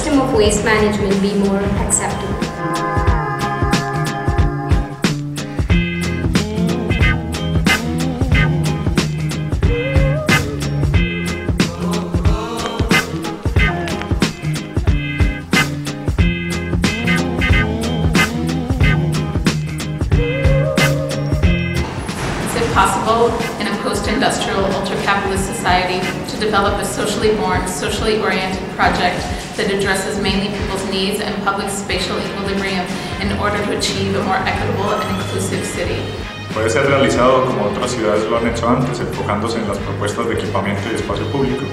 system of waste management be more acceptable. Possible in a post-industrial, ultra-capitalist society to develop a socially born, socially oriented project that addresses mainly people's needs and public spatial equilibrium in order to achieve a more equitable and inclusive city. Puede ser realizado como otras ciudades lo han hecho antes, enfocándose en las propuestas de equipamiento y espacio público.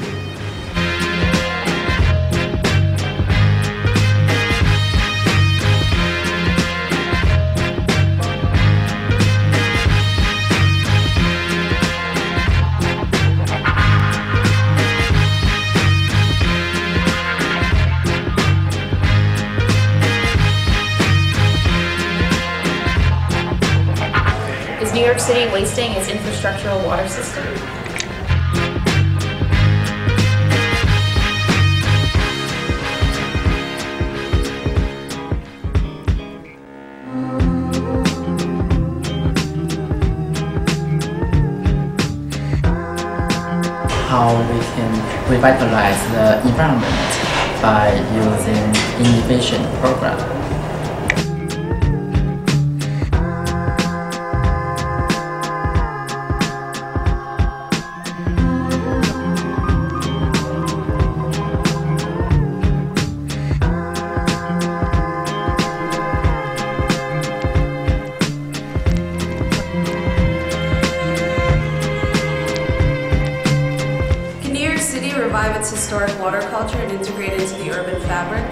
Is New York City wasting its infrastructural water system? How we can revitalize the environment by using innovation program. Revive its historic water culture and integrate it into the urban fabric?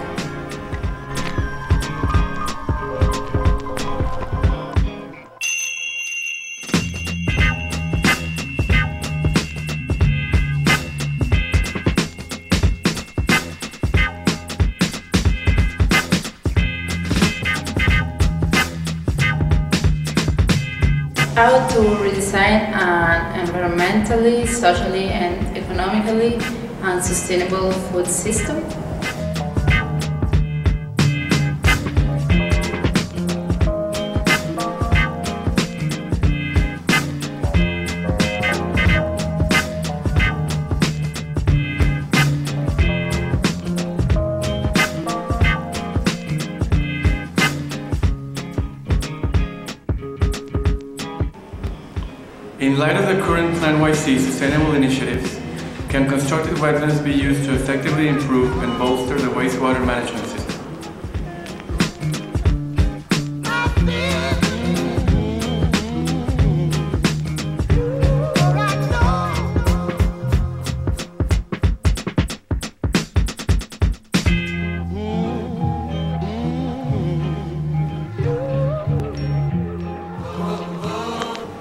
How to redesign an environmentally, socially, and economically and sustainable food system. In light of the current Plan YC sustainable initiatives, can constructed wetlands be used to effectively improve and bolster the wastewater management system?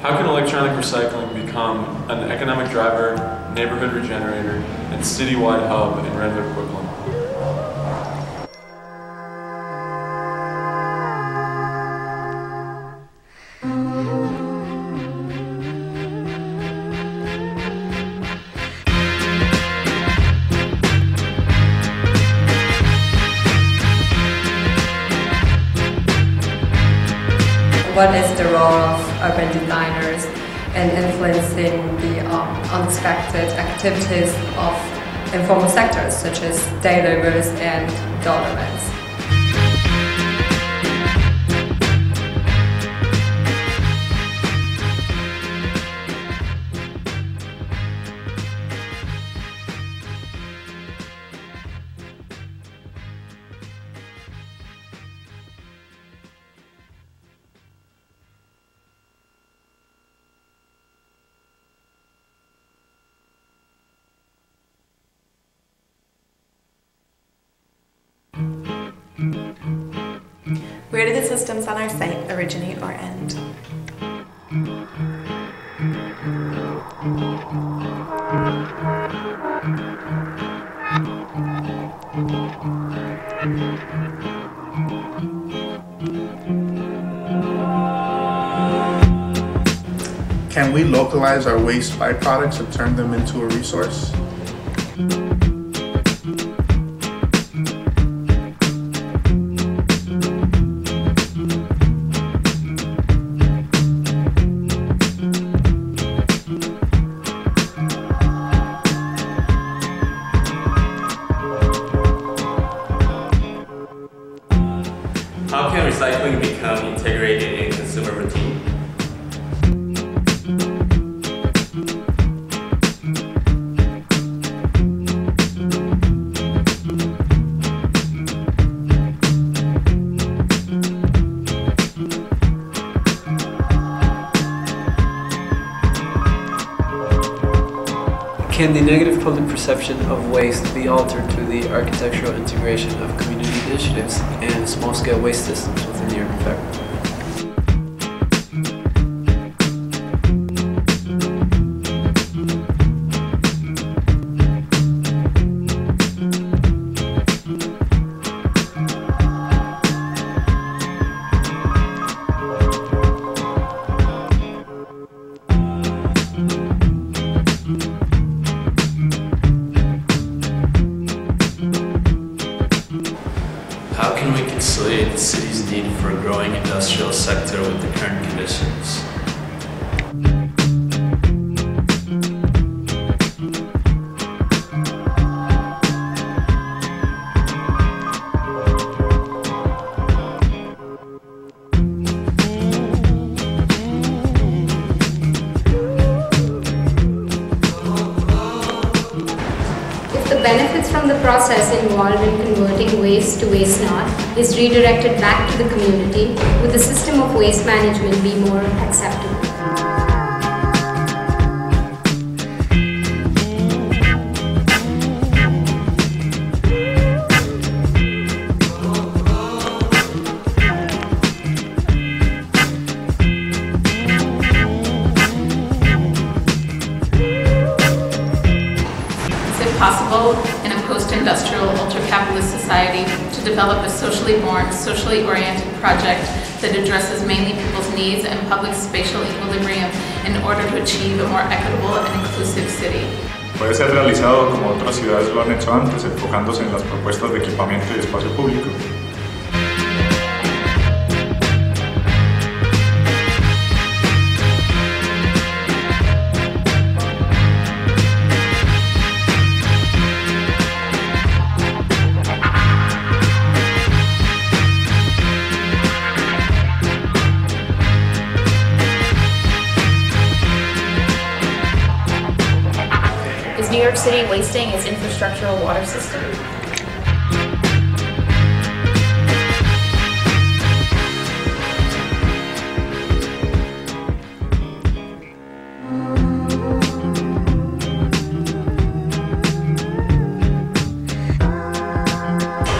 How can electronic recycling become an economic driver, neighborhood regenerator, and citywide hub in Renwick, Brooklyn? What is the role of urban designers in influencing the unexpected activities of informal sectors such as day laborers and developments? Where do the systems on our site originate or end? Can we localize our waste byproducts and turn them into a resource? recycling become integrated in consumer routine? Can the negative public perception of waste be altered through the architectural integration of community initiatives and small-scale waste systems within the urban fabric? How can we conciliate the city's need for a growing industrial sector with the current conditions? The benefits from the process involved in converting waste to waste not is redirected back to the community, would the system of waste management be more acceptable? Possible in a post-industrial, ultra-capitalist society to develop a socially born, socially oriented project that addresses mainly people's needs and public spatial equilibrium in order to achieve a more equitable and inclusive city. Puede ser realizado como otras ciudades lo han hecho antes, enfocándose en las propuestas de equipamiento y espacio público. Is New York City wasting its infrastructural water system?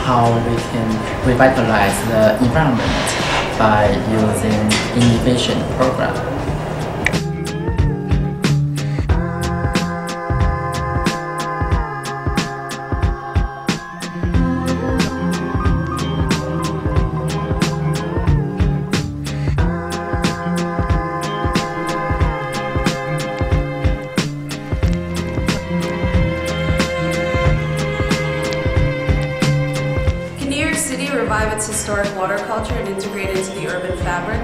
How we can revitalize the environment by using innovation program. Revive its historic water culture and integrate it into the urban fabric?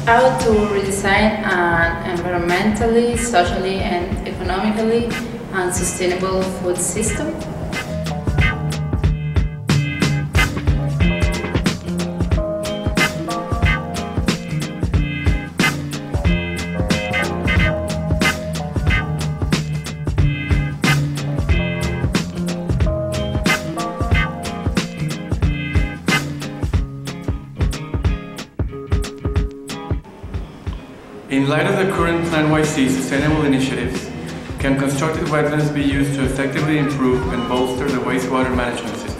How to redesign an environmentally, socially, and economically sustainable food system. In light of the current Plan-YC sustainable initiatives, can constructed wetlands be used to effectively improve and bolster the wastewater management system?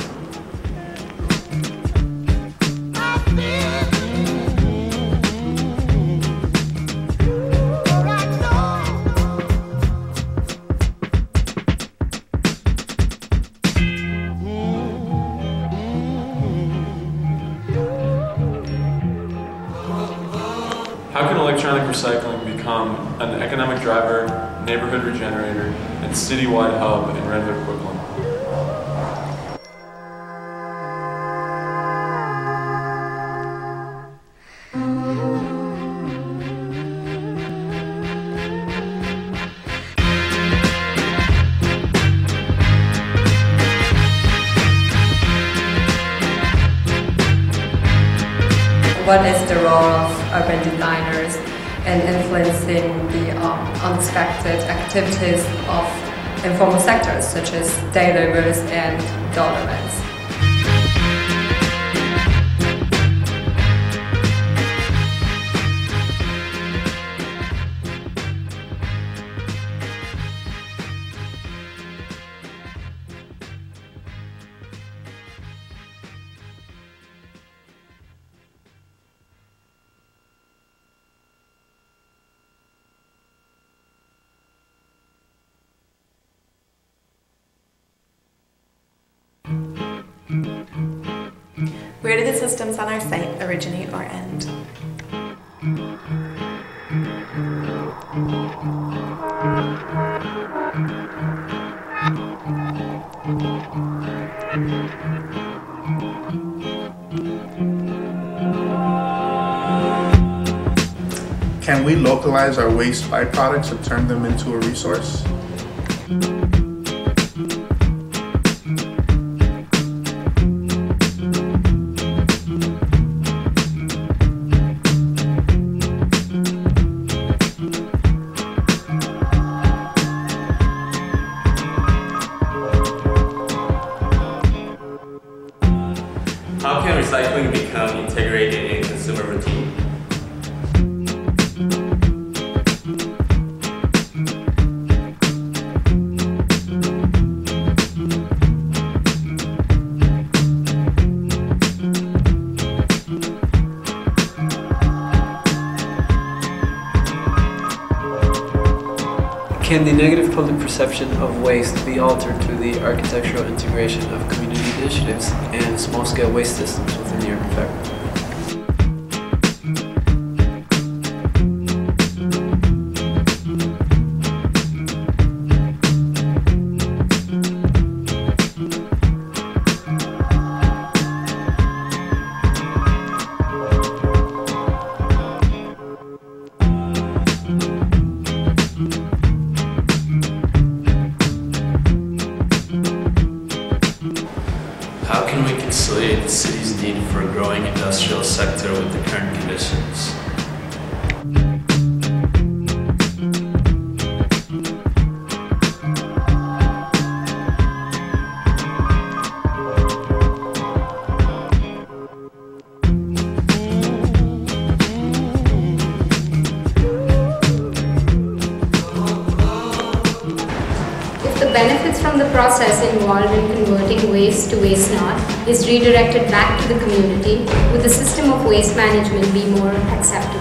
How can electronic recycling become an economic driver, neighborhood regenerator, and citywide hub in Renwick, Brooklyn? what is the role of urban designers in influencing the unexpected activities of informal sectors such as day laborers and governments? Where do the systems on our site originate or end? Can we localize our waste byproducts and turn them into a resource? How can recycling become integrated in consumer routine? Can the negative public perception of waste be altered through the architectural integration of community initiatives and small-scale waste systems within the urban fabric? How can we conciliate the city's need for a growing industrial sector with the current conditions? The benefits from the process involved in converting waste to waste not is redirected back to the community, would the system of waste management be more acceptable?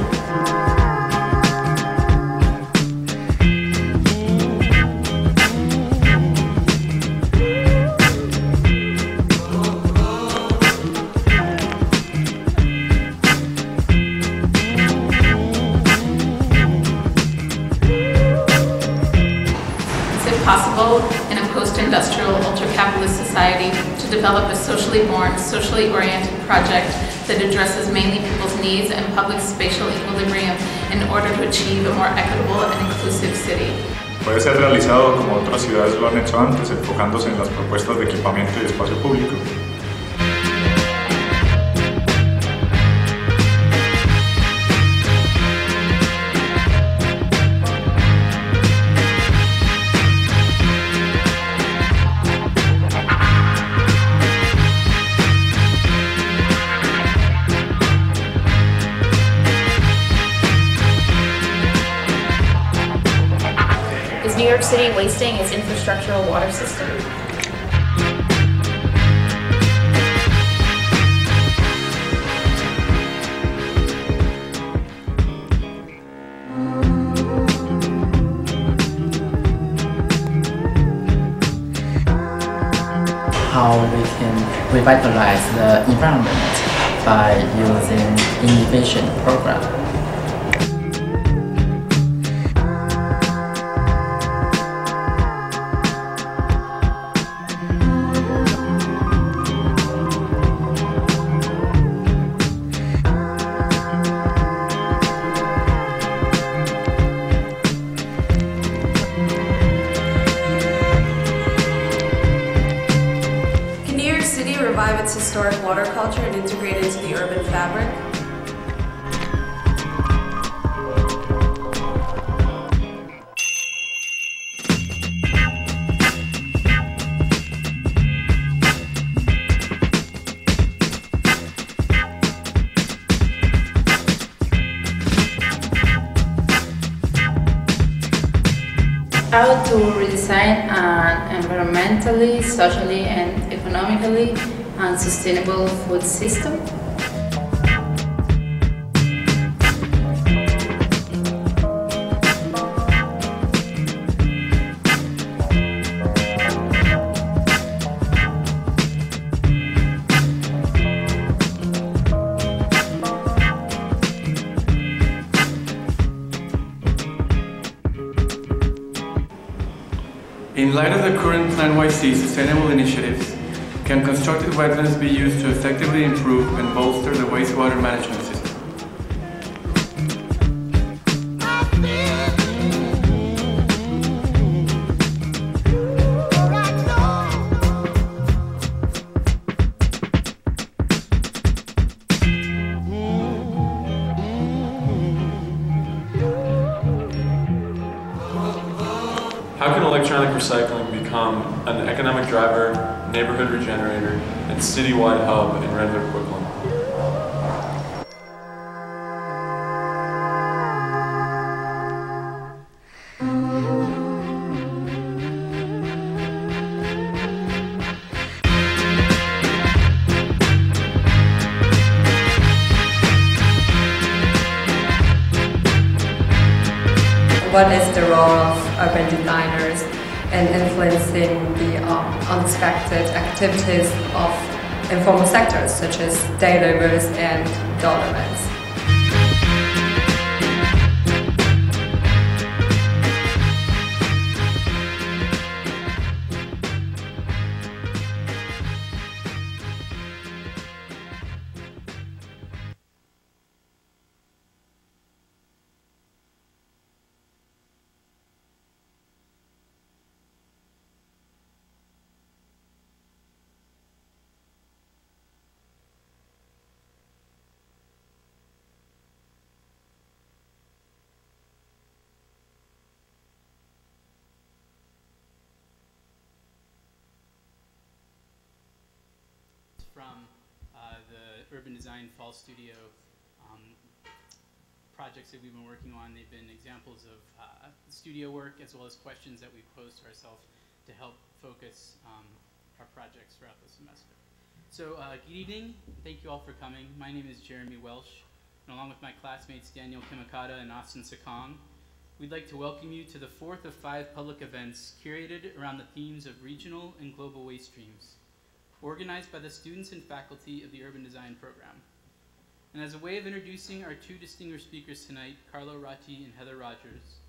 Possible in a post-industrial, ultra-capitalist society to develop a socially born, socially oriented project that addresses mainly people's needs and public spatial equilibrium in order to achieve a more equitable and inclusive city. Puede ser realizado como otras ciudades lo han hecho antes, enfocándose en las propuestas de equipamiento y espacio público. Is New York City wasting its infrastructural water system? How we can revitalize the environment by using innovation program. Revive its historic water culture and integrate it into the urban fabric? How to redesign an environmentally, socially, and economically and sustainable food system. In light of the current Plan-YC sustainable initiatives, can constructed wetlands be used to effectively improve and bolster the wastewater management system? How can electronic recycling become an economic driver, neighborhood regenerator, and citywide hub in Red Hook, Brooklyn? What is the role of urban designers in influencing the unexpected activities of informal sectors such as day laborers and doormans? From the Urban Design Fall Studio projects that we've been working on. They've been examples of studio work as well as questions that we've posed to ourselves to help focus our projects throughout the semester. So good evening, thank you all for coming. My name is Jeremy Welsh, and along with my classmates Daniel Kimakata and Austin Sakong, we'd like to welcome you to the fourth of 5 public events curated around the themes of regional and global waste streams, organized by the students and faculty of the Urban Design program. And as a way of introducing our 2 distinguished speakers tonight, Carlo Ratti and Heather Rogers,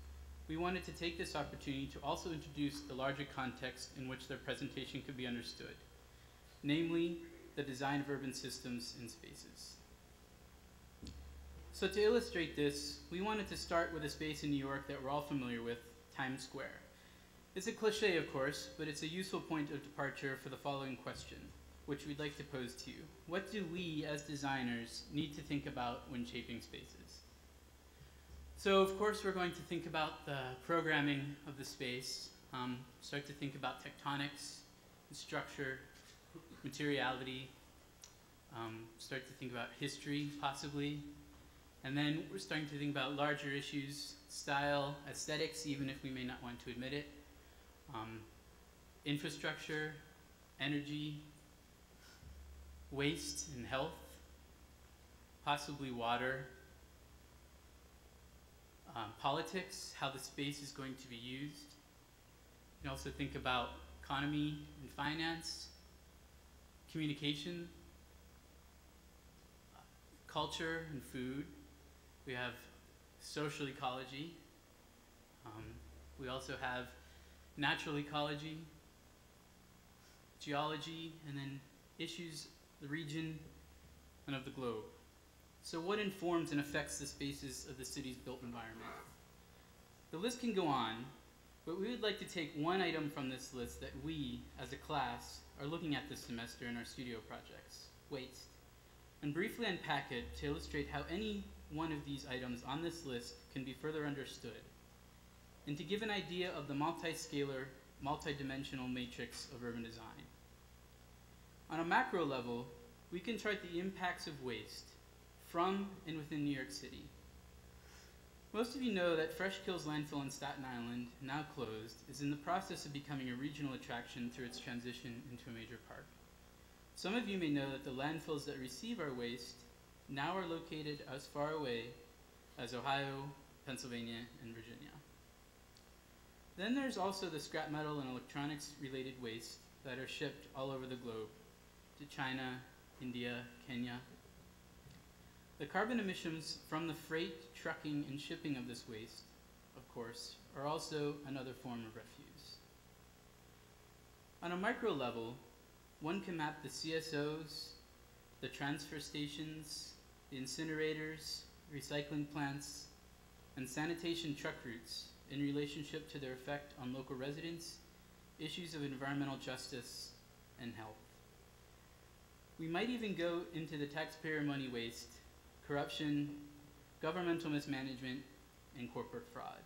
we wanted to take this opportunity to also introduce the larger context in which their presentation could be understood, namely the design of urban systems and spaces. So to illustrate this, we wanted to start with a space in New York that we're all familiar with, Times Square. It's a cliche, of course, but it's a useful point of departure for the following question, which we'd like to pose to you. What do we, as designers, need to think about when shaping spaces? So, of course, we're going to think about the programming of the space, start to think about tectonics, structure, materiality, start to think about history, possibly, and then we're starting to think about larger issues, style, aesthetics, even if we may not want to admit it, infrastructure, energy, waste and health, possibly water, politics, how the space is going to be used. You can also think about economy and finance, communication, culture and food. We have social ecology. We also have natural ecology, geology, and then issues of the region and of the globe. So what informs and affects the spaces of the city's built environment? The list can go on, but we would like to take one item from this list that we, as a class, are looking at this semester in our studio projects, waste, and briefly unpack it to illustrate how any one of these items on this list can be further understood, and to give an idea of the multi-scalar, multi-dimensional matrix of urban design. On a macro level, we can chart the impacts of waste from and within New York City. Most of you know that Fresh Kill's landfill in Staten Island, now closed, is in the process of becoming a regional attraction through its transition into a major park. Some of you may know that the landfills that receive our waste now are located as far away as Ohio, Pennsylvania, and Virginia. Then there's also the scrap metal and electronics related waste that are shipped all over the globe to China, India, Kenya. The carbon emissions from the freight, trucking, and shipping of this waste, of course, are also another form of refuse. On a micro level, one can map the CSOs, the transfer stations, the incinerators, recycling plants, and sanitation truck routes in relationship to their effect on local residents, issues of environmental justice, and health. We might even go into the taxpayer money waste, corruption, governmental mismanagement, and corporate fraud.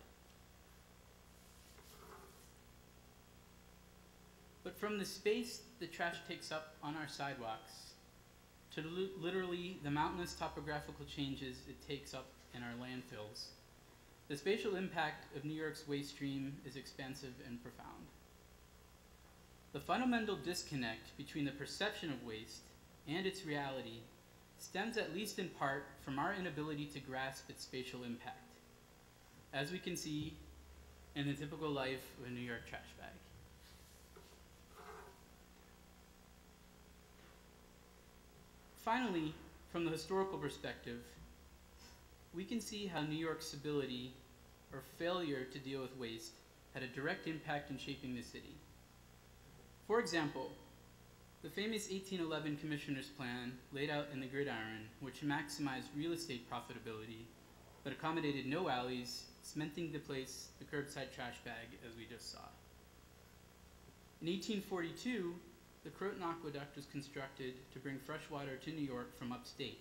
But from the space the trash takes up on our sidewalks to literally the mountainous topographical changes it takes up in our landfills, the spatial impact of New York's waste stream is expansive and profound. The fundamental disconnect between the perception of waste and its reality stems at least in part from our inability to grasp its spatial impact, as we can see in the typical life of a New York trash bag. Finally, from the historical perspective, we can see how New York's ability or failure to deal with waste had a direct impact in shaping the city. For example, the famous 1811 Commissioner's Plan laid out in the Gridiron, which maximized real estate profitability, but accommodated no alleys, cementing to place the curbside trash bag as we just saw. In 1842, the Croton Aqueduct was constructed to bring fresh water to New York from upstate.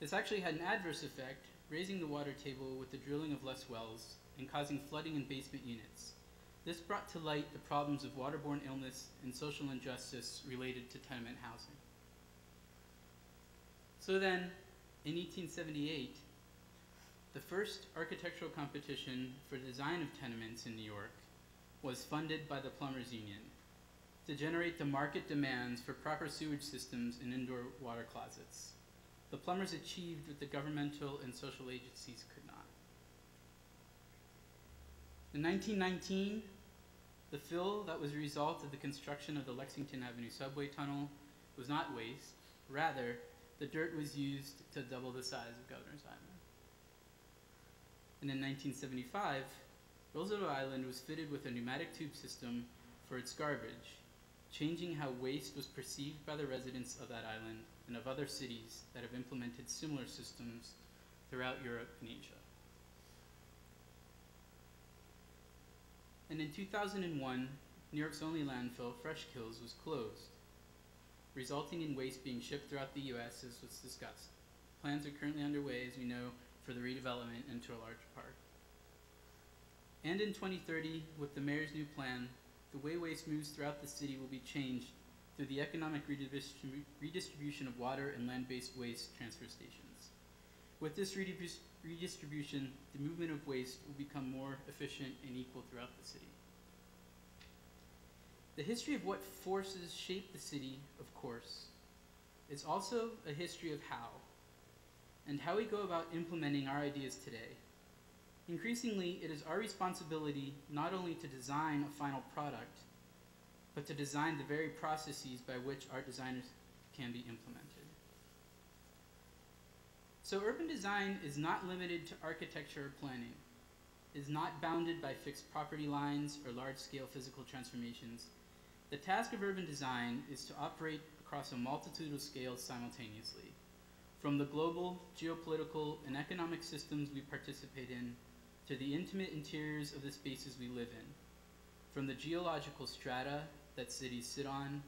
This actually had an adverse effect, raising the water table with the drilling of less wells and causing flooding in basement units. This brought to light the problems of waterborne illness and social injustice related to tenement housing. So then, in 1878, the first architectural competition for design of tenements in New York was funded by the Plumbers Union to generate the market demands for proper sewage systems and indoor water closets. The plumbers achieved what the governmental and social agencies could not. In 1919, the fill that was a result of the construction of the Lexington Avenue subway tunnel was not waste. Rather, the dirt was used to double the size of Governor's Island. And in 1975, Roosevelt Island was fitted with a pneumatic tube system for its garbage, changing how waste was perceived by the residents of that island and of other cities that have implemented similar systems throughout Europe and Asia. And in 2001, New York's only landfill, Fresh Kills, was closed, resulting in waste being shipped throughout the US as was discussed. Plans are currently underway, as we know, for the redevelopment into a larger park. And in 2030, with the mayor's new plan, the way waste moves throughout the city will be changed through the economic redistribution of water and land-based waste transfer stations. With this redistribution, the movement of waste will become more efficient and equal throughout the city. The history of what forces shape the city, of course, is also a history of how, and how we go about implementing our ideas today. Increasingly, it is our responsibility not only to design a final product, but to design the very processes by which our designers can be implemented. So urban design is not limited to architecture or planning. It is not bounded by fixed property lines or large-scale physical transformations. The task of urban design is to operate across a multitude of scales simultaneously, from the global, geopolitical, and economic systems we participate in, to the intimate interiors of the spaces we live in, from the geological strata that cities sit on,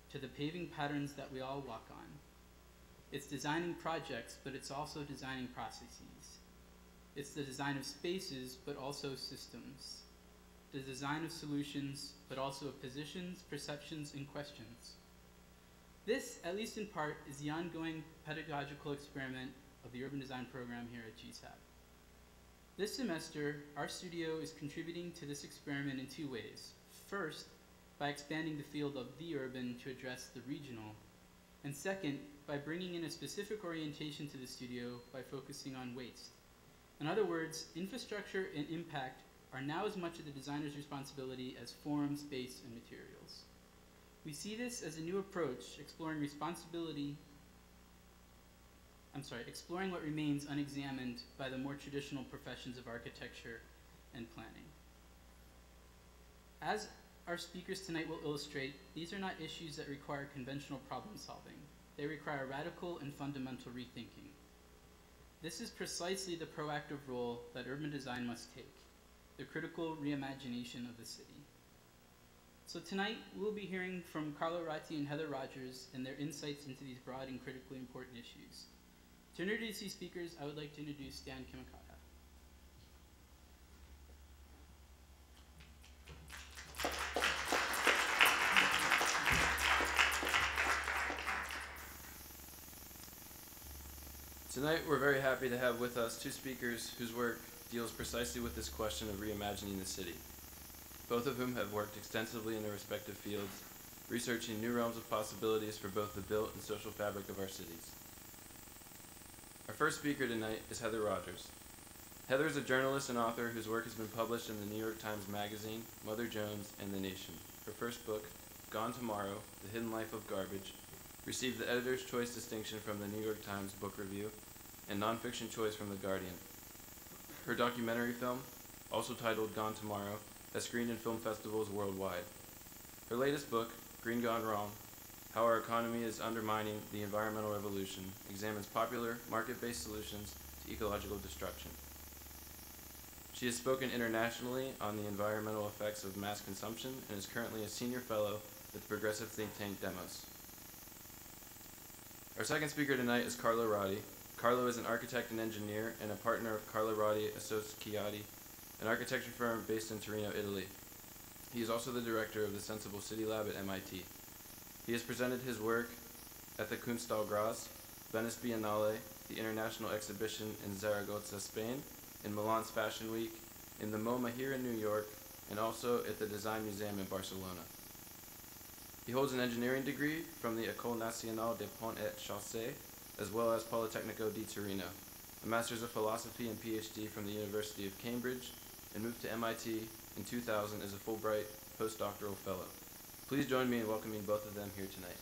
to the paving patterns that we all walk on. It's designing projects, but it's also designing processes. It's the design of spaces, but also systems. The design of solutions, but also of positions, perceptions, and questions. This, at least in part, is the ongoing pedagogical experiment of the urban design program here at GSAPP. This semester, our studio is contributing to this experiment in two ways. First, by expanding the field of the urban to address the regional, and second, by bringing in a specific orientation to the studio by focusing on waste. In other words, infrastructure and impact are now as much of the designer's responsibility as form, space, and materials. We see this as a new approach, exploring what remains unexamined by the more traditional professions of architecture and planning. As our speakers tonight will illustrate, these are not issues that require conventional problem solving. They require radical and fundamental rethinking. This is precisely the proactive role that urban design must take, the critical reimagination of the city. So tonight, we'll be hearing from Carlo Ratti and Heather Rogers and their insights into these broad and critically important issues. To introduce these speakers, I would like to introduce Stan Kimikata. Tonight, we're very happy to have with us two speakers whose work deals precisely with this question of reimagining the city, both of whom have worked extensively in their respective fields, researching new realms of possibilities for both the built and social fabric of our cities. Our first speaker tonight is Heather Rogers. Heather is a journalist and author whose work has been published in the New York Times Magazine, Mother Jones, and The Nation. Her first book, Gone Tomorrow, The Hidden Life of Garbage, received the Editor's Choice distinction from the New York Times Book Review and Nonfiction Choice from The Guardian. Her documentary film, also titled Gone Tomorrow, has screened in film festivals worldwide. Her latest book, Green Gone Wrong, How Our Economy is Undermining the Environmental Revolution, examines popular, market-based solutions to ecological destruction. She has spoken internationally on the environmental effects of mass consumption and is currently a senior fellow at the progressive think tank Demos. Our second speaker tonight is Carlo Ratti. Carlo is an architect and engineer and a partner of Carlorattiassociati, an architecture firm based in Turin, Italy. He is also the director of the SENSEable City Lab at MIT. He has presented his work at the Kunsthal Graz, Venice Biennale, the International Exhibition in Zaragoza, Spain, in Milan's Fashion Week, in the MoMA here in New York, and also at the Design Museum in Barcelona. He holds an engineering degree from the École Nationale des Ponts et Chaussées, as well as Politecnico di Torino, a Master's of Philosophy and PhD from the University of Cambridge, and moved to MIT in 2000 as a Fulbright postdoctoral fellow. Please join me in welcoming both of them here tonight.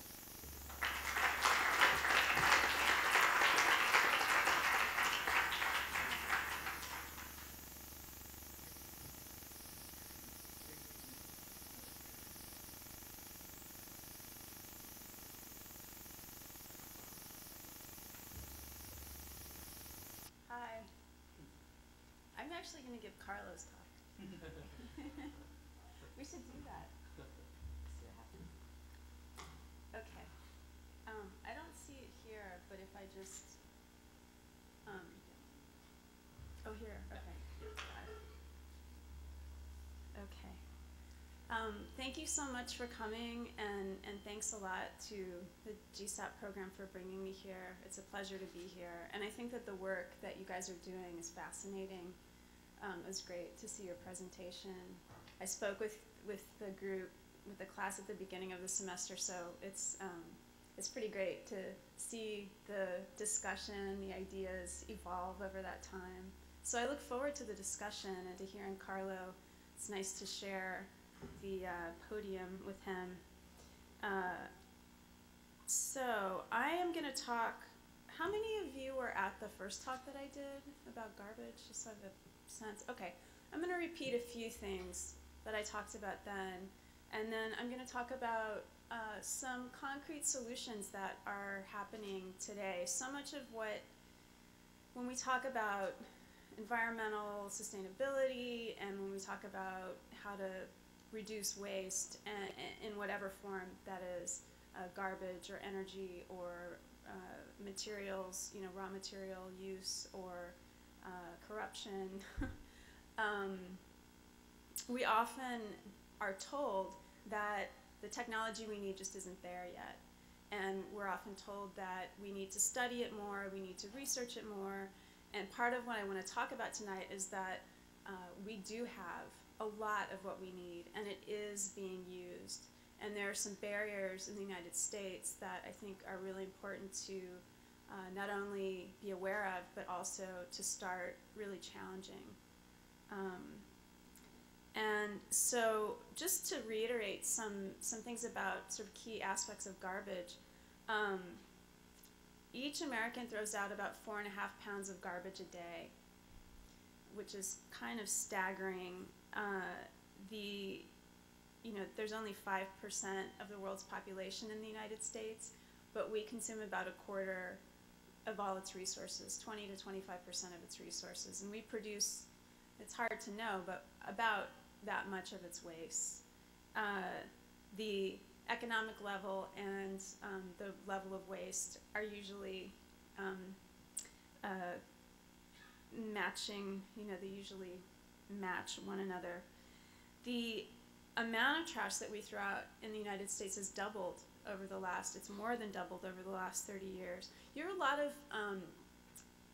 Hi. I'm actually going to give Carlo's talk. We should do that. See what happens. Okay. I don't see it here, but if I just, oh, here, okay. Got it. Okay. Thank you so much for coming, and thanks a lot to the GSAPP program for bringing me here. It's a pleasure to be here, and I think that the work that you guys are doing is fascinating. It was great to see your presentation. I spoke with the group, with the class at the beginning of the semester, so it's pretty great to see the discussion, the ideas evolve over that time. So I look forward to the discussion and to hearing Carlo. It's nice to share the podium with him. So I am going to talk. How many of you were at the first talk that I did about garbage? Just so I have a sense. Okay, I'm going to repeat a few things that I talked about then, and then I'm going to talk about some concrete solutions that are happening today. So much of when we talk about environmental sustainability and when we talk about how to reduce waste in whatever form that is, garbage or energy or materials, raw material use or corruption, we often are told that the technology we need just isn't there yet. And we're often told that we need to study it more, we need to research it more, And part of what I want to talk about tonight is that we do have a lot of what we need, and it is being used. And there are some barriers in the United States that I think are really important to not only be aware of, but also to start really challenging. And so just to reiterate some things about sort of key aspects of garbage, each American throws out about 4.5 pounds of garbage a day, which is kind of staggering. There's only 5% of the world's population in the United States, but we consume about 1/4 of all its resources, 20 to 25% of its resources. And we produce, it's hard to know, but about that much of its waste. The economic level and the level of waste are usually matching, they usually match one another. The amount of trash that we throw out in the United States has doubled over the last, it's more than doubled over the last 30 years. You hear a lot of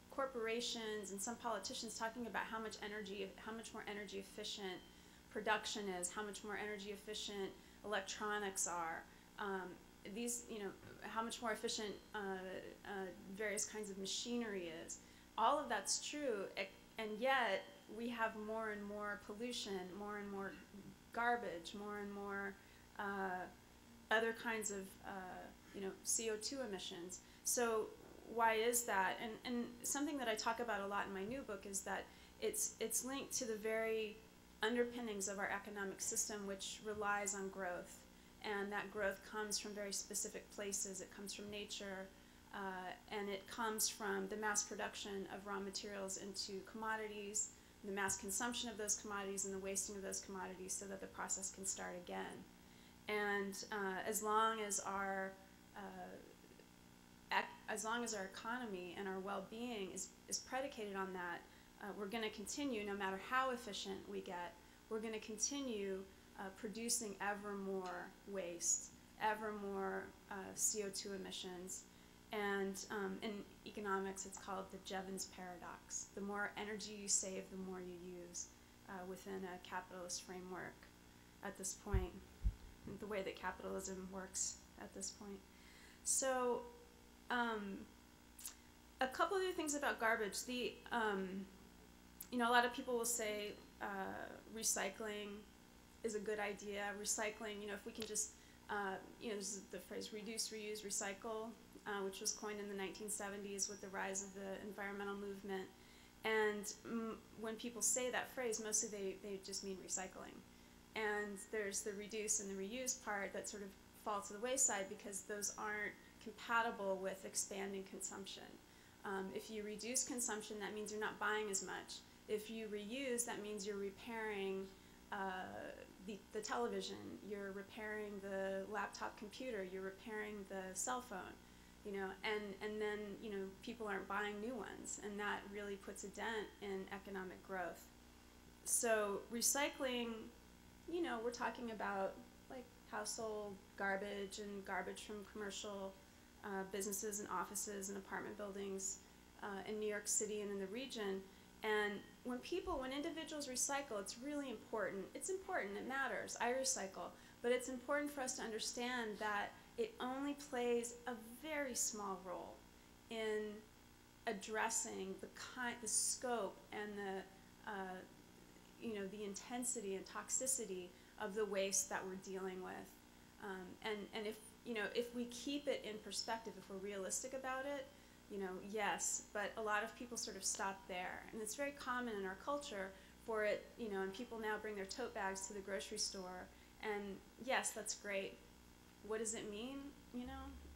corporations and some politicians talking about how much more energy efficient production is, how much more energy efficient electronics are, how much more efficient various kinds of machinery is. All of that's true, and yet we have more and more pollution, more and more garbage, more and more other kinds of CO2 emissions. So why is that? And something that I talk about a lot in my new book is that it's linked to the very underpinnings of our economic system, which relies on growth. And that growth comes from very specific places. It comes from nature, and it comes from the mass production of raw materials into commodities, the mass consumption of those commodities, and the wasting of those commodities so that the process can start again. And as long as our economy and our well-being is predicated on that, we're going to continue, no matter how efficient we get, we're going to continue producing ever more waste, ever more CO2 emissions. And in economics, it's called the Jevons paradox. The more energy you save, the more you use within a capitalist framework at this point, the way that capitalism works at this point. So a couple other things about garbage. A lot of people will say recycling is a good idea. Recycling, if we can just, there's the phrase reduce, reuse, recycle, which was coined in the 1970s with the rise of the environmental movement. And when people say that phrase, mostly they just mean recycling. And there's the reduce and the reuse part that sort of fall to the wayside because those aren't compatible with expanding consumption. If you reduce consumption, that means you're not buying as much. If you reuse, that means you're repairing the television, you're repairing the laptop computer, you're repairing the cell phone, and then, people aren't buying new ones, and that really puts a dent in economic growth. So recycling, we're talking about like household garbage and garbage from commercial businesses and offices and apartment buildings in New York City and in the region. And when individuals recycle, it's really important. It's important, it matters. I recycle. But it's important for us to understand that it only plays a very small role in addressing the scope and the intensity and toxicity of the waste that we're dealing with. And if we keep it in perspective, if we're realistic about it, yes, but a lot of people sort of stop there. And it's very common in our culture for it, and people now bring their tote bags to the grocery store. And yes, that's great. What does it mean?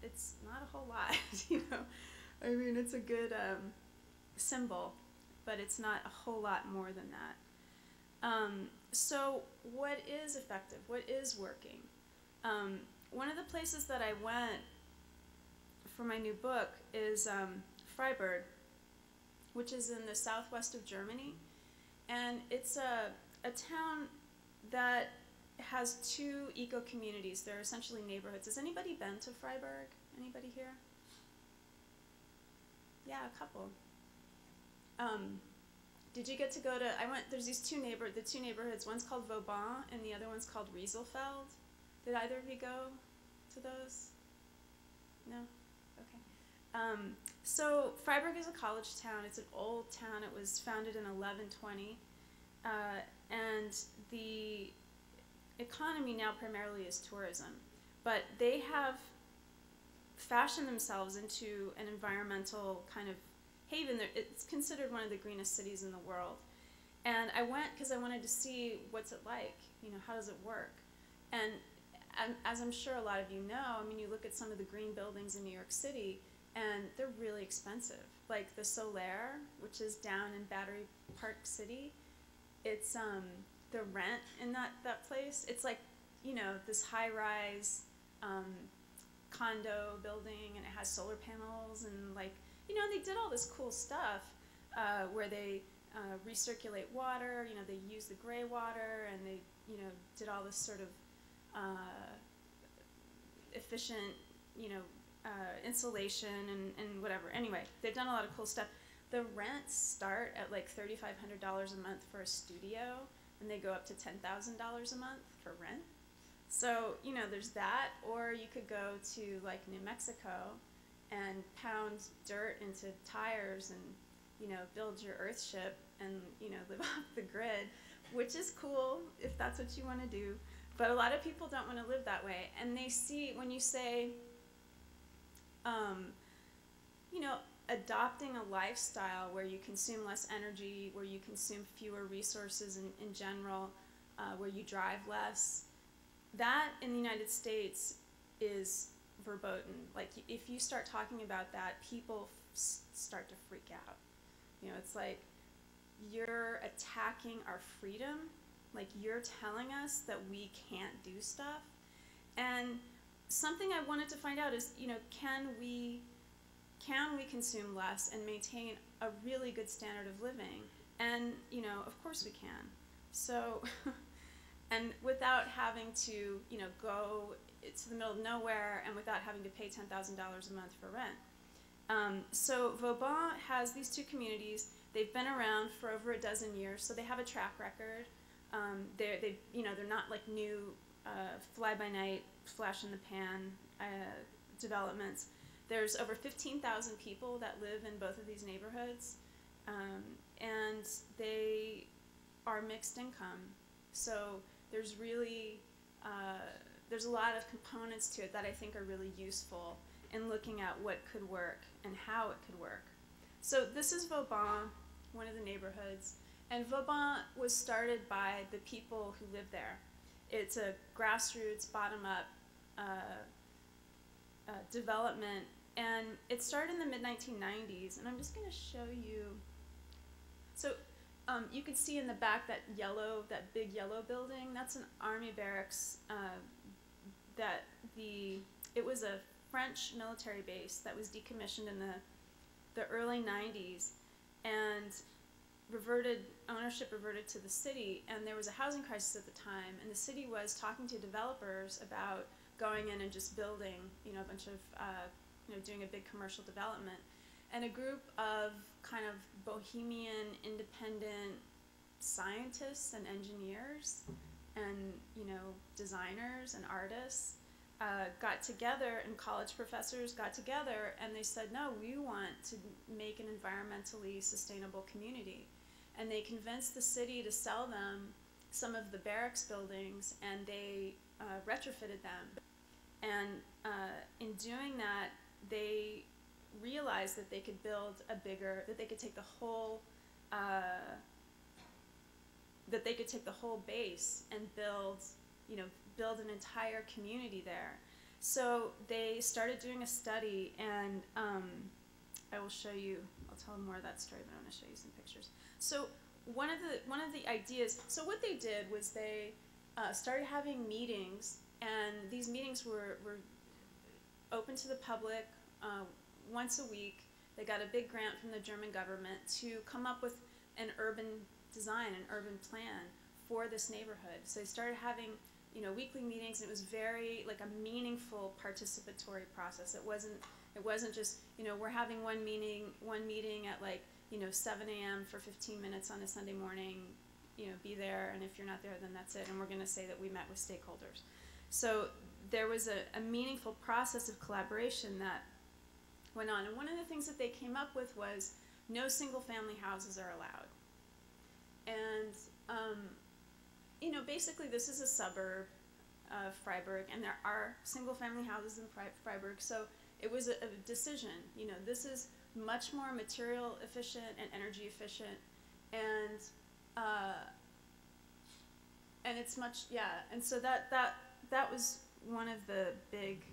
It's not a whole lot, I mean, it's a good symbol, but it's not a whole lot more than that. So what is effective? What is working? One of the places that I went for my new book is Freiburg, which is in the southwest of Germany. And it's a town that has 2 eco-communities. They're essentially neighborhoods. Has anybody been to Freiburg? Anybody here? Yeah, a couple. Did you get to go to, there's the two neighborhoods, one's called Vauban and the other one's called Rieselfeld. Did either of you go to those? No? Okay. So Freiburg is a college town. It's an old town. It was founded in 1120. And the economy now primarily is tourism. But they have fashioned themselves into an environmental kind of haven. It's considered one of the greenest cities in the world. And I went because I wanted to see what's it like, how does it work? And as I'm sure a lot of you know, I mean, you look at some of the green buildings in New York City, and they're really expensive. Like the Solaire, which is down in Battery Park City, it's the rent in that place. It's like, this high-rise condo building, and it has solar panels, and like, they did all this cool stuff where they recirculate water. They use the gray water, and they, did all this sort of efficient, insulation and whatever. Anyway, they've done a lot of cool stuff. The rents start at like $3,500 a month for a studio, and they go up to $10,000 a month for rent. So, there's that, or you could go to like New Mexico and pound dirt into tires and, build your Earthship and, live off the grid, which is cool if that's what you want to do. But a lot of people don't want to live that way. And they see, when you say, adopting a lifestyle where you consume less energy, where you consume fewer resources in general, where you drive less, that in the United States is verboten. Like, if you start talking about that, people start to freak out. It's like, you're attacking our freedom. Like, you're telling us that we can't do stuff. And something I wanted to find out is, can we consume less and maintain a really good standard of living? And, of course we can. So, and without having to, go to the middle of nowhere and without having to pay $10,000 a month for rent. So Vauban has these two communities. They've been around for over a dozen years, so they have a track record. They're not like new fly-by-night, flash-in-the-pan developments. There's over 15,000 people that live in both of these neighborhoods, and they are mixed income. So there's really, there's a lot of components to it that I think are really useful in looking at what could work and how it could work. So this is Vauban, one of the neighborhoods. And Vauban was started by the people who live there. It's a grassroots, bottom-up development. And it started in the mid-1990s. And I'm just going to show you. So you can see in the back that big yellow building. That's an army barracks. It was a French military base that was decommissioned in the early 90s. And ownership reverted to the city, and there was a housing crisis at the time, and the city was talking to developers about going in and just building, a bunch of, doing a big commercial development. And a group of kind of bohemian, independent scientists and engineers and, designers and artists got together, and college professors got together, and they said, no, we want to make an environmentally sustainable community. And they convinced the city to sell them some of the barracks buildings, and they retrofitted them. And in doing that, they realized that they could build that they could take the whole base and build an entire community there. So they started doing a study, and I will show you. I'll tell more of that story, but I want to show you some pictures. So one of the ideas. So what they did was they started having meetings, and these meetings were open to the public once a week. They got a big grant from the German government to come up with an urban design, an urban plan for this neighborhood. So they started having weekly meetings, and it was very like a meaningful participatory process. It wasn't just we're having one meeting at like 7 a.m. for 15 minutes on a Sunday morning, be there, and if you're not there, then that's it, and we're going to say that we met with stakeholders. So there was a meaningful process of collaboration that went on, and one of the things that they came up with was no single-family houses are allowed. And, basically this is a suburb of Freiburg, and there are single-family houses in Freiburg, so it was a decision, this is much more material efficient and energy efficient, and it's much, and so that was one of the big,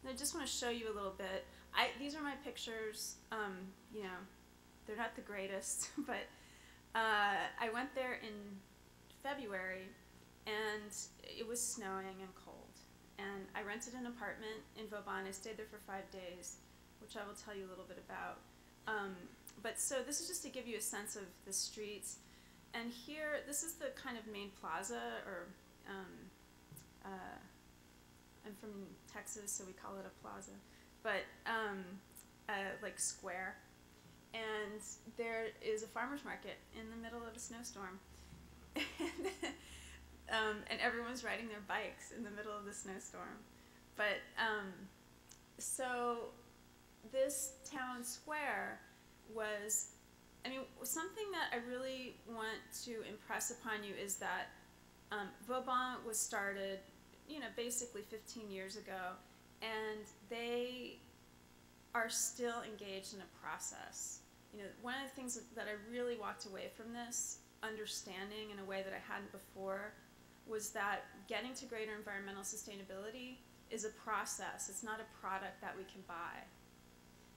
I just want to show you a little bit. These are my pictures, they're not the greatest, but I went there in February, and it was snowing and cold. And I rented an apartment in Vauban. I stayed there for 5 days, which I will tell you a little bit about. But so this is just to give you a sense of the streets. And here, this is the kind of main plaza, or I'm from Texas, so we call it a plaza, but like square. And there is a farmer's market in the middle of a snowstorm. And everyone's riding their bikes in the middle of the snowstorm. But so this town square was, something that I really want to impress upon you is that Vauban was started, basically 15 years ago, and they are still engaged in a process. One of the things that I really walked away from this understanding in a way that I hadn't before was that getting to greater environmental sustainability is a process. It's not a product that we can buy.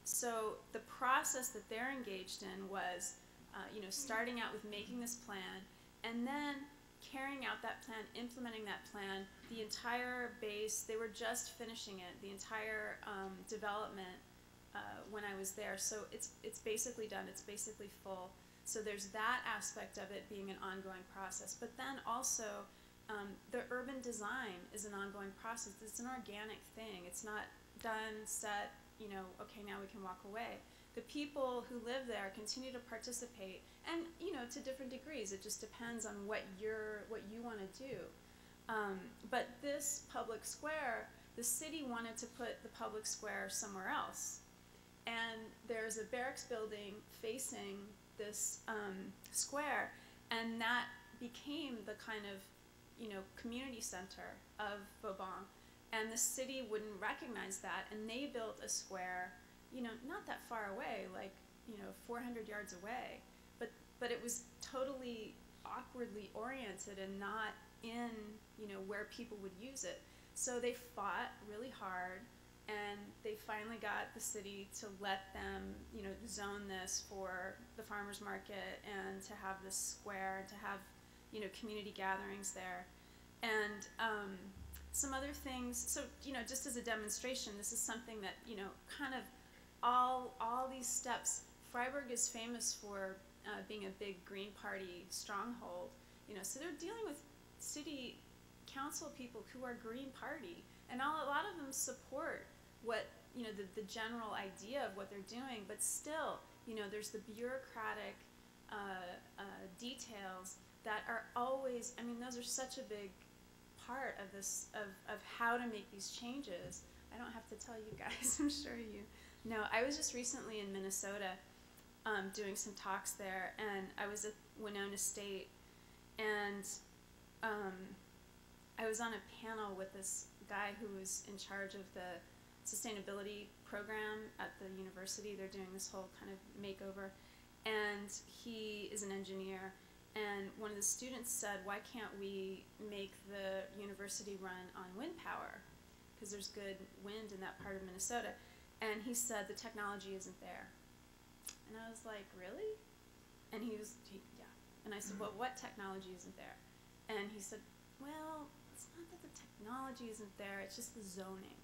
So the process that they're engaged in was, starting out with making this plan, and then carrying out that plan, implementing that plan, the entire base, they were just finishing it, the entire development when I was there. So it's basically done, it's basically full. So there's that aspect of it being an ongoing process. But then also, the urban design is an ongoing process. It's an organic thing. It's not done, set, okay, now we can walk away. The people who live there continue to participate, and to different degrees. It just depends on what you want to do. But this public square, the city wanted to put the public square somewhere else, and there's a barracks building facing this square, and that became the kind of community center of Vauban. And the city wouldn't recognize that, and they built a square, not that far away, like 400 yards away, but it was totally awkwardly oriented and not in where people would use it. So they fought really hard, and they finally got the city to let them zone this for the farmers market and to have this square and to have community gatherings there. And some other things, so just as a demonstration, this is something that kind of all these steps. Freiburg is famous for being a big Green Party stronghold, so they're dealing with city council people who are Green Party, and a lot of them support what the general idea of what they're doing, but still there's the bureaucratic details that are always, those are such a big part of this, of how to make these changes. I don't have to tell you guys, I'm sure you know. I was just recently in Minnesota doing some talks there, and I was at Winona State, and I was on a panel with this guy who was in charge of the sustainability program at the university. They're doing this whole kind of makeover, and he is an engineer. And one of the students said, why can't we make the university run on wind power? Because there's good wind in that part of Minnesota. And he said, the technology isn't there. And I was like, really? And yeah. And I said, well, what technology isn't there? And he said, well, it's not that the technology isn't there, it's just the zoning.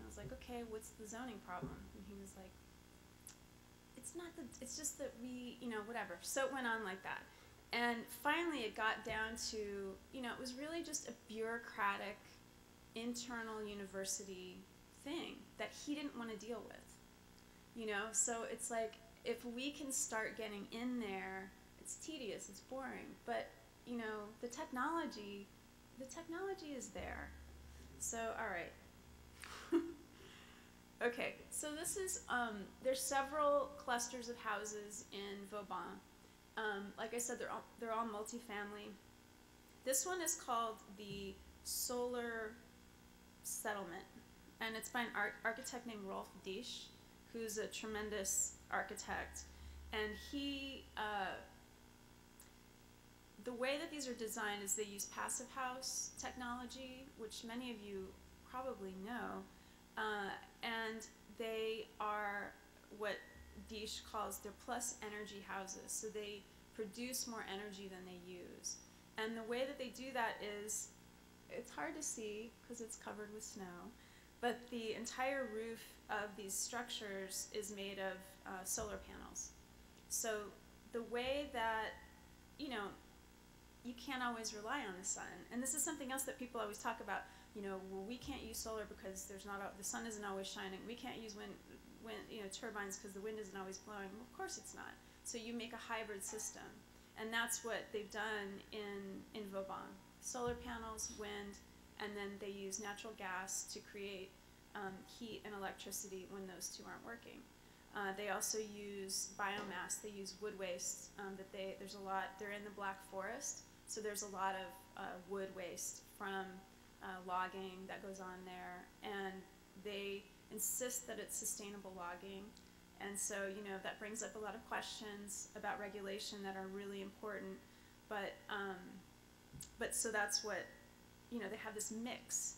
And I was like, okay, what's the zoning problem? And he was like, it's just that we, whatever. So it went on like that. And finally it got down to, it was really just a bureaucratic, internal university thing that he didn't want to deal with. you know? So it's like, if we can start getting in there, it's tedious, it's boring, but you know, the technology is there. So, all right. Okay, so this is, there's several clusters of houses in Vauban. Like I said, they're all multifamily. This one is called the Solar Settlement, and it's by an architect named Rolf Diesch, who's a tremendous architect. And he, the way that these are designed is they use passive house technology, which many of you probably know, and they are what Diesch calls their plus energy houses. So they produce more energy than they use. And the way that they do that is, it's hard to see because it's covered with snow, but the entire roof of these structures is made of solar panels. So the way that, you know, you can't always rely on the sun. And this is something else that people always talk about, you know, well, we can't use solar because the sun isn't always shining. We can't use wind turbines because the wind isn't always blowing. Well, of course it's not. So you make a hybrid system. And that's what they've done in Vauban. Solar panels, wind, and then they use natural gas to create heat and electricity when those two aren't working. They also use biomass. They use wood waste. There's a lot. They're in the Black Forest, so there's a lot of wood waste from logging that goes on there, and they insist that it's sustainable logging. And so, you know, that brings up a lot of questions about regulation that are really important. But so that's what, you know, they have this mix.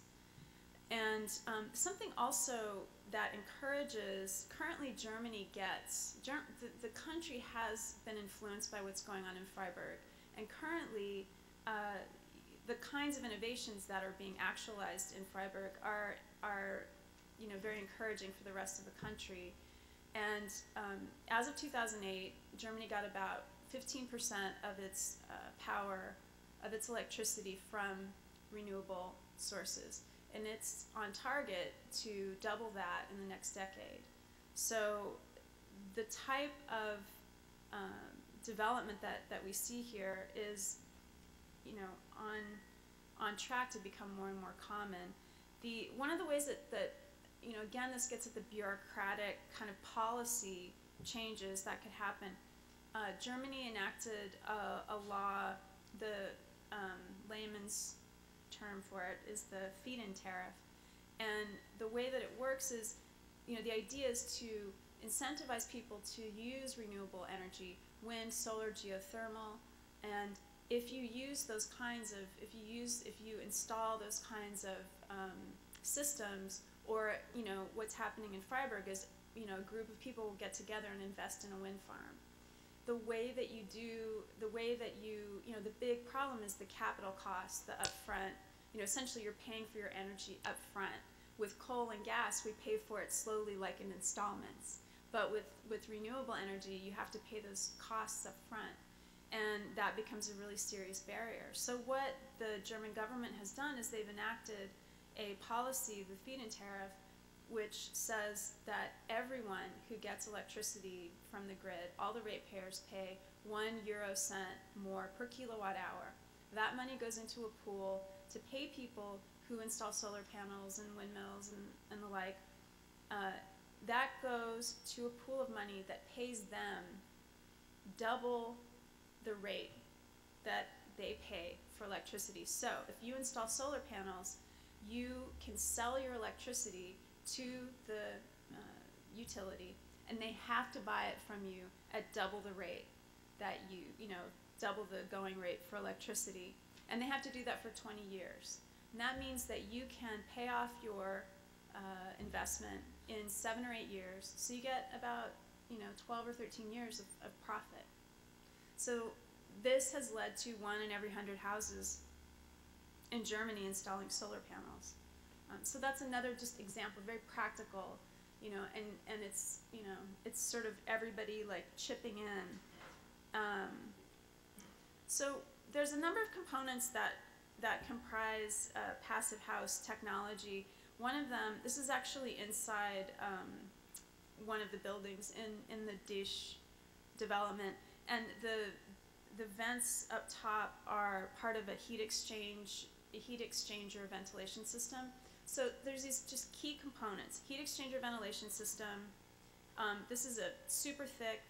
And something also that encourages, currently Germany gets, the country has been influenced by what's going on in Freiburg. And currently, the kinds of innovations that are being actualized in Freiburg are you know, very encouraging for the rest of the country. And as of 2008, Germany got about 15% of its power, of its electricity from renewable sources. And it's on target to double that in the next decade. So the type of development that we see here is, you know, on track to become more and more common. One of the ways that you know, again, this gets at the bureaucratic kind of policy changes that could happen. Germany enacted a law, the layman's term for it is the feed-in tariff. And the way that it works is, you know, the idea is to incentivize people to use renewable energy, wind, solar, geothermal, and if you use those kinds of, if you install those kinds of systems, or, you know, what's happening in Freiburg is, you know, a group of people will get together and invest in a wind farm. The way that you know, the big problem is the capital cost, the upfront, you know, essentially you're paying for your energy upfront. With coal and gas, we pay for it slowly like in installments. But with renewable energy, you have to pay those costs upfront. And that becomes a really serious barrier. So what the German government has done is they've enacted a policy, the feed-in tariff, which says that everyone who gets electricity from the grid, all the ratepayers pay 1 euro cent more per kilowatt hour. That money goes into a pool to pay people who install solar panels and windmills and the like. That goes to a pool of money that pays them double the rate that they pay for electricity. So if you install solar panels, you can sell your electricity to the utility, and they have to buy it from you at double the rate that you know, double the going rate for electricity. And they have to do that for 20 years. And that means that you can pay off your investment in 7 or 8 years. So you get about, you know, 12 or 13 years of profit. So this has led to 1 in every 100 houses in Germany installing solar panels. So that's another just example, very practical, you know, and it's, you know, it's sort of everybody like chipping in. So there's a number of components that comprise passive house technology. One of them, this is actually inside one of the buildings in the Dish development, and the vents up top are part of a heat exchanger ventilation system. So there's these just key components. Heat exchanger ventilation system. This is a super thick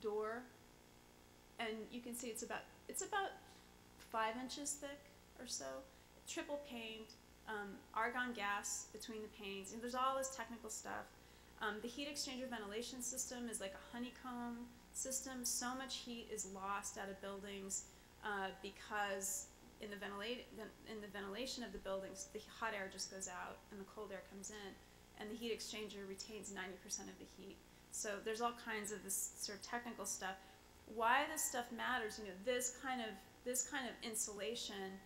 door, and you can see it's about 5 inches thick or so, triple paned, argon gas between the panes, and there's all this technical stuff. The heat exchanger ventilation system is like a honeycomb system. So much heat is lost out of buildings because in the ventilation of the buildings, the hot air just goes out and the cold air comes in, and the heat exchanger retains 90% of the heat. So there's all kinds of this sort of technical stuff. Why this stuff matters, this kind of insulation,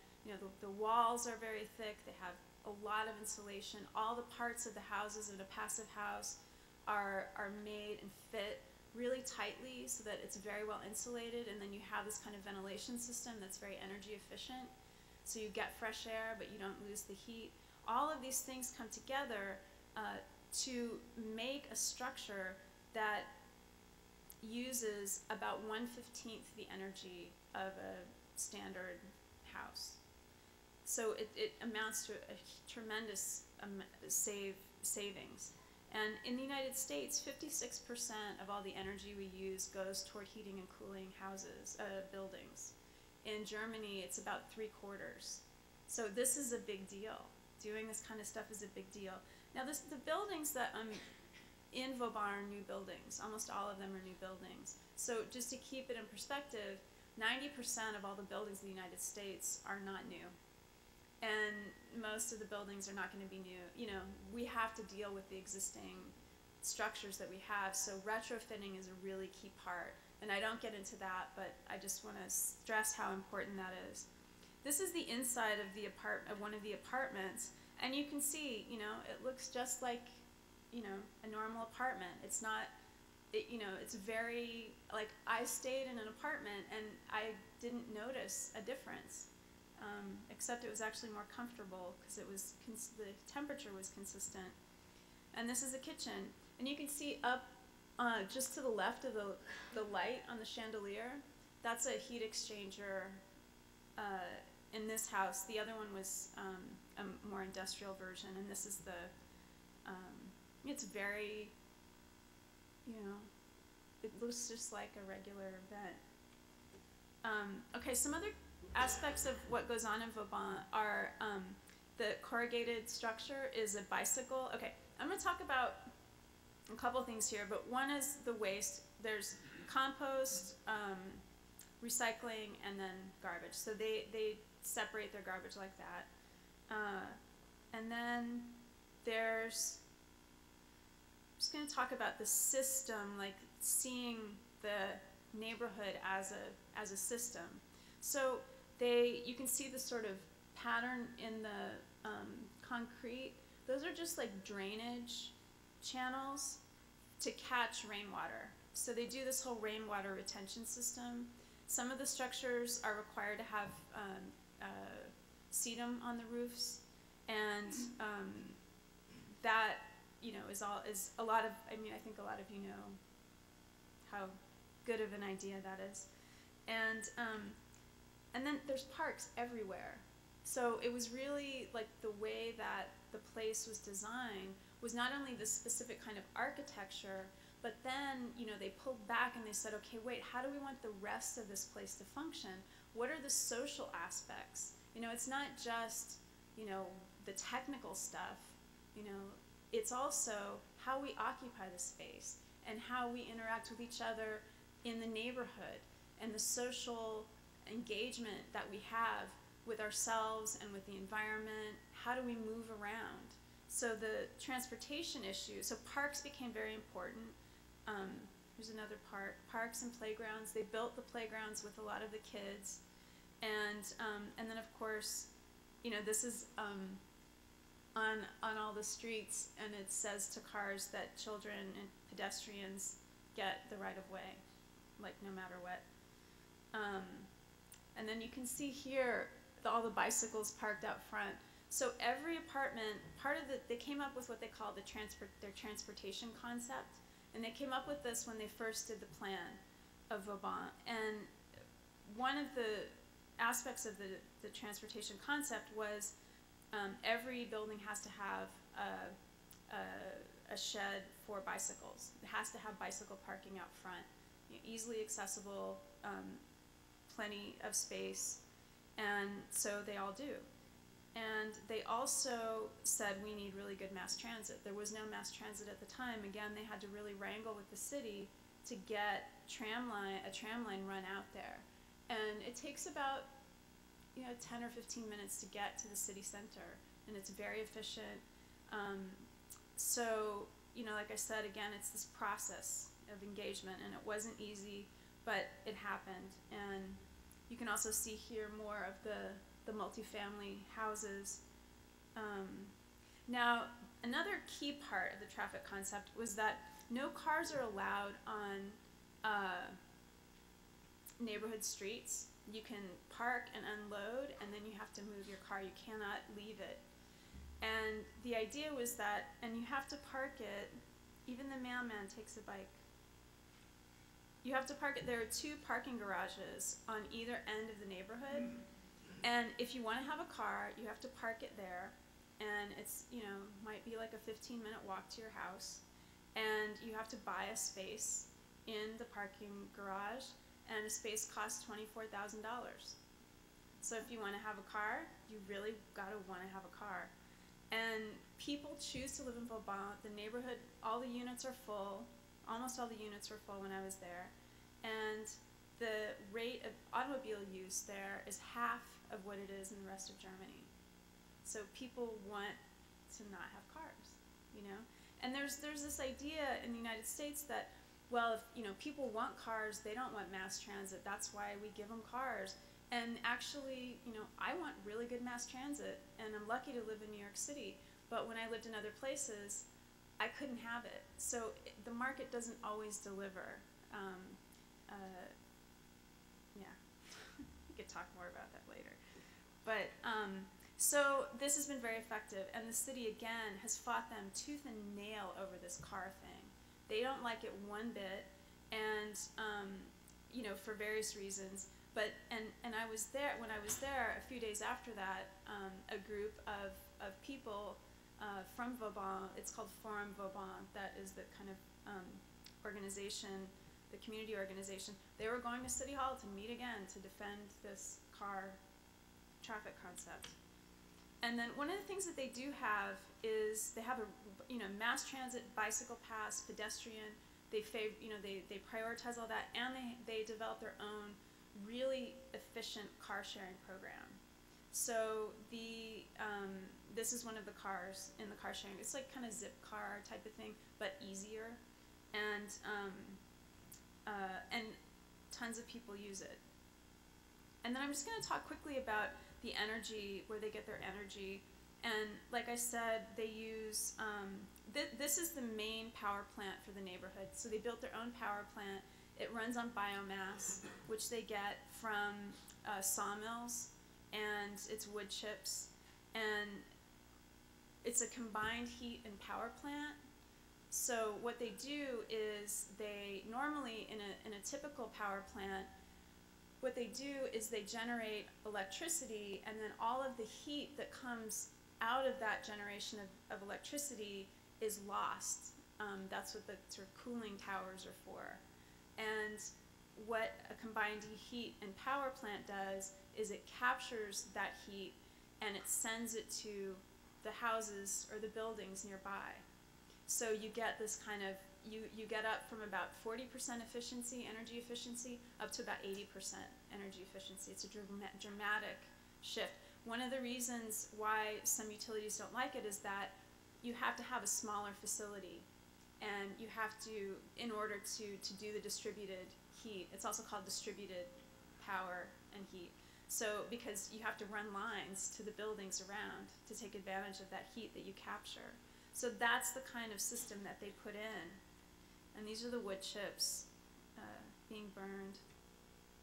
the walls are very thick, they have a lot of insulation. All the parts of the houses in a passive house are made and fit really tightly so that it's very well insulated, and then you have this kind of ventilation system that's very energy efficient. So you get fresh air, but you don't lose the heat. All of these things come together to make a structure that uses about 1/15 the energy of a standard house. So it amounts to a tremendous savings. And in the United States, 56% of all the energy we use goes toward heating and cooling houses, buildings. In Germany, it's about 3/4. So this is a big deal. Doing this kind of stuff is a big deal. Now, the buildings that in Vauban are new buildings. Almost all of them are new buildings. So just to keep it in perspective, 90% of all the buildings in the United States are not new. And most of the buildings are not going to be new. We have to deal with the existing structures that we have, so retrofitting is a really key part. And I don't get into that, but I just want to stress how important that is. This is the inside of one of the apartments, and you can see, it looks just like, a normal apartment. It's not, it's very, like, I stayed in an apartment and I didn't notice a difference. Except it was actually more comfortable because the temperature was consistent. And this is the kitchen, and you can see up just to the left of the light on the chandelier, that's a heat exchanger in this house. The other one was a more industrial version, and this is it's very, it looks just like a regular vent. Okay, some other aspects of what goes on in Vauban are the corrugated structure is a bicycle. Okay, I'm going to talk about a couple things here, but one is the waste. There's compost, recycling, and then garbage. So they separate their garbage like that. And then I'm just going to talk about the system, like seeing the neighborhood as a system. So you can see the sort of pattern in the concrete. Those are just like drainage channels to catch rainwater. So they do this whole rainwater retention system. Some of the structures are required to have sedum on the roofs, and that is a lot of. I think a lot of you know how good of an idea that is, and then there's parks everywhere. So it was really like the way that the place was designed was not only this specific kind of architecture, but then they pulled back and they said, okay, wait, how do we want the rest of this place to function? What are the social aspects? It's not just the technical stuff. It's also how we occupy the space and how we interact with each other in the neighborhood and the social engagement that we have with ourselves and with the environment. How do we move around? So the transportation issue, so parks became very important. Here's another park, parks and playgrounds. They built the playgrounds with a lot of the kids. And then of course, this is on all the streets, and it says to cars that children and pedestrians get the right of way, like no matter what. And then you can see here all the bicycles parked out front. So every apartment, they came up with what they call their transportation concept, and they came up with this when they first did the plan of Vauban. And one of the aspects of the transportation concept was every building has to have a shed for bicycles. It has to have bicycle parking out front, easily accessible, plenty of space, and so they all do. And they also said we need really good mass transit. There was no mass transit at the time. Again, they had to really wrangle with the city to get a tram line run out there. And it takes about 10 or 15 minutes to get to the city center, and it's very efficient. So, like I said, again, it's this process of engagement, and it wasn't easy, but it happened. And you can also see here more of the multifamily houses. Now, another key part of the traffic concept was that no cars are allowed on neighborhood streets. You can park and unload, and then you have to move your car. You cannot leave it. And the idea was that, and you have to park it, even the mailman takes a bike. You have to park it. There are 2 parking garages on either end of the neighborhood. And if you want to have a car, you have to park it there. And it's, might be like a 15-minute walk to your house. And you have to buy a space in the parking garage. And a space costs $24,000. So if you want to have a car, you really got to want to have a car. And people choose to live in Vauban. The neighborhood, all the units are full. Almost all the units were full when I was there. And the rate of automobile use there is half of what it is in the rest of Germany. So people want to not have cars, And there's this idea in the United States that, well, if people want cars, they don't want mass transit. That's why we give them cars. And actually, I want really good mass transit, and I'm lucky to live in New York City. But when I lived in other places, I couldn't have it. So the market doesn't always deliver. Yeah, we could talk more about that later. But so this has been very effective, and the city again has fought them tooth and nail over this car thing. They don't like it one bit, and for various reasons. But and I was there when I was there a few days after that. A group of people from Vauban. It's called Forum Vauban. That is the kind of organization, the community organization. They were going to City Hall to meet again to defend this car traffic concept. And then one of the things that they do have is they have a mass transit, bicycle pass, pedestrian. They they prioritize all that, and they develop their own really efficient car sharing program. So this is one of the cars in the car sharing. It's like kind of zip car type of thing, but easier, and tons of people use it. And then I'm just going to talk quickly about the energy, where they get their energy. And like I said, they use, this is the main power plant for the neighborhood. So they built their own power plant. It runs on biomass, which they get from sawmills, and it's wood chips. And it's a combined heat and power plant. So what they do is they normally, in a typical power plant, what they do is they generate electricity, and then all of the heat that comes out of that generation of electricity is lost. That's what the sort of cooling towers are for. And what a combined heat and power plant does is it captures that heat and it sends it to the houses or the buildings nearby. So you get this kind of, you get up from about 40% efficiency, energy efficiency, up to about 80% energy efficiency. It's a dramatic shift. One of the reasons why some utilities don't like it is that you have to have a smaller facility, and you have to, in order to do the distributed heat, it's also called distributed power and heat. So because you have to run lines to the buildings around to take advantage of that heat that you capture. So that's the kind of system that they put in. And these are the wood chips being burned.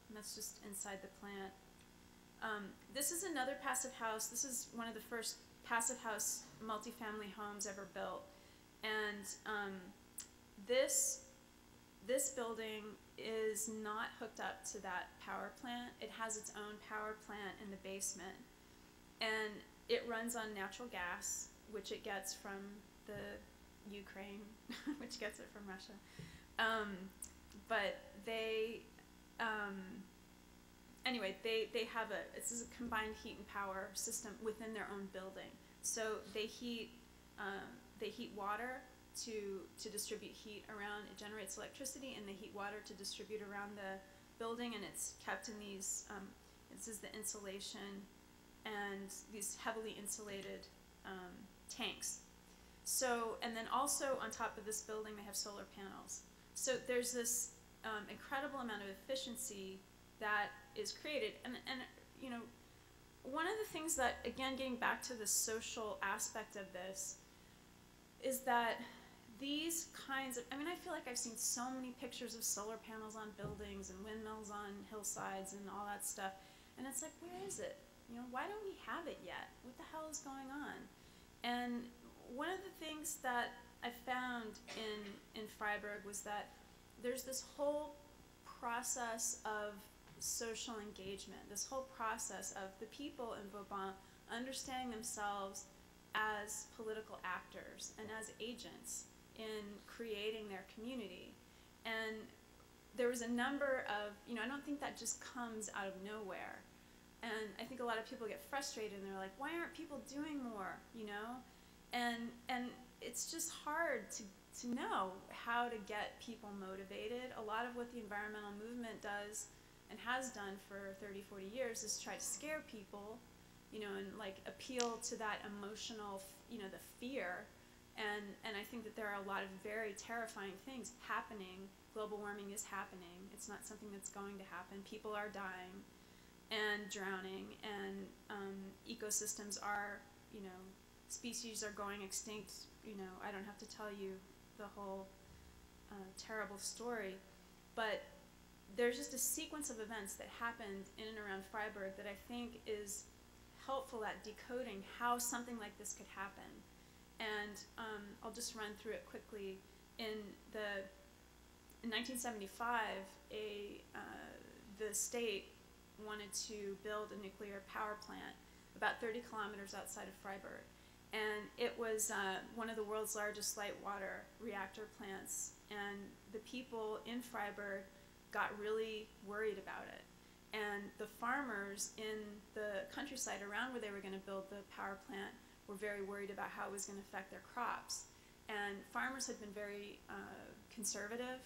And that's just inside the plant. This is another passive house. This is one of the first passive house multifamily homes ever built. And this building is not hooked up to that power plant. It has its own power plant in the basement. And it runs on natural gas, which it gets from the Ukraine, which gets it from Russia. But they, anyway, they have it's a combined heat and power system within their own building. So they heat water to distribute heat around. It generates electricity, and they heat water to distribute around the building, and it's kept in these, this is the insulation, and these heavily insulated tanks. So, and then also on top of this building, they have solar panels. So there's this incredible amount of efficiency that is created. And you know, one of the things that, again, getting back to the social aspect of this, is that these kinds of, I mean, I feel like I've seen so many pictures of solar panels on buildings and windmills on hillsides and all that stuff. And it's like, where is it? You know, why don't we have it yet? What the hell is going on? And one of the things that I found in Freiburg was that there's this whole process of social engagement, this whole process of the people in Vauban understanding themselves as political actors and as agents in creating their community. And there was a number of, you know, I don't think that just comes out of nowhere. And I think a lot of people get frustrated and they're like, why aren't people doing more, you know? And it's just hard to know how to get people motivated. A lot of what the environmental movement does and has done for 30, 40 years is try to scare people, you know, and like appeal to that emotional, you know, the fear. And I think that there are a lot of very terrifying things happening. Global warming is happening. It's not something that's going to happen. People are dying and drowning, and ecosystems are, you know, species are going extinct. You know, I don't have to tell you the whole terrible story, but there's just a sequence of events that happened in and around Freiburg that I think is helpful at decoding how something like this could happen. And I'll just run through it quickly. In 1975, the state wanted to build a nuclear power plant about 30 kilometers outside of Freiburg. And it was one of the world's largest light water reactor plants. And the people in Freiburg got really worried about it. And the farmers in the countryside around where they were going to build the power plant were very worried about how it was going to affect their crops. And farmers had been very conservative.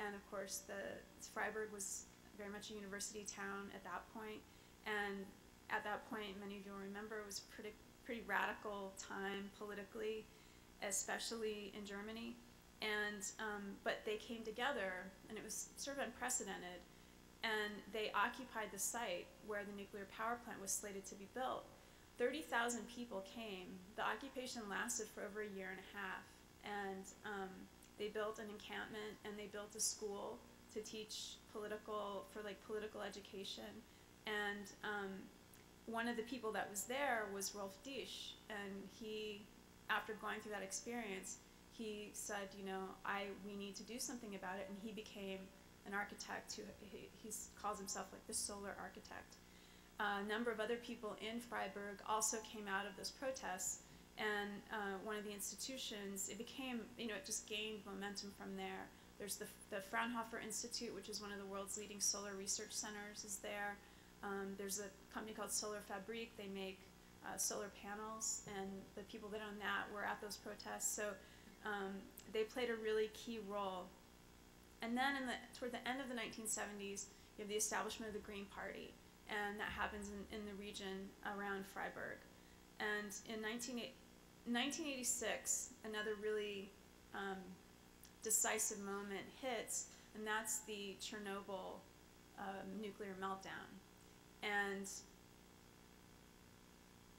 And of course, Freiburg was very much a university town at that point. And at that point, many of you will remember, it was a pretty radical time politically, especially in Germany. And but they came together, and it was sort of unprecedented. And they occupied the site where the nuclear power plant was slated to be built. 30,000 people came. The occupation lasted for over a year and a half. And they built an encampment, and they built a school to teach political education. And one of the people that was there was Rolf Disch. And he, after going through that experience, he said, you know, we need to do something about it. And he became an architect he calls himself like the solar architect. A number of other people in Freiburg also came out of those protests, and one of the institutions, it became, you know, it just gained momentum from there. There's the Fraunhofer Institute, which is one of the world's leading solar research centers, is there. There's a company called Solar Fabrik. They make solar panels, and the people that own that were at those protests. So they played a really key role. And then toward the end of the 1970s, you have the establishment of the Green Party, and that happens in the region around Freiburg. And in 1986, another really decisive moment hits, and that's the Chernobyl nuclear meltdown. And,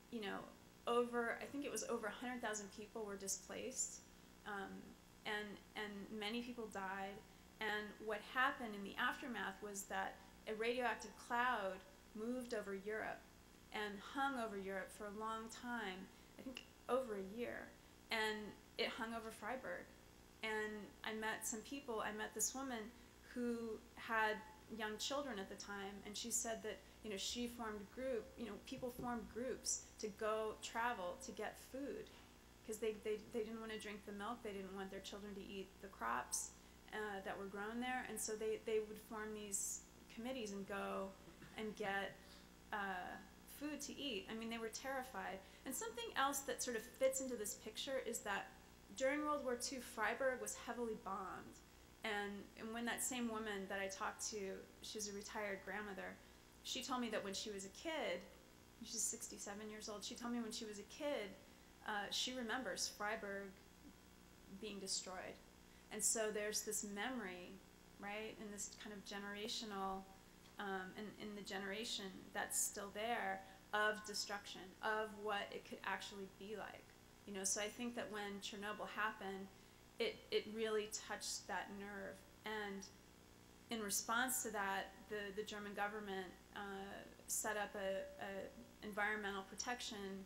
you know, I think it was over 100,000 people were displaced, and many people died. And what happened in the aftermath was that a radioactive cloud moved over Europe and hung over Europe for a long time, I think, over a year, and it hung over Freiburg. And I met some people. I met this woman who had young children at the time, and she said that, you know, she formed people formed groups to go travel to get food, because they didn't want to drink the milk, they didn't want their children to eat the crops that were grown there, and so they would form these committees and go and get food to eat. I mean, they were terrified. And something else that sort of fits into this picture is that during World War II, Freiburg was heavily bombed. And when that same woman that I talked to, she was a retired grandmother, she told me that when she was a kid, she's 67 years old, she told me when she was a kid, she remembers Freiburg being destroyed. And so there's this memory, right, in this kind of generational, in the generation that's still there, of destruction, of what it could actually be like. You know, so I think that when Chernobyl happened, it really touched that nerve. And in response to that, the German government set up a environmental protection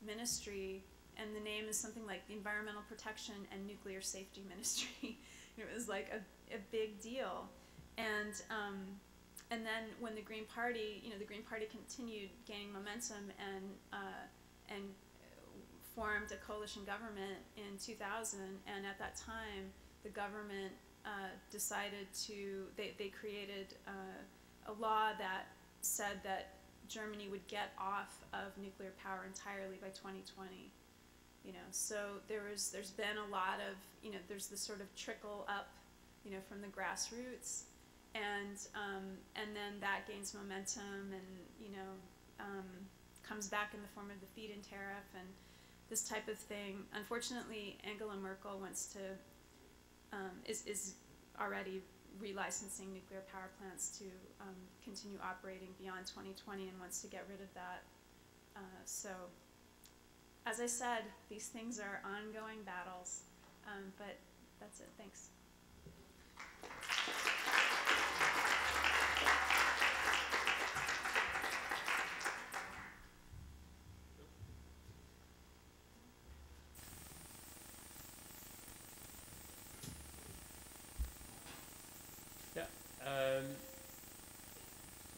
ministry, and the name is something like the Environmental Protection and Nuclear Safety Ministry. It was like a big deal. And then when the Green Party, the Green Party continued gaining momentum and formed a coalition government in 2000, and at that time the government decided to, they created a law that said that Germany would get off of nuclear power entirely by 2020. So there's been a lot of, there's this sort of trickle up, from the grassroots, and then that gains momentum and, comes back in the form of the feed-in tariff and this type of thing. Unfortunately, Angela Merkel wants to, is already relicensing nuclear power plants to continue operating beyond 2020 and wants to get rid of that. So, as I said, these things are ongoing battles, but that's it. Thanks.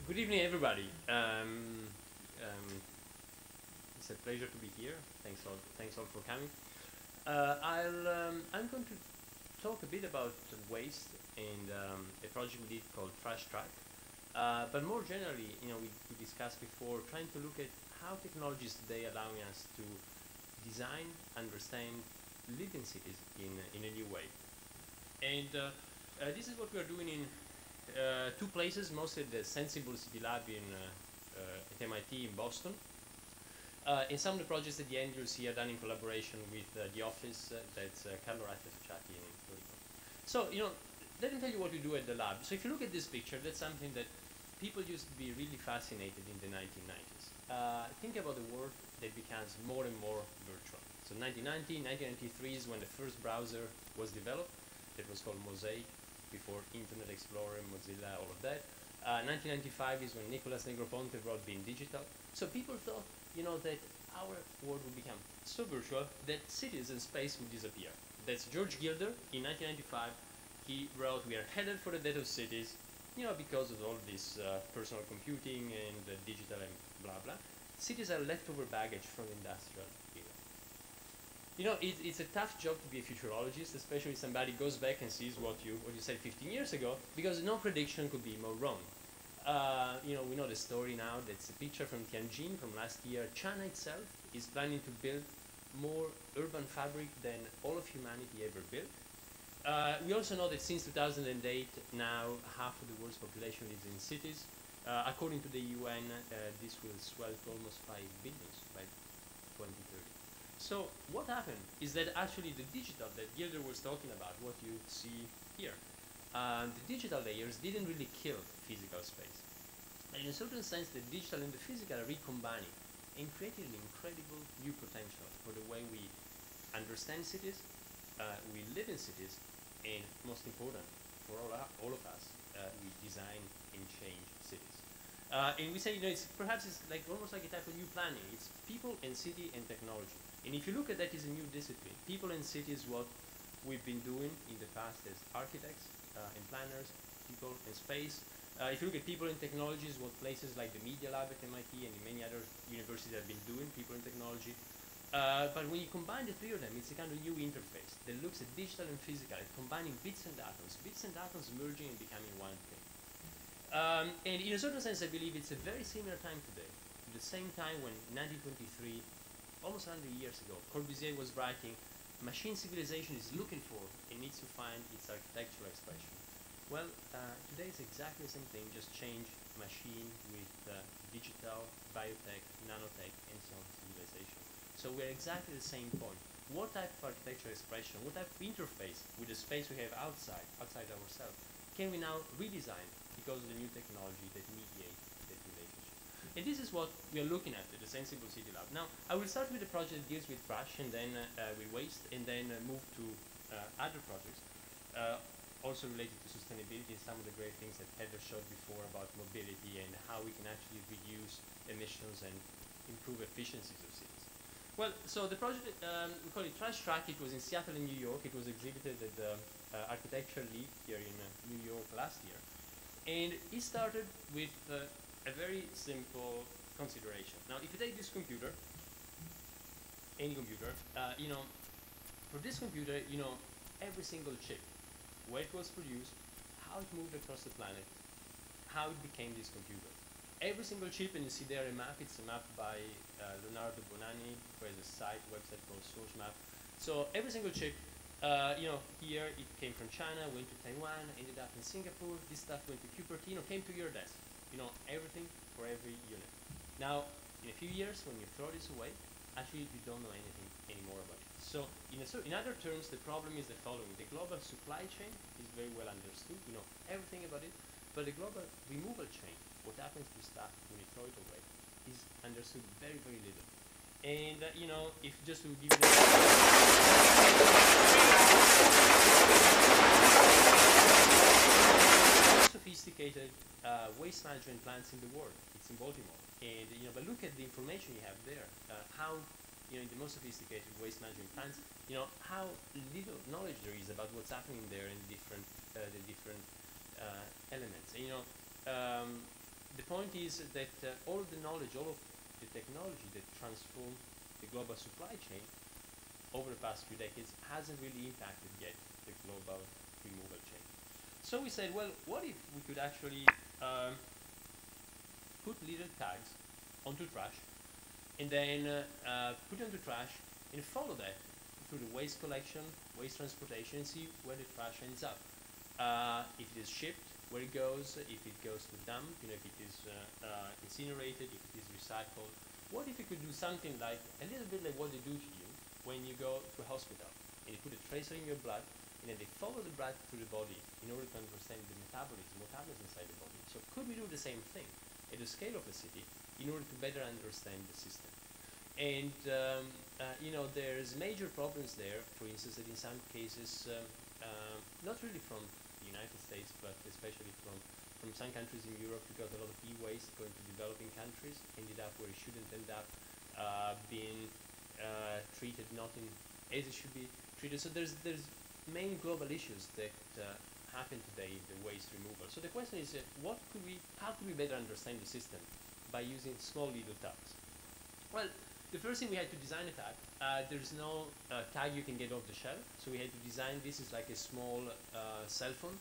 Good evening, everybody. It's a pleasure to be here. Thanks all for coming. I'm going to talk a bit about waste and a project we did called Trash Track. But more generally, we discussed before, trying to look at how technologies today allowing us to design, understand, live in cities in a new way. And this is what we are doing in two places, mostly the SENSEable City Lab at MIT in Boston. And some of the projects at the end you'll see are done in collaboration with the office that's Carlo Ratti in Turin. So, let me tell you what we do at the lab. So if you look at this picture, that's something that people used to be really fascinated in the 1990s. Think about the world that becomes more and more virtual. So 1990, 1993 is when the first browser was developed. That was called Mojdeh, before Internet Explorer, Mozilla, all of that. 1995 is when Nicolas Negroponte brought Being Digital. So people thought, that our world would become so virtual that cities and space would disappear. That's George Gilder in 1995. He wrote, "We are headed for the death of cities," because of all this personal computing and digital and blah blah. Cities are leftover baggage from industrial era. It's a tough job to be a futurologist, especially if somebody goes back and sees what you said 15 years ago, because no prediction could be more wrong. We know the story now. That's a picture from Tianjin from last year. China itself is planning to build more urban fabric than all of humanity ever built. We also know that since 2008, now half of the world's population lives in cities. According to the UN, this will swell to almost 5 billion by 2030. So what happened is that actually the digital that Gilder was talking about, what you see here, the digital layers didn't really kill physical space. And in a certain sense, the digital and the physical are recombining and creating an incredible new potential for the way we understand cities, we live in cities, and most important, for all of us, we design and change cities. And we say, it's perhaps it's like almost like a type of new planning. It's people and city and technology. And if you look at that as a new discipline, people and city is what we've been doing in the past as architects and planners, people and space. If you look at people and technologies, what places like the Media Lab at MIT and many other universities have been doing, people and technology. But when you combine the three of them, it's a kind of new interface that looks at digital and physical, combining bits and atoms merging and becoming one thing. And in a certain sense, I believe it's a very similar time today. At the same time when 1923, almost 100 years ago, Corbusier was writing, machine civilization is looking for and needs to find its architectural expression. Well, today is exactly the same thing, just change machine with digital, biotech, nanotech, and so on civilization. So we're exactly the same point. What type of architectural expression, what type of interface with the space we have outside ourselves, can we now redesign because of the new technology that mediate that relationship? And this is what we are looking at the SENSEable City Lab. Now, I will start with the project that deals with trash, and then with waste, and then move to other projects. Also related to sustainability, some of the great things that Heather showed before about mobility and how we can actually reduce emissions and improve efficiencies of cities. Well, so the project, we call it Trash Track. It was in Seattle and New York. It was exhibited at the Architecture League here in New York last year. And it started with a very simple consideration. Now, if you take this computer, any computer, for this computer, every single chip, where it was produced, how it moved across the planet, how it became this computer. Every single chip, and you see there a map, it's a map by Leonardo Bonanni, who has a website called Source Map. So every single chip, here it came from China, went to Taiwan, ended up in Singapore, this stuff went to Cupertino, came to your desk. Everything for every unit. Now, in a few years, when you throw this away, actually you don't know anything anymore about it. So in other terms, the problem is the following. The global supply chain is very well understood. We know everything about it, but the global removal chain, what happens to stuff when you throw it away, is understood very, very little. And, if just to give you sophisticated waste management plants in the world. It's in Baltimore. And, but look at the information you have there. How in the most sophisticated waste management plants, how little knowledge there is about what's happening there in the different elements. And, the point is that all of the knowledge, all of the technology that transformed the global supply chain over the past few decades hasn't really impacted yet the global removal chain. So we said, well, what if we could actually put little tags onto trash, and then put it onto trash and follow that through the waste collection, waste transportation, and see where the trash ends up. If it is shipped, where it goes, if it goes to dump, if it is incinerated, if it is recycled. What if you could do something like, a little bit like what they do to you when you go to a hospital, and you put a tracer in your blood, and then they follow the blood through the body in order to understand the metabolism, what happens inside the body. So could we do the same thing at the scale of the city in order to better understand the system? And there's major problems there. For instance, that in some cases, not really from the United States, but especially from some countries in Europe, we got a lot of e-waste going to developing countries, ended up where it shouldn't end up, being treated not as it should be treated. So there's main global issues that happen today in the waste removal. So the question is, how could we better understand the system by using small little tags? Well, the first thing, we had to design a tag. There's no tag you can get off the shelf, so we had to design this is like a small cell phone.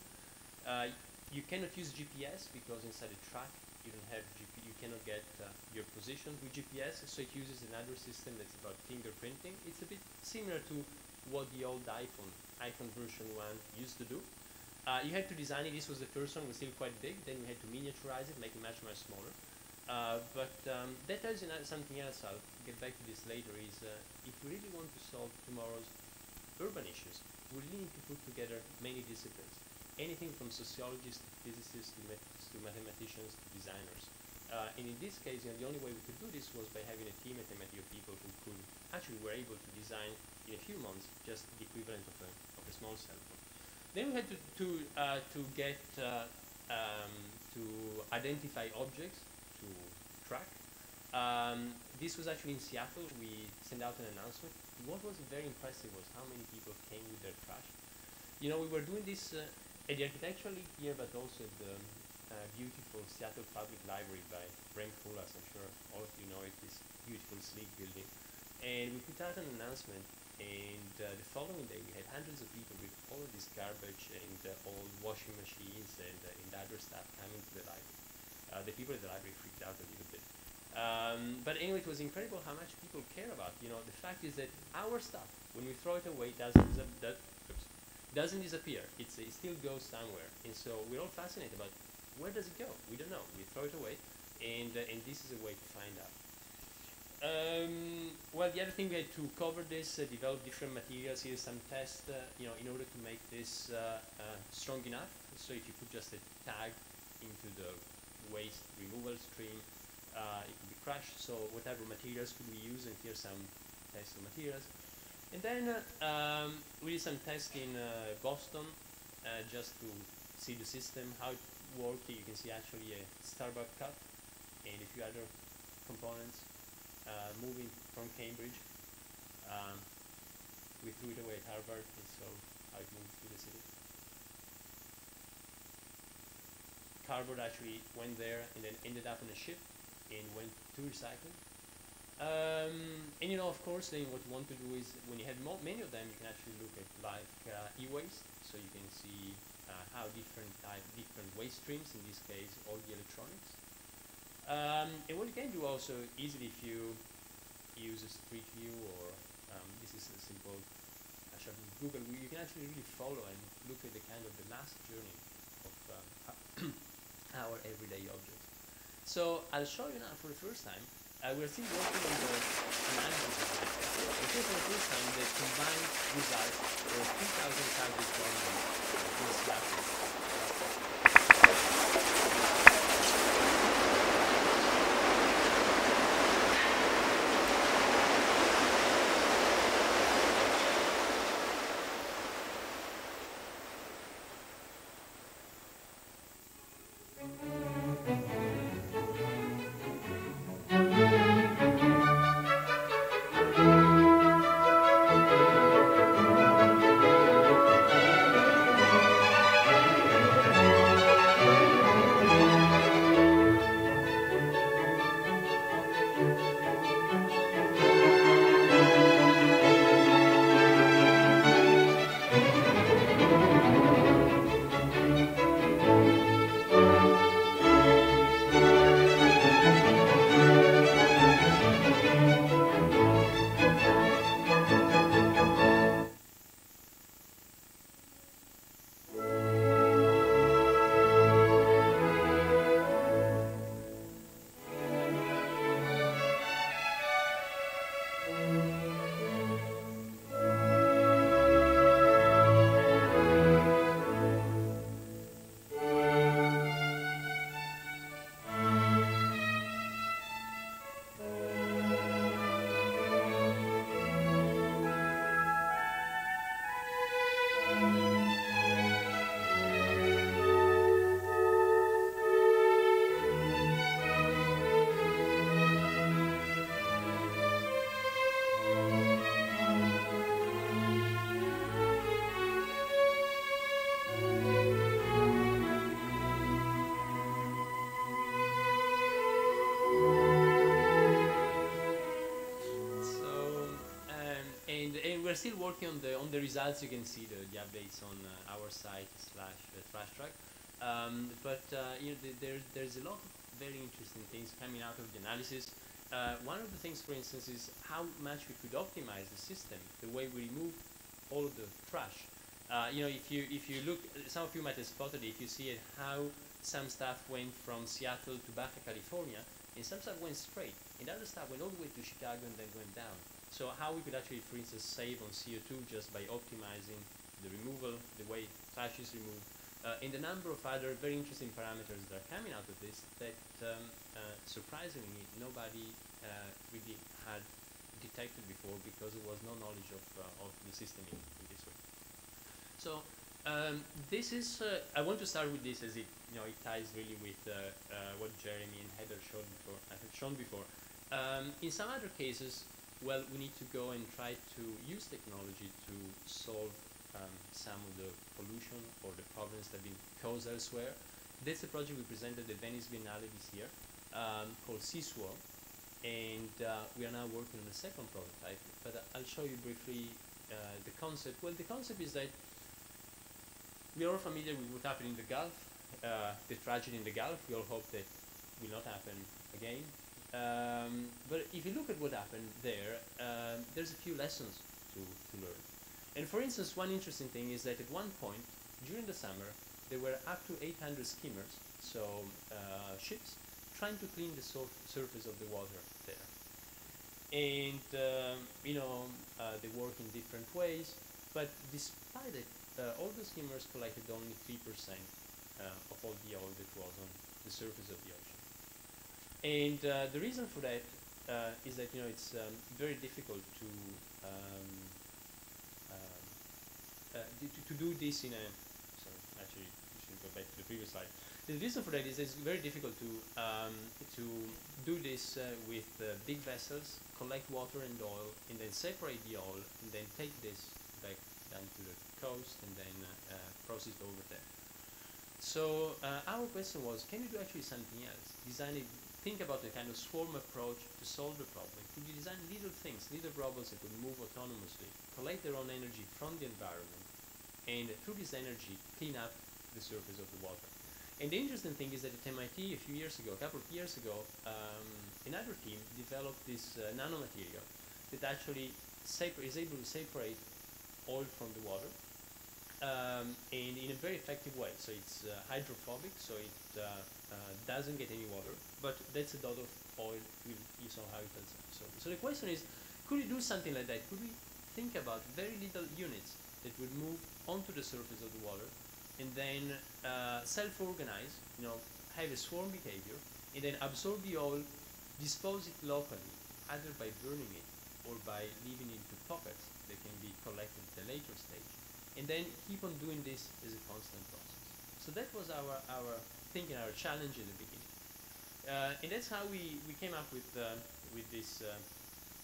You cannot use GPS because inside a truck you don't have you cannot get your position with GPS, so it uses another system that's about fingerprinting. It's a bit similar to what the old iPhone version 1 used to do. You had to design it. This was the first one, was still quite big. Then we had to miniaturize it, make it much, much smaller. But that tells you something else. I'll get back to this later, is if we really want to solve tomorrow's urban issues, we really need to put together many disciplines. Anything from sociologists to physicists to mathematicians to designers. And in this case, the only way we could do this was by having a team at MIT of people who were able to design in a few months just the equivalent of a small cell phone. Then we had to identify objects This was actually in Seattle. We sent out an announcement. What was very impressive was how many people came with their trash. You know, we were doing this at the Architectural League here, but also at the beautiful Seattle Public Library by Frank Fulas. I'm sure all of you know it, this beautiful, sleek building. And we put out an announcement, and the following day we had hundreds of people with all of this garbage and old washing machines and other stuff coming to the library. The people at the library freaked out a little bit. But anyway, it was incredible how much people care about. You know, the fact is that our stuff, when we throw it away, doesn't disappear. It still goes somewhere. And so we're all fascinated about where does it go? We don't know. We throw it away, and this is a way to find out. Well, the other thing we had to cover this, develop different materials. Here's some tests, you know, in order to make this strong enough. So if you put just a tag into the waste removal stream, it could be crushed. So whatever materials could we use, and here's some tests of materials. And then we did some tests in Boston, just to see the system, how it worked. You can see actually a Starbucks cup and a few other components moving from Cambridge. We threw it away at Harvard, and so how it moved through the city. Cardboard actually went there and then ended up on a ship and went to recycling. And you know, of course, then what you want to do is, when you have many of them, you can actually look at like e-waste, so you can see how different waste streams, in this case, all the electronics. And what you can do also easily, if you use a street view, or this is a simple shot of Google, you can actually really follow and look at the kind of the last journey of our everyday objects. So I'll show you now for the first time. We're still working on the analysis of this. And here for the first time, the combined results for 2,000 targets from in Seattle. We're still working on the results. You can see the updates on our site /trash track. But you know, there's a lot of very interesting things coming out of the analysis. One of the things, for instance, is how much we could optimize the system, the way we remove all of the trash. You know, if you look, some of you might have spotted it, if you see how some stuff went from Seattle to Baja California, and some stuff went straight, and other stuff went all the way to Chicago and then went down. So how we could actually, for instance, save on CO2 just by optimizing the removal, the way trash is removed, and a number of other very interesting parameters that are coming out of this that, surprisingly, nobody really had detected before, because there was no knowledge of the system in this way. So this is, I want to start with this, as it ties really with what Jeremy and Heather showed before. In some other cases, well, we need to go and try to use technology to solve some of the pollution or the problems that have been caused elsewhere. That's a project we presented at Venice Biennale this year called SENSEable, and we are now working on the second prototype, but I'll show you briefly the concept. Well, the concept is that we are all familiar with what happened in the Gulf, the tragedy in the Gulf. We all hope that will not happen again. But if you look at what happened there, there's a few lessons to learn. And for instance, one interesting thing is that at one point, during the summer, there were up to 800 skimmers, so ships, trying to clean the surface of the water there. And, they work in different ways, but despite it, all the skimmers collected only 3% of all the oil that was on the surface of the ocean. And the reason for that is that, it's very difficult to do this in a, sorry, actually, we should go back to the previous slide. The reason for that is it's very difficult to do this with big vessels, collect water and oil, and then separate the oil, and then take this back down to the coast, and then process it over there. So our question was, can you do actually something else? Think about a kind of swarm approach to solve the problem. Could you design little things, little robots that could move autonomously, collect their own energy from the environment, and through this energy clean up the surface of the water? And the interesting thing is that at MIT a couple of years ago, another team developed this nanomaterial that actually is able to separate oil from the water, and in a very effective way. So it's hydrophobic, so it doesn't get any water, but that's a dot of oil. You saw how it does. So the question is, could you do something like that? Could we think about very little units that would move onto the surface of the water, and then self-organize, have a swarm behavior, and then absorb the oil, dispose it locally, either by burning it or by leaving it into pockets that can be collected at a later stage, and then keep on doing this as a constant process. So that was our thinking, our challenge in the beginning. And that's how we came up with this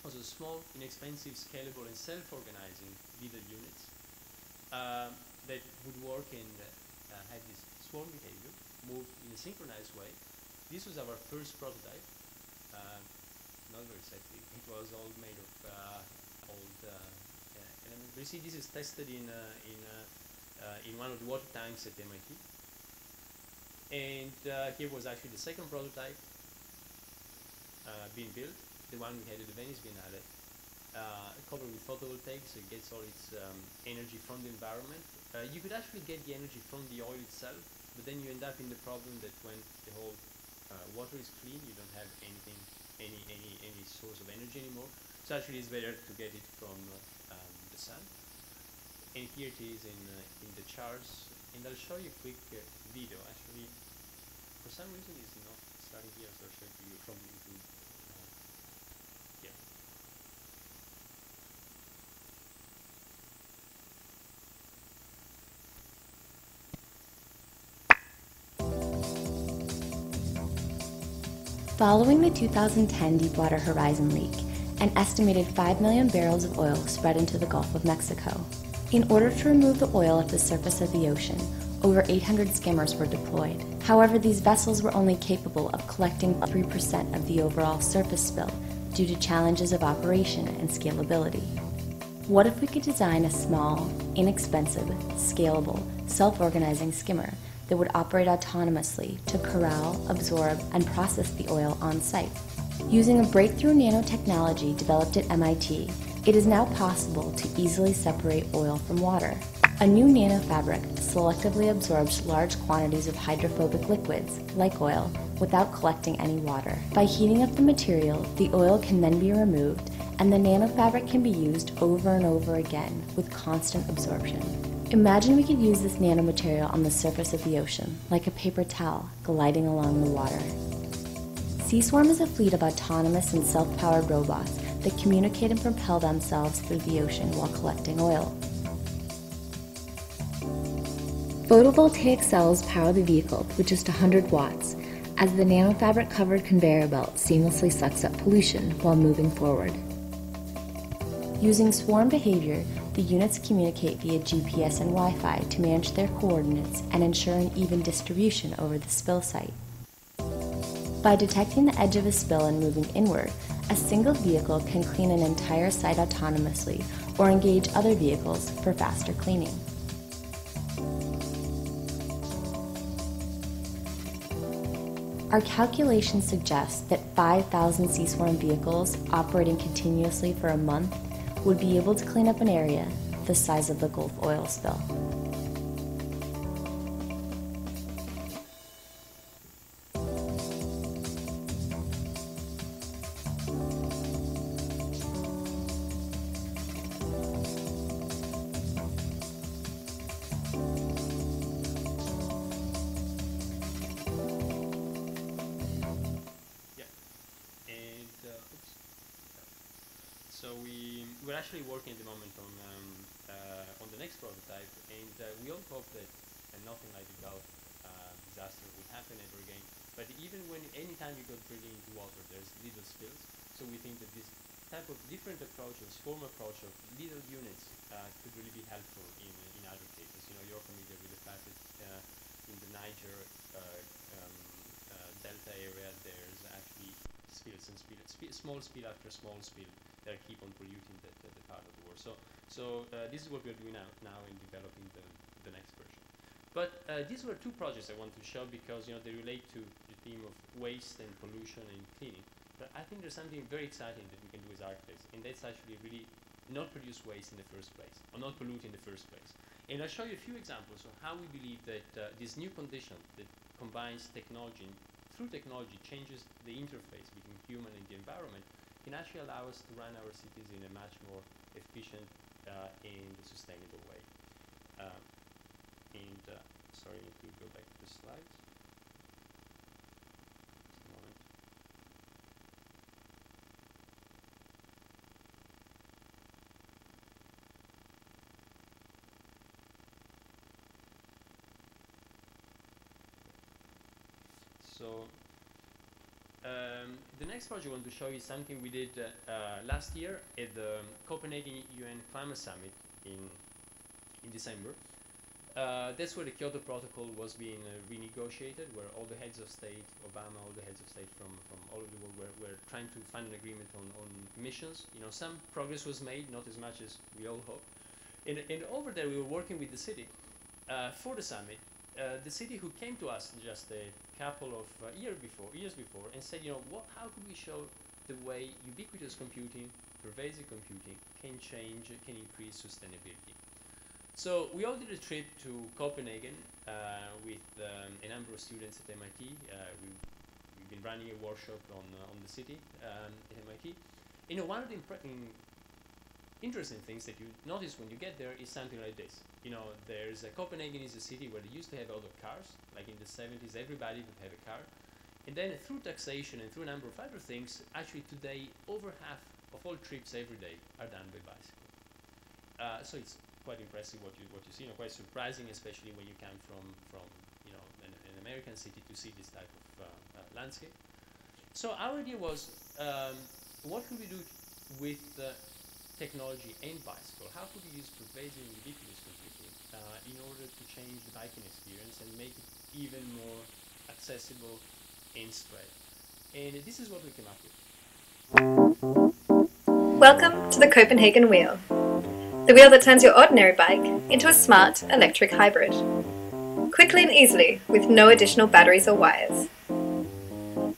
also small, inexpensive, scalable, and self-organizing little units that would work and had this swarm behavior, move in a synchronized way. This was our first prototype. Not very sexy. It was all made of old elements. But you see, this is tested in one of the water tanks at MIT. And here was actually the second prototype being built, the one we had at the Venice Biennale, covered with photovoltaics, so it gets all its energy from the environment. You could actually get the energy from the oil itself, but then you end up in the problem that when the whole water is clean, you don't have anything, any source of energy anymore. So actually, it's better to get it from the sun. And here it is in the charts, and I'll show you a quick video. Actually, for some reason, it's not starting here, so I'll show it to you from YouTube. Yeah. Following the 2010 Deepwater Horizon leak, an estimated 5 million barrels of oil spread into the Gulf of Mexico. In order to remove the oil off the surface of the ocean, over 800 skimmers were deployed. However, these vessels were only capable of collecting 3% of the overall surface spill due to challenges of operation and scalability. What if we could design a small, inexpensive, scalable, self-organizing skimmer that would operate autonomously to corral, absorb, and process the oil on site? Using a breakthrough nanotechnology developed at MIT, it is now possible to easily separate oil from water. A new nanofabric selectively absorbs large quantities of hydrophobic liquids, like oil, without collecting any water. By heating up the material, the oil can then be removed, and the nanofabric can be used over and over again with constant absorption. Imagine we could use this nanomaterial on the surface of the ocean, like a paper towel gliding along the water. SeaSwarm is a fleet of autonomous and self-powered robots that communicate and propel themselves through the ocean while collecting oil. Photovoltaic cells power the vehicle with just 100 watts, as the nanofabric-covered conveyor belt seamlessly sucks up pollution while moving forward. Using swarm behavior, the units communicate via GPS and Wi-Fi to manage their coordinates and ensure an even distribution over the spill site. By detecting the edge of a spill and moving inward, a single vehicle can clean an entire site autonomously or engage other vehicles for faster cleaning. Our calculations suggest that 5,000 sea-swarm vehicles operating continuously for a month would be able to clean up an area the size of the Gulf oil spill. We're actually working at the moment on the next prototype, and we all hope that nothing like the Gulf disaster will happen ever again. But even when anytime you go drilling into water, there's little spills. So we think that this type of different approach, or swarm approach of little units, could really be helpful in other cases. You know, you're familiar with the fact that in the Niger Delta area, there's actually spills and small spill after small spill that keep on polluting the part of the world. So this is what we're doing now in developing the next version. But these were two projects I want to show because they relate to the theme of waste and pollution and cleaning. But I think there's something very exciting that we can do as architects, and that's actually really not produce waste in the first place, or not pollute in the first place. And I'll show you a few examples of how we believe that this new condition that combines technology, through technology changes the interface between human and the environment, can actually allow us to run our cities in a much more efficient and sustainable way. Sorry, I need to go back to the slides. Just a moment. So the next project I want to show you is something we did last year at the Copenhagen UN Climate Summit in December. That's where the Kyoto Protocol was being renegotiated, where all the heads of state, Obama, all the heads of state from all over the world were trying to find an agreement on emissions. Some progress was made, not as much as we all hoped. And over there, we were working with the city for the summit. The city who came to us just a couple of years before and said, how could we show the way ubiquitous computing, pervasive computing can increase sustainability. So we all did a trip to Copenhagen with a number of students at MIT. We've been running a workshop on the city at MIT. One of the interesting things that you notice when you get there is something like this. Copenhagen is a city where they used to have a lot of cars. Like in the 70s, everybody would have a car. And then through taxation and through a number of other things, actually today, over half of all trips every day are done by bicycle. So it's quite impressive what you see, quite surprising, especially when you come from an American city to see this type of landscape. So our idea was, what could we do with technology and bicycle? How could we use pervasive and ubiquitous computing in order to change the biking experience and make it even more accessible and spread? And this is what we came up with. Welcome to the Copenhagen Wheel. The wheel that turns your ordinary bike into a smart electric hybrid. Quickly and easily, with no additional batteries or wires.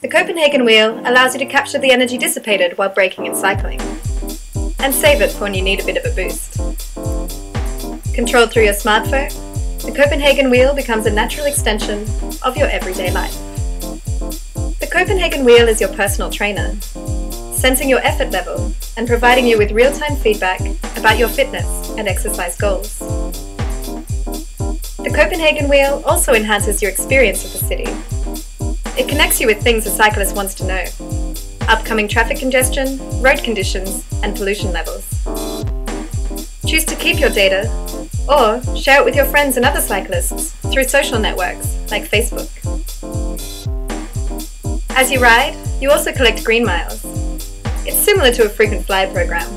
The Copenhagen Wheel allows you to capture the energy dissipated while braking and cycling, and save it for when you need a bit of a boost. Controlled through your smartphone, the Copenhagen Wheel becomes a natural extension of your everyday life. The Copenhagen Wheel is your personal trainer, sensing your effort level and providing you with real-time feedback about your fitness and exercise goals. The Copenhagen Wheel also enhances your experience of the city. It connects you with things a cyclist wants to know: upcoming traffic congestion, road conditions, and pollution levels. Choose to keep your data, or share it with your friends and other cyclists through social networks like Facebook. As you ride, you also collect green miles. It's similar to a frequent flyer program,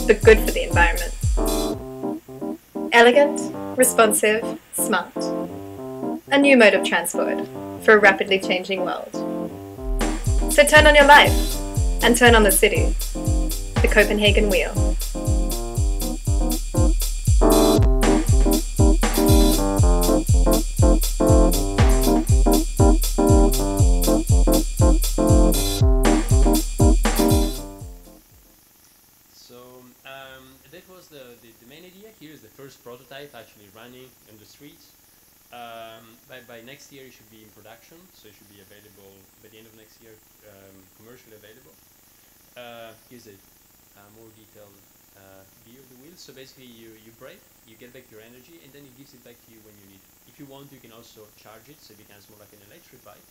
but good for the environment. Elegant, responsive, smart. A new mode of transport for a rapidly changing world. So turn on your life and turn on the city. The Copenhagen Wheel. That was the main idea. Here is the first prototype actually running in the streets. By next year it should be in production, so it should be available by the end of next year, commercially available. Here's a more detailed view of the wheel. So basically you brake, you get back your energy, and then it gives it back to you when you need it. If you want, you can also charge it, so it becomes more like an electric bike.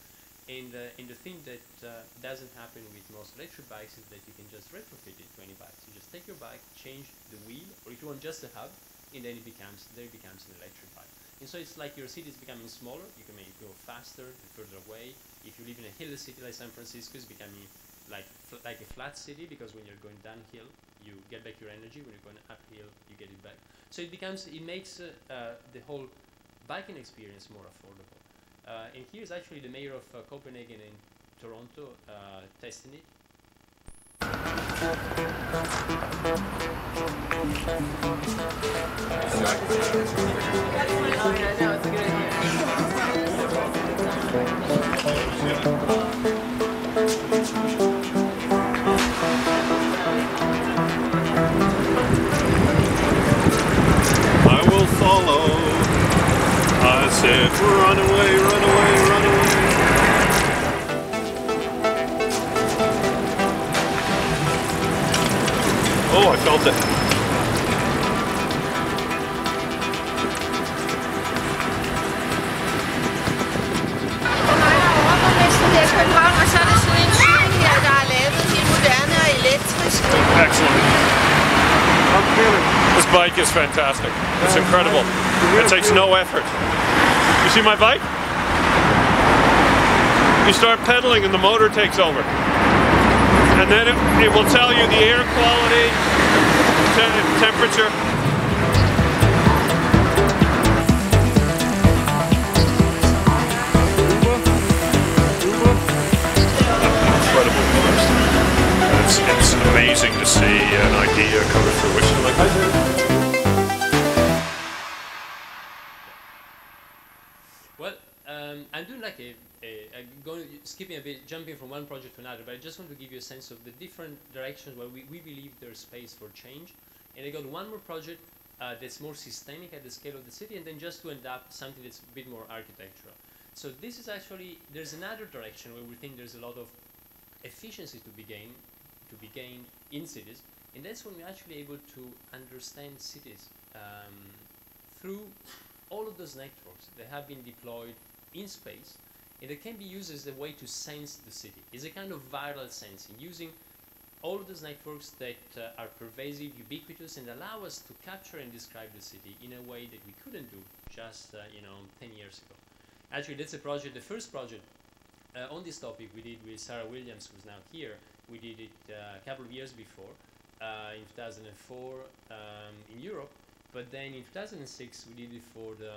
And the thing that doesn't happen with most electric bikes is that you can just retrofit it to any bike. So you just take your bike, change the wheel, or if you want just a hub, and then it becomes an electric bike. And so it's like your city is becoming smaller. You can make it go faster and further away. If you live in a hilly city like San Francisco, it's becoming like a flat city, because when you're going downhill, you get back your energy. When you're going uphill, you get it back. So it makes the whole biking experience more affordable. And here's actually the mayor of Copenhagen and Toronto testing it. I will follow. I said, run away, run away, run away. Oh, I felt it. Excellent. This bike is fantastic. It's incredible. It takes no effort. You see my bike? You start pedaling and the motor takes over. And then it will tell you the air quality, temperature. Incredible cars. It's amazing to see an idea come to fruition like that. Well, I'm doing like I'm skipping a bit, jumping from one project to another, but I just want to give you a sense of the different directions where we believe there's space for change. And I got one more project that's more systemic at the scale of the city, and then just to end up something that's a bit more architectural. So this is actually, there's another direction where we think there's a lot of efficiency to be gained in cities, and that's when we're actually able to understand cities through all of those networks that have been deployed in space, and they can be used as a way to sense the city. It's a kind of viral sensing, using all of those networks that are pervasive, ubiquitous, and allow us to capture and describe the city in a way that we couldn't do just 10 years ago. Actually, that's a project, the first project on this topic we did with Sarah Williams, who's now here. We did it a couple of years before, in 2004 in Europe, but then in 2006 we did it for the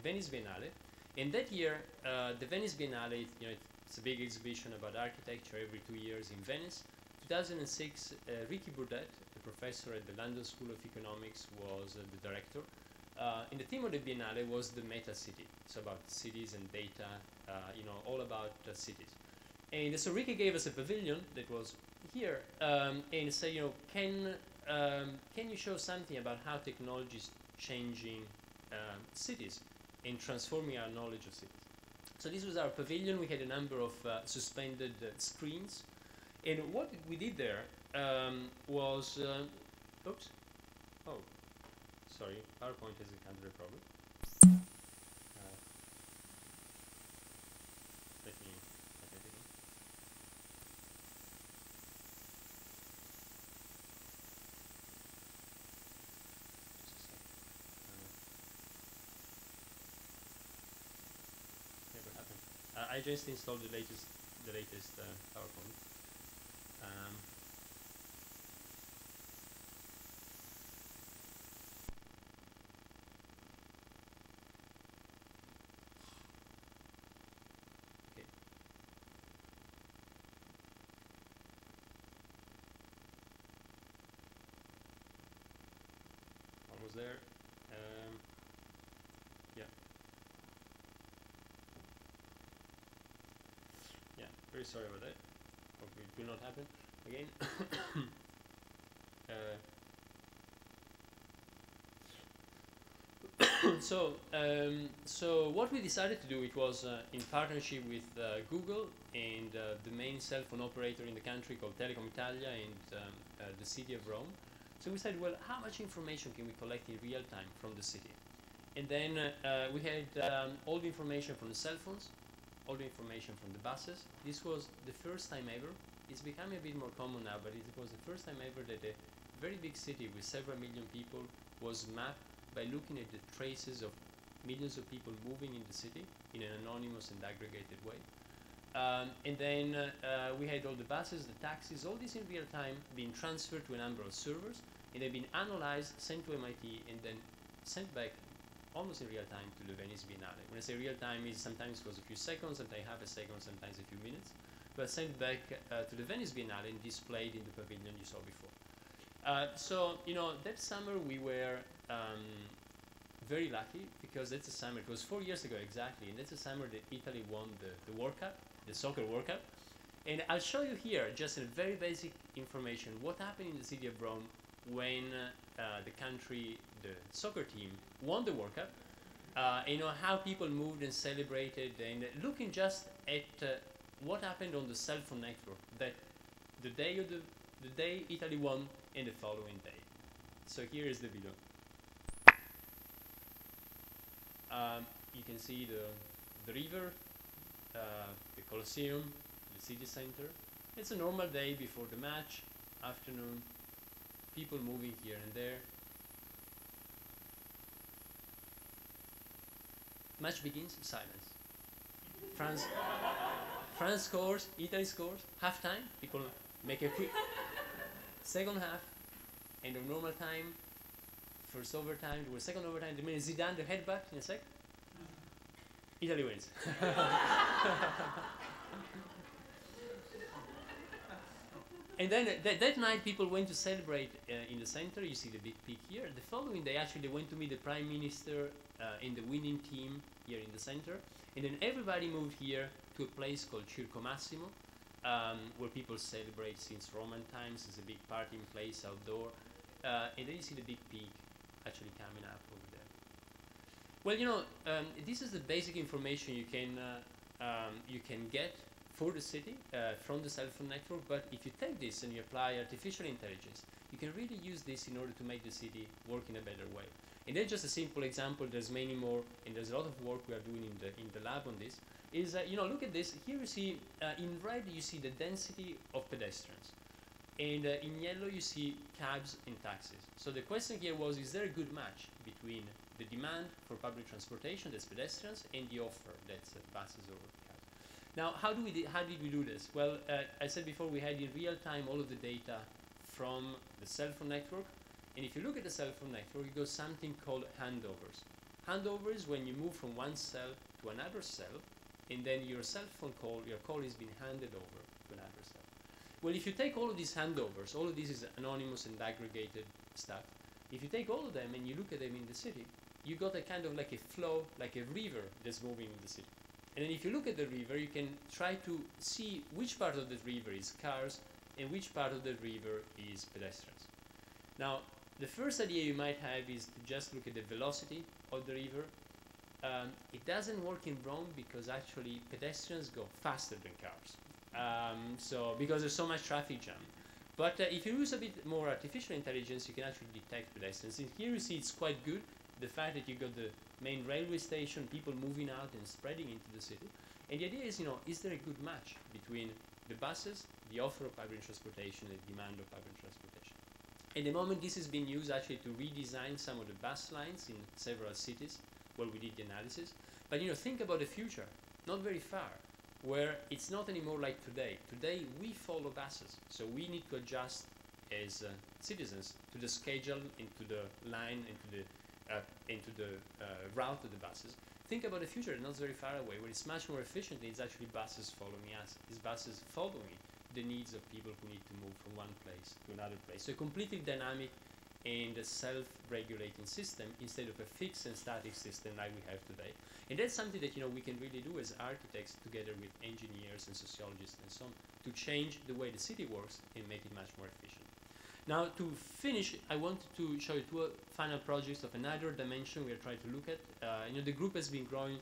Venice Biennale. And that year, the Venice Biennale, it's a big exhibition about architecture every 2 years in Venice. 2006, Ricky Burdett, a professor at the London School of Economics, was the director. And the theme of the Biennale was the meta city. It's about cities and data, all about cities. And so Ricky gave us a pavilion that was here, and said, can you show something about how technology is changing cities and transforming our knowledge of cities? So this was our pavilion. We had a number of suspended screens. And what we did there was, oops, oh, sorry, PowerPoint has encountered a problem. Let me it again. Never happened. I just installed the the latest PowerPoint. Okay. Almost there. Yeah. Yeah, very sorry about that. Hope it will not happen again. So what we decided to do, it was in partnership with Google and the main cell phone operator in the country called Telecom Italia and the city of Rome. So we said, well, how much information can we collect in real time from the city? And then we had all the information from the cell phones, all the information from the buses. This was the first time ever. It's becoming a bit more common now, but it was the first time ever that a very big city with several million people was mapped by looking at the traces of millions of people moving in the city in an anonymous and aggregated way. And then we had all the buses, the taxis, all this in real time being transferred to a number of servers, and they've been analyzed, sent to MIT, and then sent back almost in real time to the Venice Biennale. When I say real time, is sometimes it was a few seconds, sometimes half a second, sometimes a few minutes, but sent back to the Venice Biennale and displayed in the pavilion you saw before. So, you know, that summer we were very lucky, because that's a summer, it was 4 years ago exactly, and that's the summer that Italy won the World Cup, the Soccer World Cup. And I'll show you here, just a very basic information, what happened in the city of Rome when the country, the soccer team, won the World Cup. You know, how people moved and celebrated, and looking just at what happened on the cell phone network, that the day Italy won and the following day. So here is the video. You can see the river, the Colosseum, the city center. It's a normal day before the match, afternoon, people moving here and there. Match begins, silence. France scores, Italy scores, half-time, people make a quick second half, end of normal time, first overtime, there was second overtime, the minute Zidane, the headbutt in a sec. Italy wins. And then that night people went to celebrate in the center. You see the big peak here. The following day, actually, they went to meet the Prime Minister and the winning team here in the center. And then everybody moved here to a place called Circo Massimo, where people celebrate since Roman times. It's a big partying place outdoor. And then you see the big peak actually coming up over there. Well, you know, this is the basic information you can get for the city from the cell phone network, but if you take this and you apply artificial intelligence, you can really use this in order to make the city work in a better way. And that's just a simple example. There's many more, and there's a lot of work we are doing in the lab on this. Is you know, look at this. Here you see in red you see the density of pedestrians, and in yellow you see cabs and taxis. So the question here was: is there a good match between the demand for public transportation, that's pedestrians, and the offer, that's buses or cabs? Now, how did we do this? Well, I said before, we had in real time all of the data from the cell phone network. And if you look at the cell phone network, you got something called handovers. Handovers when you move from one cell to another cell, and then your cell phone call, your call is being handed over to another cell. Well, if you take all of these handovers, all of this is anonymous and aggregated stuff. If you take all of them and you look at them in the city, you got a kind of like a flow, like a river that's moving in the city. And then if you look at the river, you can try to see which part of the river is cars and which part of the river is pedestrians. Now, the first idea you might have is to just look at the velocity of the river. It doesn't work in Rome because actually pedestrians go faster than cars. So because there's so much traffic jam. But if you use a bit more artificial intelligence, you can actually detect pedestrians. And here you see it's quite good. The fact that you got the main railway station, people moving out and spreading into the city. And the idea is, you know, is there a good match between the buses, the offer of public transportation, and the demand of public transportation? At the moment, this is being used actually to redesign some of the bus lines in several cities where we did the analysis. But, you know, think about the future. Not very far. where it's not anymore like today. Today we follow buses, so we need to adjust as citizens to the schedule, into the line, into the route of the buses. Think about the future, not very far away, where it's much more efficient. It's actually buses following us. It's buses following the needs of people who need to move from one place to another place. So a completely dynamic and a self-regulating system instead of a fixed and static system like we have today. And that's something that we can really do as architects together with engineers and sociologists and so on to change the way the city works and make it much more efficient. Now, to finish, I wanted to show you two final projects of another dimension we are trying to look at. The group has been growing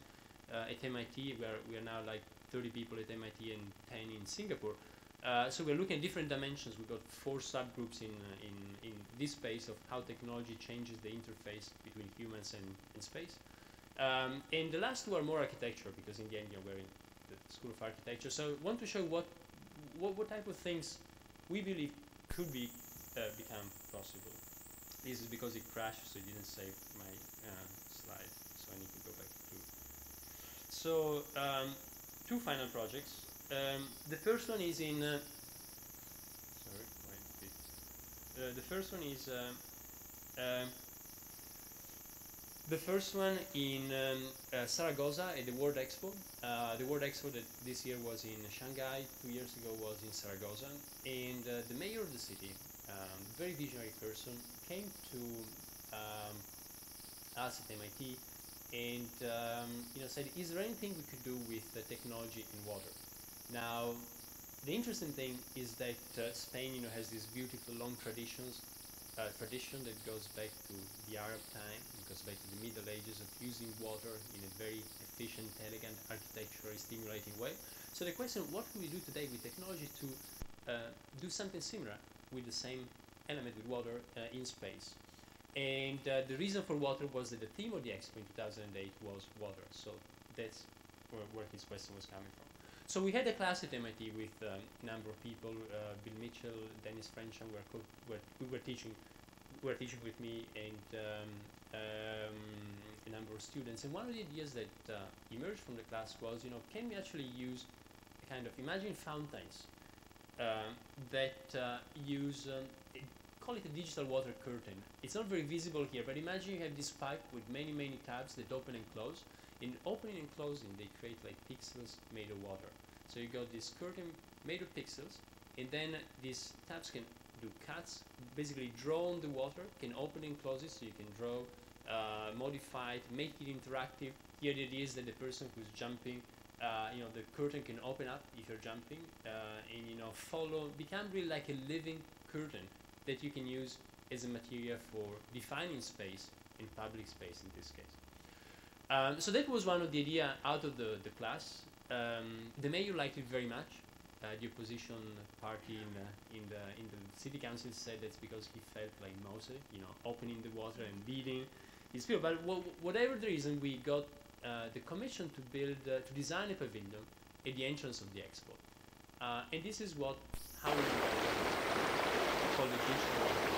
at MIT, where we are now like 30 people at MIT and 10 in Singapore. So we're looking at different dimensions. We've got 4 subgroups in this space of how technology changes the interface between humans and space. And the last 2 are more architecture, because in the end we're in the School of Architecture. So I want to show what type of things we believe could become possible. This is because it crashed, so it didn't save my slide, so I need to go back to. So 2 final projects. The first one is in. Sorry, wait a bit. The first one is. The first one in Zaragoza at the World Expo. The World Expo that this year was in Shanghai, 2 years ago was in Zaragoza, and the mayor of the city, very visionary person, came to us at MIT and said, "Is there anything we could do with technology in water?" Now, the interesting thing is that Spain, has this beautiful long tradition that goes back to the Arab time, it goes back to the Middle Ages of using water in a very efficient, elegant, architecturally stimulating way. So the question, what can we do today with technology to do something similar with the same element with water in space? And the reason for water was that the theme of the expo in 2008 was water. So that's where his question was coming from. So we had a class at MIT with a number of people, Bill Mitchell, Dennis Frencham, who were teaching with me, and a number of students. And one of the ideas that emerged from the class was, can we actually use a kind of, imagine fountains that use, call it a digital water curtain. It's not very visible here, but imagine you have this pipe with many, many tabs that open and close. In opening and closing, they create like pixels made of water. So you got this curtain made of pixels, and then these tabs can do cuts, basically draw on the water, can open and close it, so you can draw, modify it, make it interactive. Here the idea is that the person who's jumping, the curtain can open up if you're jumping, and become really like a living curtain that you can use as a material for defining space, in public space in this case. So that was one of the ideas out of the class. The mayor liked it very much. The opposition party in the city council said that's because he felt like Moses, opening the water and leading his people. But whatever the reason, we got the commission to design a pavilion at the entrance of the expo, and this is how we do it, called the digital.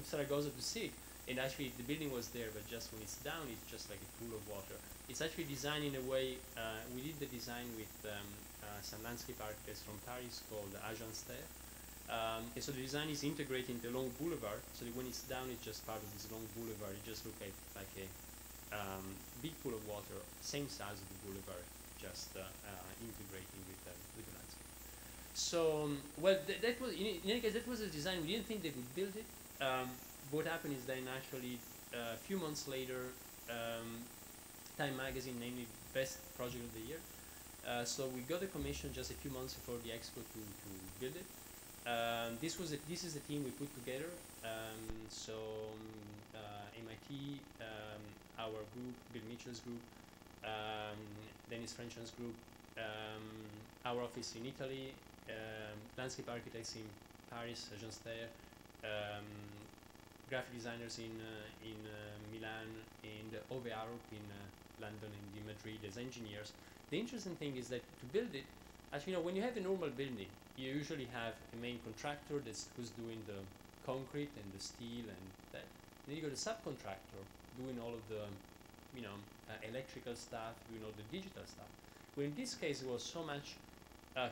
Zaragoza to see it, and actually the building was there, but just when it's down, it's just like a pool of water. It's actually designed in a way, we did the design with some landscape architects from Paris called Agence Terre, And so the design is integrating the long boulevard, so that when it's down, it's just part of this long boulevard. It just looks like a big pool of water, same size of the boulevard, just integrating with the landscape. So, well, that was, in any case, that was a design. We didn't think they would build it. What happened is then actually a few months later, Time Magazine named it Best Project of the Year. So we got a commission just a few months before the expo to build it. This is the team we put together. MIT, our group, Bill Mitchell's group, Dennis Frencham's group, our office in Italy, landscape architects in Paris, Jean Steyer, graphic designers in Milan, and Ove Arup in London and in Madrid as engineers. The interesting thing is that to build it, actually, when you have a normal building, you usually have a main contractor who's doing the concrete and the steel and that. And then you got a subcontractor doing all of the, electrical stuff, doing all the digital stuff. Well, in this case, it was so much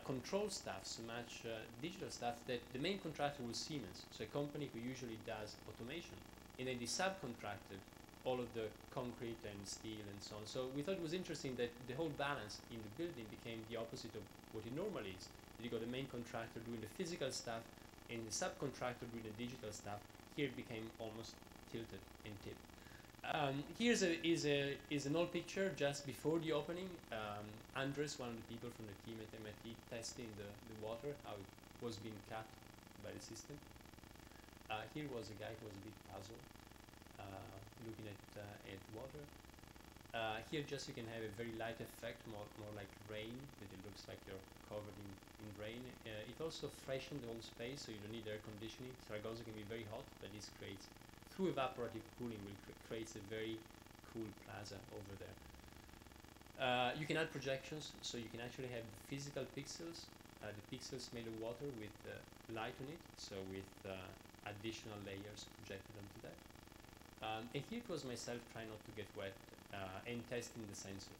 control stuff, so much digital stuff that the main contractor was Siemens, so a company who usually does automation, and then they subcontracted all of the concrete and steel and so on. So we thought it was interesting that the whole balance in the building became the opposite of what it normally is. You got the main contractor doing the physical stuff and the subcontractor doing the digital stuff. Here it became almost tilted and tipped. Here's is an old picture just before the opening. Andres, one of the people from the team at MIT, testing the water, how it was being cut by the system. Here was a guy who was a bit puzzled, looking at water. Here just you can have a very light effect, more like rain, that it looks like you're covered in rain. It also freshened the whole space, so you don't need air conditioning. Zaragoza can be very hot, but this creates, through evaporative cooling, creates a very cool plaza over there. You can add projections, so you can actually have physical pixels, the pixels made of water with light on it, so with additional layers projected onto that. And here it was myself trying not to get wet and testing the sensors.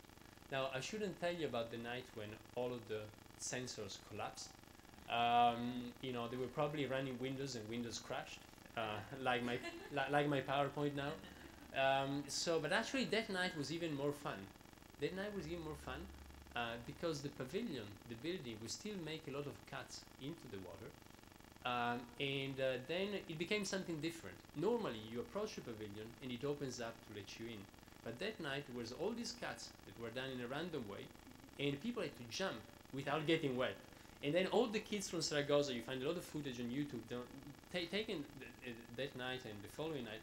Now, I shouldn't tell you about the night when all of the sensors collapsed. They were probably running Windows and Windows crashed, like my PowerPoint now. But actually that night was even more fun. Because the pavilion, the building, would still make a lot of cuts into the water. Then it became something different. Normally, you approach the pavilion and it opens up to let you in. But that night, there was all these cuts that were done in a random way, and people had to jump without getting wet. And then all the kids from Zaragoza, you find a lot of footage on YouTube, taken that night and the following night,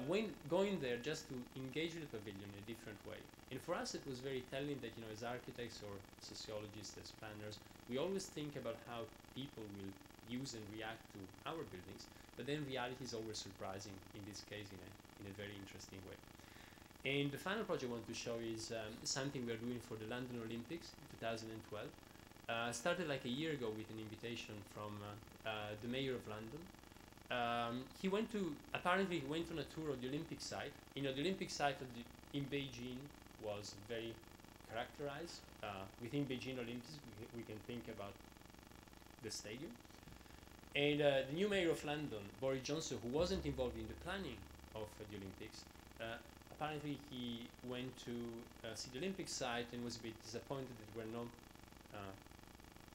going there just to engage with the pavilion in a different way. And for us, it was very telling that, as architects or sociologists, as planners, we always think about how people will use and react to our buildings, but then reality is always surprising, in this case, in a very interesting way. And the final project I want to show is something we're doing for the London Olympics in 2012. Started like a year ago with an invitation from the mayor of London. He went on a tour of the Olympic site. The Olympic site in Beijing was very characterized. Within Beijing Olympics, we can think about the stadium. And the new mayor of London, Boris Johnson, who wasn't involved in the planning of the Olympics, apparently he went to see the Olympic site and was a bit disappointed that there were no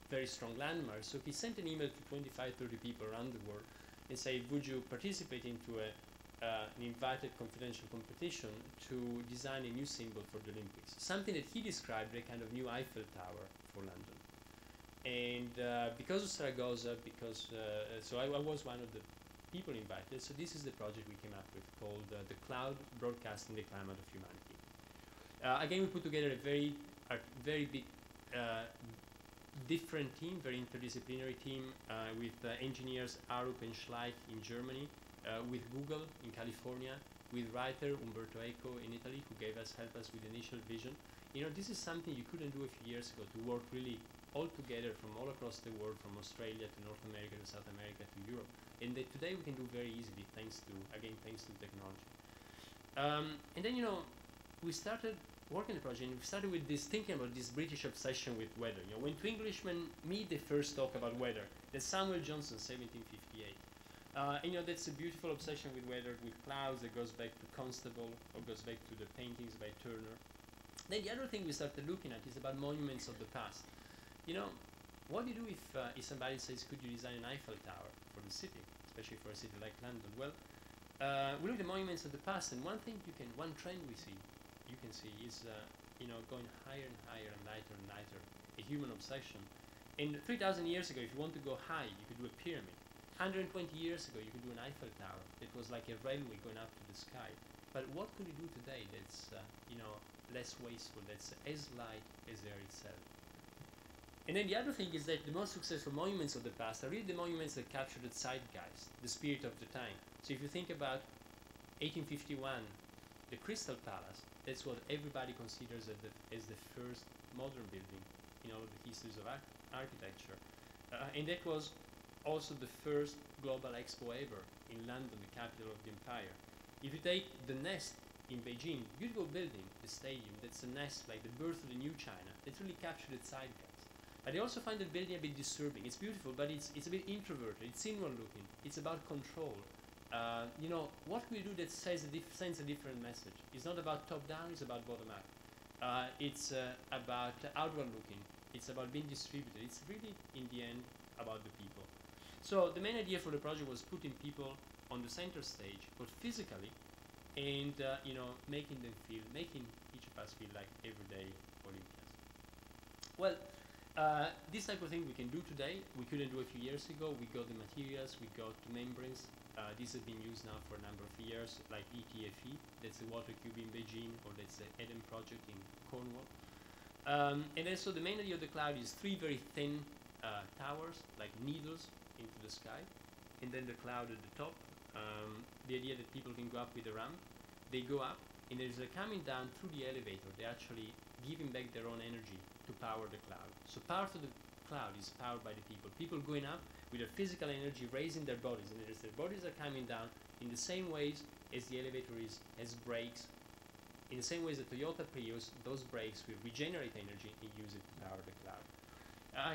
very strong landmarks. So he sent an email to 25, 30 people around the world and said, would you participate into an invited confidential competition to design a new symbol for the Olympics? Something that he described as a kind of new Eiffel Tower for London. And because of Zaragoza, so I was one of the people invited, so this is the project we came up with called The Cloud Broadcasting the Climate of Humanity. Again, we put together a very big, different team, very interdisciplinary team with engineers Arup and Schleich in Germany, with Google in California, with writer Umberto Eco in Italy, who helped us with initial vision. This is something you couldn't do a few years ago, to work really all together from all across the world, from Australia to North America to South America to Europe. And that today we can do very easily, thanks to technology. And then, we started working on the project, and we started with this thinking about this British obsession with weather. You know, when two Englishmen meet, they first talk about weather. That's Samuel Johnson, 1758. And you know, that's a beautiful obsession with weather, with clouds, that goes back to Constable, or goes back to the paintings by Turner. Then the other thing we started looking at is about monuments of the past. You know, what do you do if somebody says, could you design an Eiffel Tower for the city, especially for a city like London? Well, we look at the monuments of the past, and one trend we see, you can see, is you know, going higher and higher and lighter and lighter, a human obsession. And 3,000 years ago, if you want to go high, you could do a pyramid. 120 years ago, you could do an Eiffel Tower. It was like a railway going up to the sky. But what could you do today that's you know, less wasteful, that's as light as the air itself? And then the other thing is that the most successful monuments of the past are really the monuments that capture the zeitgeist, the spirit of the time. So if you think about 1851, the Crystal Palace, that's what everybody considers as the first modern building in all of the histories of architecture. And that was also the first global expo ever in London, the capital of the empire. If you take the Nest in Beijing, beautiful building, the stadium, that's a nest, like the birth of the new China, that really captured the zeitgeist. But I also find the building a bit disturbing. It's beautiful, but it's a bit introverted, it's inward looking, it's about control. You know, what we do that sends a different message. It's not about top down, it's about bottom up. It's about outward looking, it's about being distributed. It's really, in the end, about the people. So the main idea for the project was putting people on the center stage, but physically, and you know, making each of us feel like everyday Olympians. Well, this type of thing we can do today. We couldn't do a few years ago. We got the materials, we got the membranes. These have been used now for a number of years, like ETFE, that's the water cube in Beijing, or that's the Eden project in Cornwall. And then so the main idea of the cloud is three very thin towers, like needles, into the sky, and then the cloud at the top. The idea that people can go up with a ramp. They go up, and there's a coming down through the elevator. They're actually giving back their own energy to power the cloud. So part of the cloud is powered by the people. People going up with their physical energy, raising their bodies, and as their bodies are coming down, in the same ways as the elevator has brakes, in the same ways that Toyota Prius, those brakes will regenerate energy and use it to power the cloud.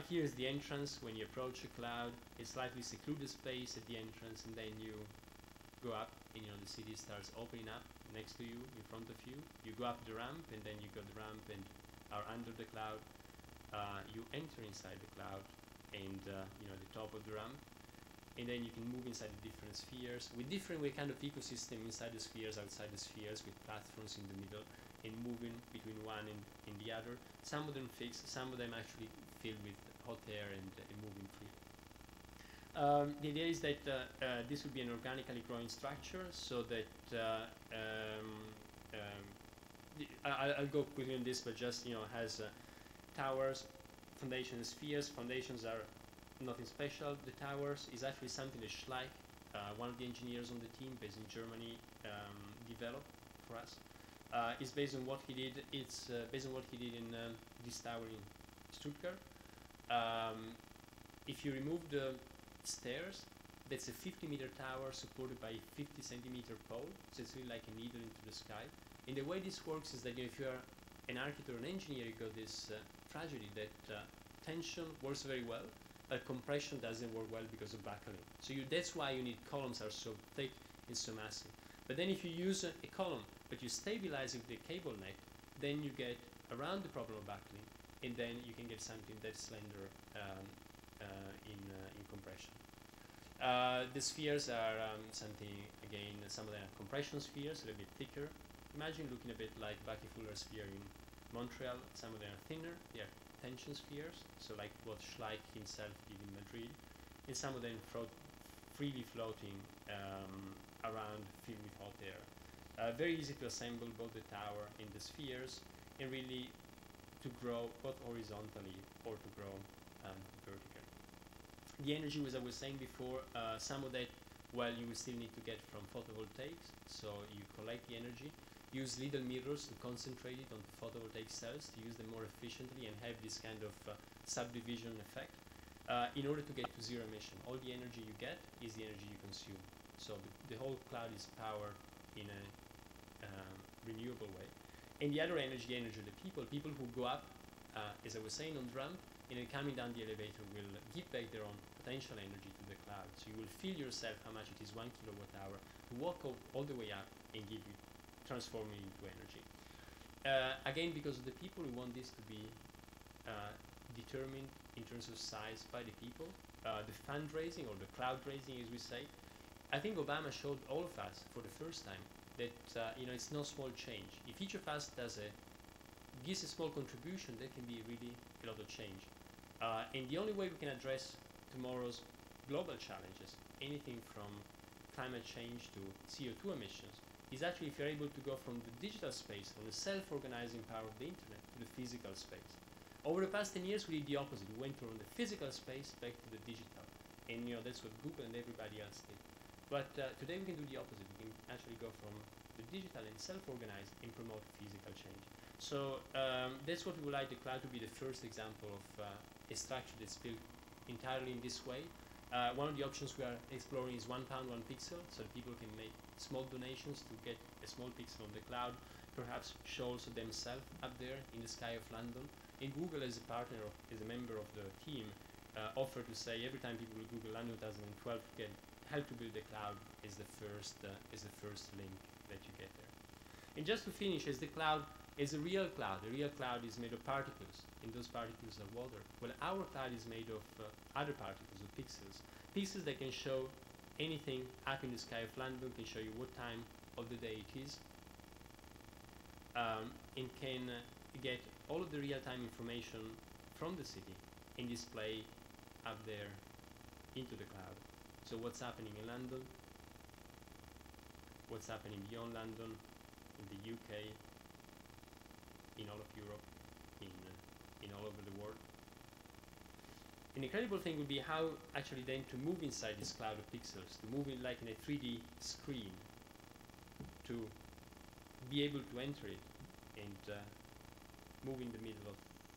Here's the entrance. When you approach a cloud, it's slightly secluded space at the entrance, and then you go up, and you know, the city starts opening up next to you, in front of you. You go up the ramp, and then you go the ramp and are under the cloud. You enter inside the cloud, and you know, the top of the ramp, and then you can move inside the different spheres with different kind of ecosystem inside the spheres, outside the spheres, with platforms in the middle, and moving between one and the other. Some of them fixed, some of them actually filled with hot air and moving free. The idea is that this would be an organically growing structure, so that I'll go quickly on this, but just, you know, has towers, foundations, spheres. Foundations are nothing special. The towers is actually something that Schleich, one of the engineers on the team based in Germany, developed for us. It's based on what he did. It's based on what he did in this tower in Stuttgart. If you remove the stairs, that's a 50-meter tower supported by a 50-centimeter pole, so it's really like a needle into the sky. And the way this works is that if you are an architect or an engineer, you got this tragedy that tension works very well, but compression doesn't work well because of buckling. So that's why you need columns are so thick and so massive. But then if you use a column, but you stabilize it with a cable neck, then you get around the problem of buckling, and then you can get something that's slender in compression. The spheres are something, again, some of them are compression spheres, a little bit thicker. Imagine looking a bit like Bucky Fuller's sphere in Montreal. Some of them are thinner, they are tension spheres, so like what Schleich himself did in Madrid. And some of them freely floating around, filled with hot air. Very easy to assemble both the tower and the spheres, and really to grow both horizontally or to grow vertically. The energy, as I was saying before, some of that, well, you will still need to get from photovoltaics, so you collect the energy, use little mirrors to concentrate it on photovoltaic cells to use them more efficiently and have this kind of subdivision effect in order to get to zero emission. All the energy you get is the energy you consume. So the whole cloud is powered in a renewable way. And the other energy of the people who go up, as I was saying, on the ramp, and then coming down the elevator will give back their own potential energy to the cloud. So you will feel yourself how much it is 1 kilowatt hour to walk all the way up and transform it into energy. Again, because of the people, we want this to be determined in terms of size by the people. The fundraising, or the cloud raising as we say, I think Obama showed all of us for the first time that it's no small change. If each of us gives a small contribution, that can be really a lot of change. And the only way we can address tomorrow's global challenges, anything from climate change to CO2 emissions, is actually if you're able to go from the digital space, from the self-organizing power of the internet, to the physical space. Over the past 10 years, we did the opposite. We went from the physical space back to the digital. And that's what Google and everybody else did. But today we can do the opposite. We can actually go from the digital and self-organize and promote physical change. So that's what we would like the cloud to be the first example of a structure that's built entirely in this way. One of the options we are exploring is £1, 1 pixel, so that people can make small donations to get a small pixel on the cloud, perhaps show also themselves up there in the sky of London. And Google, as a partner, as a member of the team, offered to say every time people will Google London 2012, you can help to build the cloud as the first link that you get there. And just to finish, as the cloud is a real cloud is made of particles, and those particles are water. Well, our cloud is made of other particles, of pixels that can show anything up in the sky of London, can show you what time of the day it is, and can get all of the real-time information from the city and display up there into the cloud. So what's happening in London, what's happening beyond London, in the UK, in all of Europe, in all over the world. An incredible thing would be how actually then to move inside this cloud of pixels, to move in like in a 3D screen, to be able to enter it and move in the middle of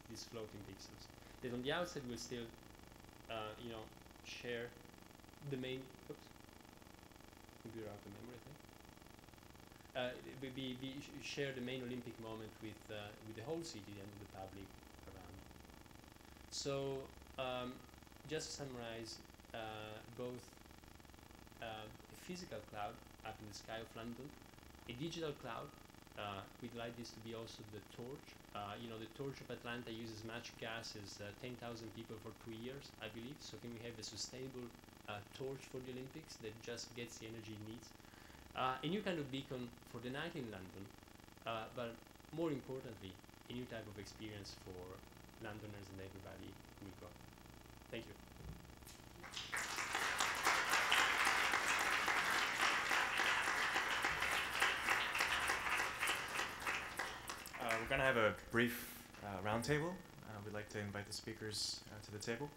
these floating pixels. That on the outside will still, share the main. Oops, computer out of memory, I think. Share the main Olympic moment with the whole city and the public around. So, just to summarize, both a physical cloud up in the sky of London, a digital cloud. We'd like this to be also the torch. The torch of Atlanta uses much gas as 10,000 people for 2 years, I believe. So can we have a sustainable torch for the Olympics that just gets the energy it needs? A new kind of beacon for the night in London, but more importantly, a new type of experience for Londoners and everybody who will go. Thank you. We're going to have a brief roundtable. We'd like to invite the speakers to the table.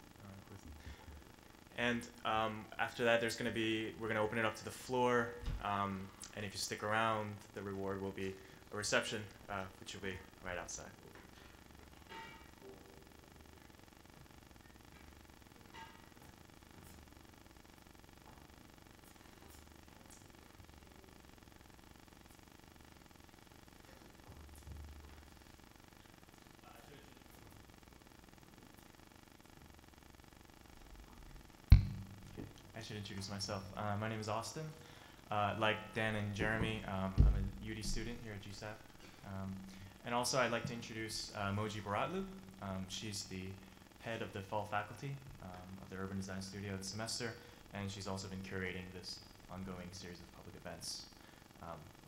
And after that, we're going to open it up to the floor. And if you stick around, the reward will be a reception, which will be right outside. I should introduce myself. My name is Austin. Like Dan and Jeremy, I'm a UD student here at GSAPP. And also I'd like to introduce Mojdeh Baratloo. She's the head of the fall faculty of the Urban Design Studio this semester, and she's also been curating this ongoing series of public events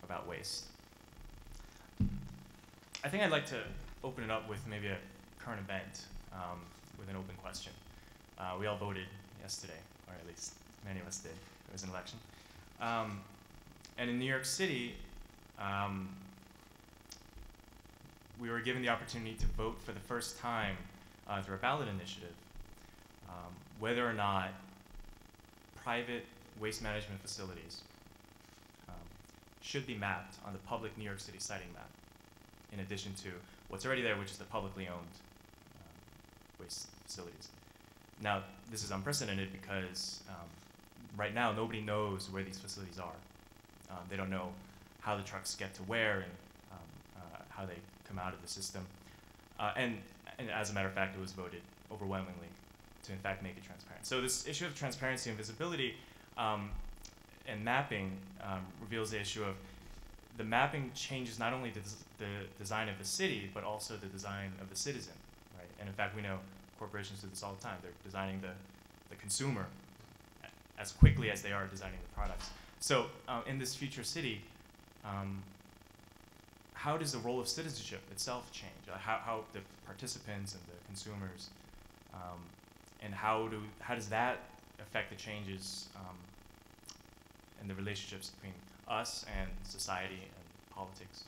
about waste. I think I'd like to open it up with maybe a current event with an open question. We all voted yesterday, or at least many of us did. It was an election. And in New York City, we were given the opportunity to vote for the first time through a ballot initiative whether or not private waste management facilities should be mapped on the public New York City siting map, in addition to what's already there, which is the publicly owned waste facilities. Now, this is unprecedented because right now nobody knows where these facilities are. They don't know how the trucks get to where and how they come out of the system. And as a matter of fact, it was voted overwhelmingly to in fact make it transparent. So this issue of transparency and visibility and mapping reveals the issue of the mapping changes not only the design of the city, but also the design of the citizen, right? And in fact, we know corporations do this all the time. They're designing the consumer as quickly as they are designing the products. So in this future city, how does the role of citizenship itself change? How the participants and the consumers, and how does that affect the changes in the relationships between us and society and politics?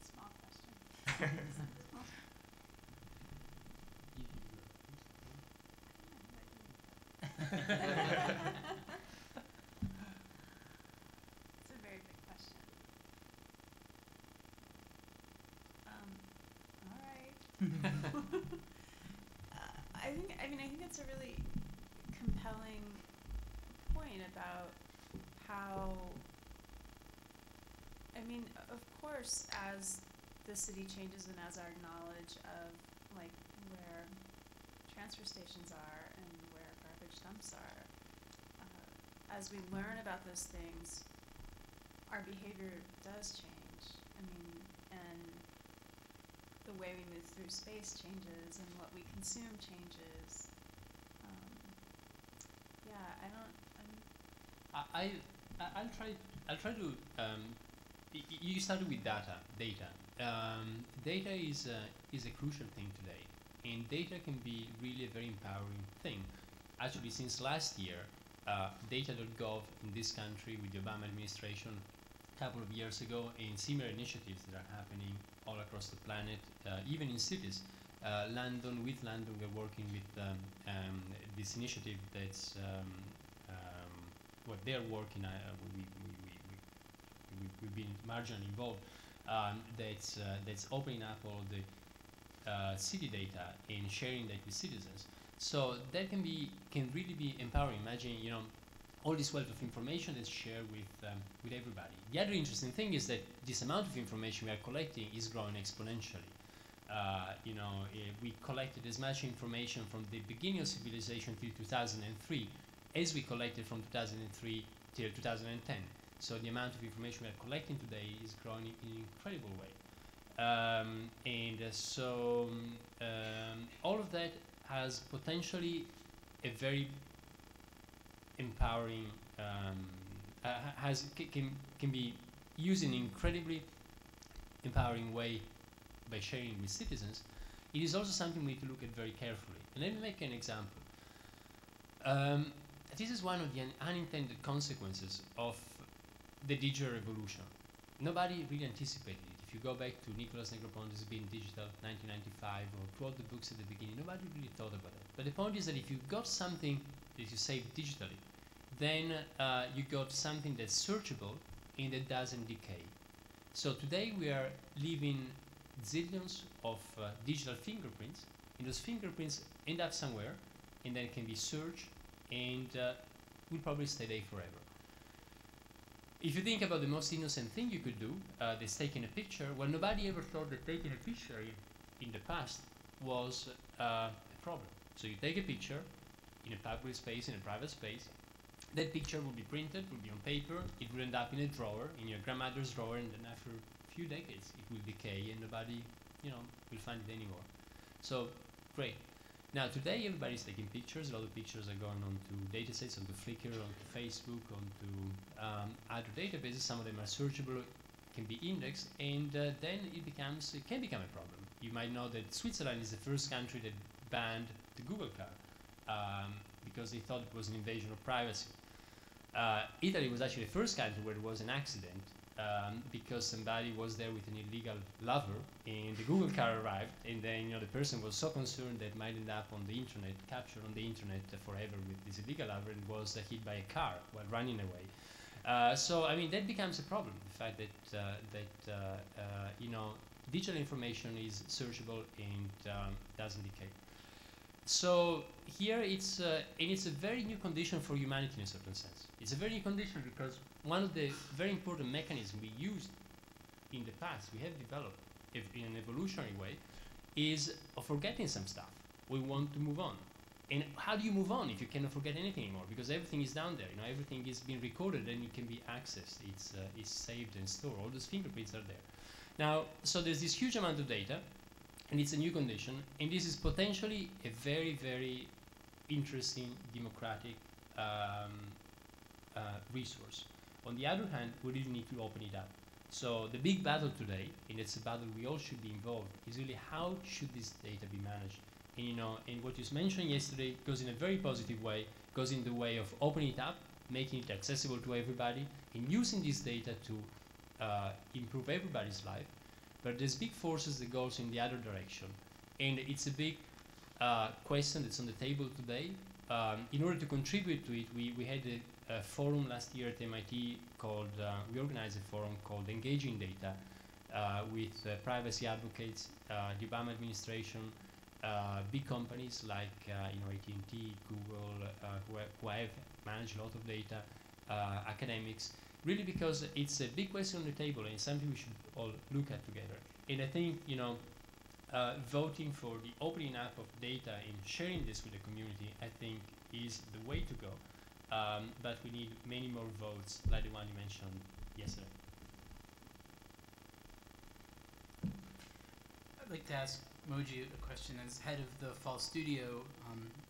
Small question. It's a very big question. All right. I think it's a really compelling point about how, of course, as the city changes and as our knowledge of like where transfer stations are and where garbage dumps are, as we learn about those things, our behavior does change. And the way we move through space changes, and what we consume changes. I'll try to. You started with data. Data is a crucial thing today, and data can be really a very empowering thing. Actually, since last year, data.gov in this country with the Obama administration a couple of years ago, and similar initiatives that are happening all across the planet, even in cities. London, we're working with this initiative that's what they're working. We've been marginally involved. That's opening up all the city data and sharing that with citizens. So that can really be empowering. Imagine, all this wealth of information that's shared with everybody. The other interesting thing is that this amount of information we are collecting is growing exponentially. We collected as much information from the beginning of civilization till 2003 as we collected from 2003 till 2010. So the amount of information we are collecting today is growing in an incredible way. All of that has potentially a very empowering, can be used in an incredibly empowering way by sharing with citizens. It is also something we need to look at very carefully. And let me make an example. This is one of the unintended consequences of the digital revolution. Nobody really anticipated it. If you go back to Nicholas Negroponte's Being Digital, 1995, or to all the books at the beginning, nobody really thought about it. But the point is that if you got something that you saved digitally, then you got something that's searchable and that doesn't decay. So today we are leaving zillions of digital fingerprints, and those fingerprints end up somewhere, and then can be searched, and will probably stay there forever. If you think about the most innocent thing you could do, that's taking a picture, well, nobody ever thought that taking a picture in the past was a problem. So you take a picture in a public space, in a private space, that picture will be printed, will be on paper, it will end up in a drawer, in your grandmother's drawer, and then after a few decades it will decay and nobody, will find it anymore. So, great. Now today everybody's taking pictures. A lot of pictures are going onto datasets, onto Flickr, onto Facebook, onto other databases. Some of them are searchable, can be indexed, and then it can become a problem. You might know that Switzerland is the first country that banned the Google car because they thought it was an invasion of privacy. Italy was actually the first country where there was an accident because somebody was there with an illegal lover, and the Google car arrived, and then the person was so concerned that might end up on the internet, captured on the internet forever with this illegal lover, and was hit by a car while running away. So I mean that becomes a problem. The fact that digital information is searchable and doesn't decay. So here it's and it's a very new condition for humanity in a certain sense. It's a very new condition because one of the very important mechanisms we used in the past, we have developed in an evolutionary way, is of forgetting some stuff. We want to move on. And how do you move on if you cannot forget anything anymore? Because everything is down there. You know, everything is being recorded and it can be accessed. It's saved and stored. All those fingerprints are there. Now, so there's this huge amount of data, and it's a new condition, and this is potentially a very, very interesting democratic resource. On the other hand, we really need to open it up. So the big battle today, and it's a battle we all should be involved, is really how should this data be managed? And you know, and what you mentioned yesterday goes in a very positive way, goes in the way of opening it up, making it accessible to everybody, and using this data to improve everybody's life. But there's big forces that goes in the other direction. And it's a big question that's on the table today. In order to contribute to it, we had a forum last year at MIT called, we organized a forum called Engaging Data with privacy advocates, the Obama administration, big companies like AT&T, Google, who have managed a lot of data, academics, really because it's a big question on the table and it's something we should all look at together. And I think, voting for the opening up of data and sharing this with the community, I think, is the way to go. But we need many more votes like the one you mentioned yesterday. I'd like to ask Mojdeh a question as head of the Fall Studio.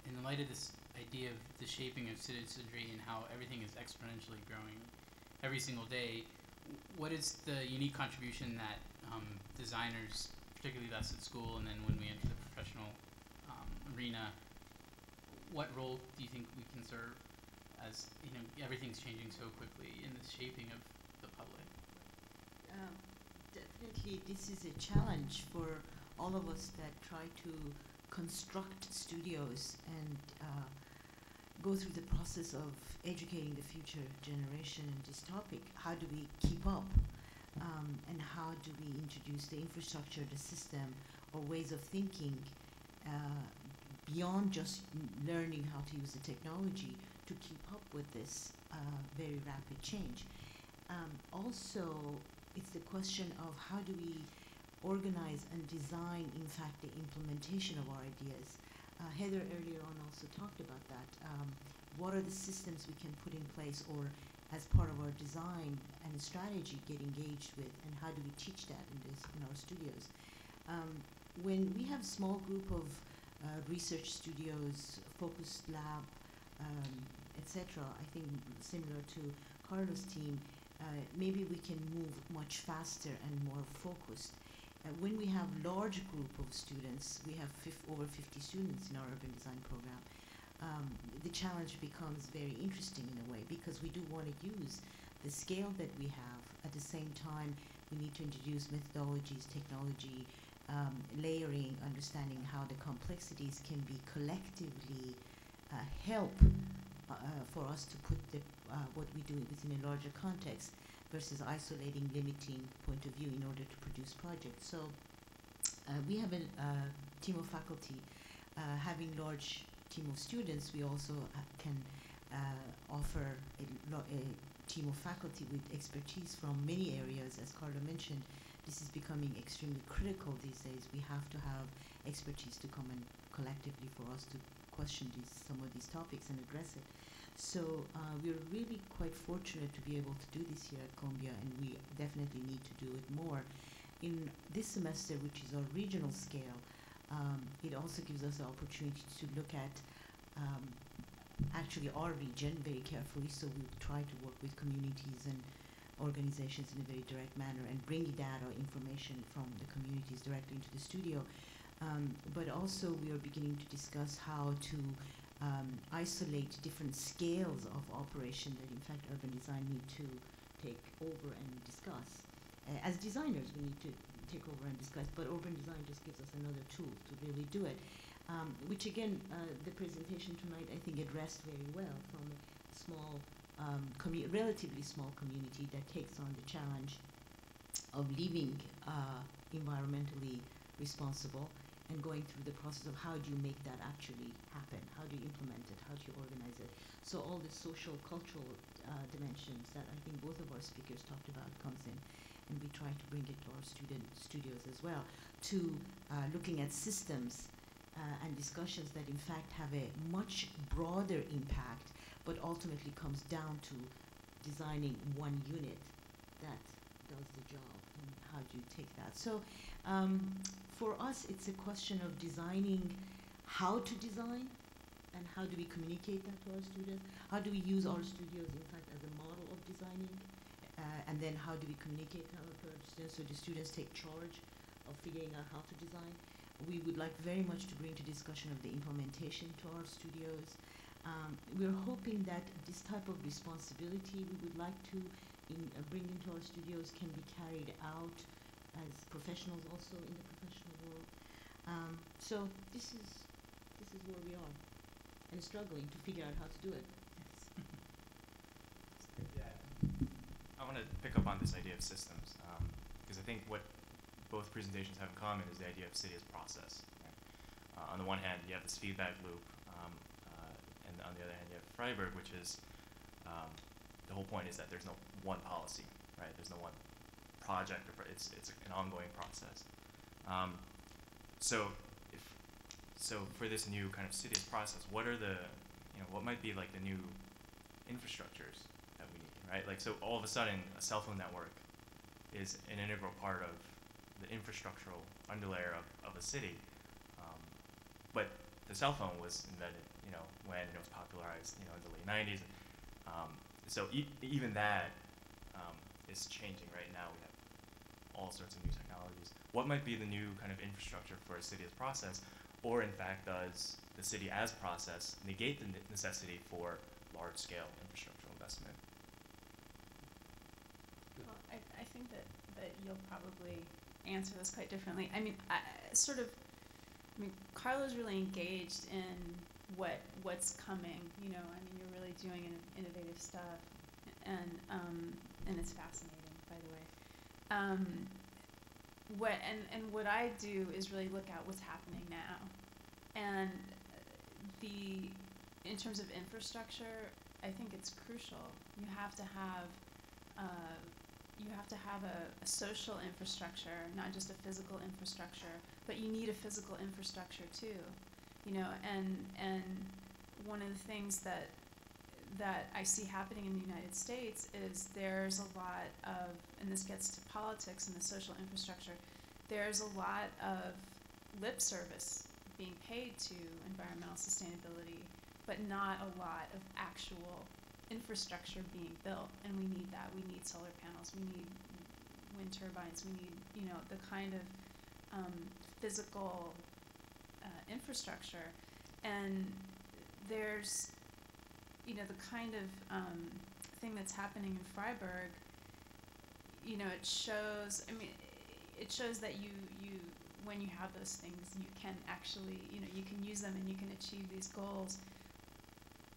In the light of this idea of the shaping of citizenry and how everything is exponentially growing every single day, what is the unique contribution that designers, particularly us at school and then when we enter the professional arena, what role do you think we can serve as everything's changing so quickly in the shaping of the public? Definitely this is a challenge for all of us that try to construct studios and go through the process of educating the future generation in this topic. How do we keep up? And how do we introduce the infrastructure, the system, or ways of thinking beyond just learning how to use the technology to keep up with this very rapid change? Also, it's the question of how do we organize and design, in fact, the implementation of our ideas. Heather earlier on also talked about that. What are the systems we can put in place or as part of our design and strategy get engaged with, and how do we teach that in our studios? When we have a small group of research studios, focused lab, etc., I think similar to Carlo's team, maybe we can move much faster and more focused. When we have large group of students, we have over 50 students in our urban design program, the challenge becomes very interesting in a way because we do want to use the scale that we have. At the same time, we need to introduce methodologies, technology, layering, understanding how the complexities can be collectively help for us to put what we do within a larger context versus isolating, limiting point of view in order to produce projects. So we have a team of faculty. Having large team of students, we also can offer a team of faculty with expertise from many areas. As Carlo mentioned, this is becoming extremely critical these days. We have to have expertise to come in collectively for us to question some of these topics and address it. So we're really quite fortunate to be able to do this here at Columbia, and we definitely need to do it more. In this semester, which is our regional scale, it also gives us the opportunity to look at actually our region very carefully. So we try to work with communities and organizations in a very direct manner and bring data or information from the communities directly into the studio. But also we are beginning to discuss how to isolate different scales of operation that in fact urban design need to take over and discuss. As designers, we need to take over and discuss, but urban design just gives us another tool to really do it. Which again, the presentation tonight I think addressed very well from a small, relatively small community that takes on the challenge of living environmentally responsible and going through the process of how do you make that actually happen, how do you implement it, how do you organize it. So all the social, cultural dimensions that I think both of our speakers talked about comes in, and we try to bring it to our student studios as well, to looking at systems and discussions that in fact have a much broader impact, but ultimately comes down to designing one unit that does the job, and how do you take that. So for us, it's a question of designing how to design, and how do we communicate that to our students? How do we use our studios, in fact, as a model of designing? And then how do we communicate to our students so the students take charge of figuring out how to design? We would like very much to bring to discussion of the implementation to our studios. We're hoping that this type of responsibility we would like to bring into our studios can be carried out as professionals also in the professional world. So this is where we are, and struggling to figure out how to do it. Yeah, I want to pick up on this idea of systems, because I think what both presentations have in common is the idea of city as process. Right? On the one hand, you have this feedback loop, and on the other hand, you have Freiburg, which is the whole point is that there's no one policy, right? There's no one project, or it's an ongoing process. So for this new kind of city as process, what are the, what might be like the new infrastructures that we need, right? Like, so all of a sudden, a cell phone network is an integral part of the infrastructural underlayer of a city. But the cell phone was invented, when it was popularized, in the late 90s. So even that is changing right now. We have all sorts of new technologies. What might be the new kind of infrastructure for a city as process? Or in fact, does the city as process negate the necessity for large-scale infrastructural investment? Well, I think that you'll probably answer this quite differently. Carlo's really engaged in what's coming. You're really doing innovative stuff, and it's fascinating, by the way. What I do is really look at what's happening now, and in terms of infrastructure, I think it's crucial. You have to have a social infrastructure, not just a physical infrastructure, but you need a physical infrastructure too. And one of the things that I see happening in the United States is there's a lot of, and this gets to politics and the social infrastructure, there's a lot of lip service being paid to environmental sustainability, but not a lot of actual infrastructure being built, and we need that. We need solar panels, we need wind turbines, we need, the kind of physical infrastructure. And there's, the kind of thing that's happening in Freiburg, it shows, it shows that you when you have those things, you can actually, you can use them and you can achieve these goals.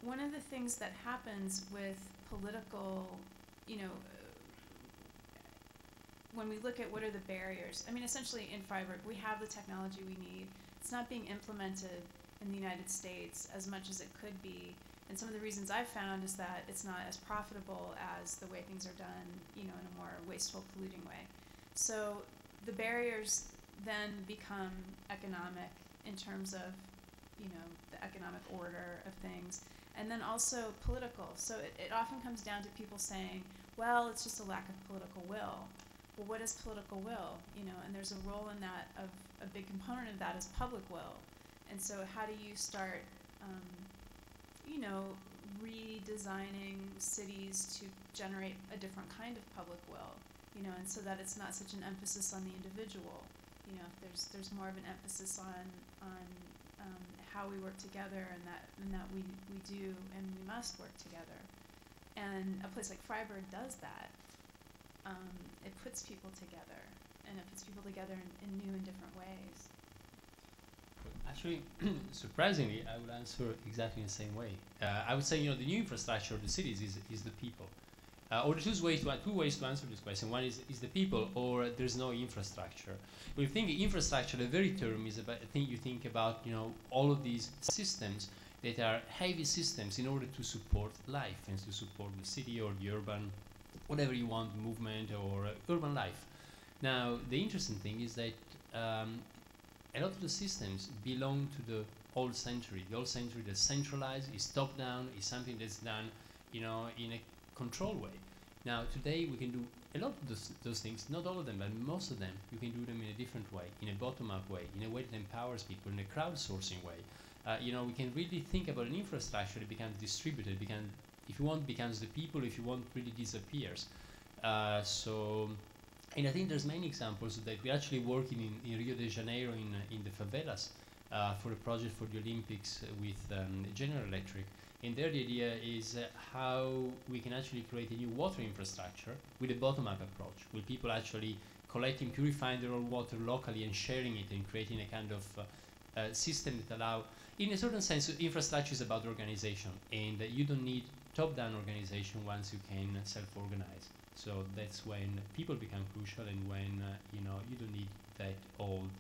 One of the things that happens with political, when we look at what are the barriers, essentially in Freiburg, we have the technology we need. It's not being implemented in the United States as much as it could be. And some of the reasons I've found is that it's not as profitable as the way things are done, in a more wasteful, polluting way. So the barriers then become economic in terms of, the economic order of things, and then also political. So it often comes down to people saying, well, it's just a lack of political will. Well, what is political will? And there's a role in that of a big component of that is public will. And so how do you start, redesigning cities to generate a different kind of public will, and so that it's not such an emphasis on the individual. There's more of an emphasis on how we work together, and that we do and we must work together. And a place like Freiburg does that. It puts people together, and it puts people together in new and different ways. Actually, surprisingly, I would answer exactly in the same way. I would say, the new infrastructure of the cities is the people. Or two ways to answer this question. One is the people, or there's no infrastructure. When you think infrastructure, the very term is about, I think you think about, all of these systems that are heavy systems in order to support life and to support the city or the urban, whatever you want, movement or urban life. Now, the interesting thing is that a lot of the systems belong to the old century. The old century that's centralized, is top-down, is something that's done, in a control way. Now, today we can do a lot of those things, not all of them, but most of them, you can do them in a different way, in a bottom-up way, in a way that empowers people, in a crowdsourcing way. We can really think about an infrastructure that becomes distributed, if you want, becomes the people, if you want, really disappears. And I think there's many examples of that. We're actually working in Rio de Janeiro in the favelas for a project for the Olympics with General Electric. And there the idea is how we can actually create a new water infrastructure with a bottom-up approach, with people actually collecting, purifying their own water locally and sharing it and creating a kind of system that allow, in a certain sense, infrastructure is about organization, and you don't need top-down organization once you can self-organize. So that's when people become crucial, and when you don't need that old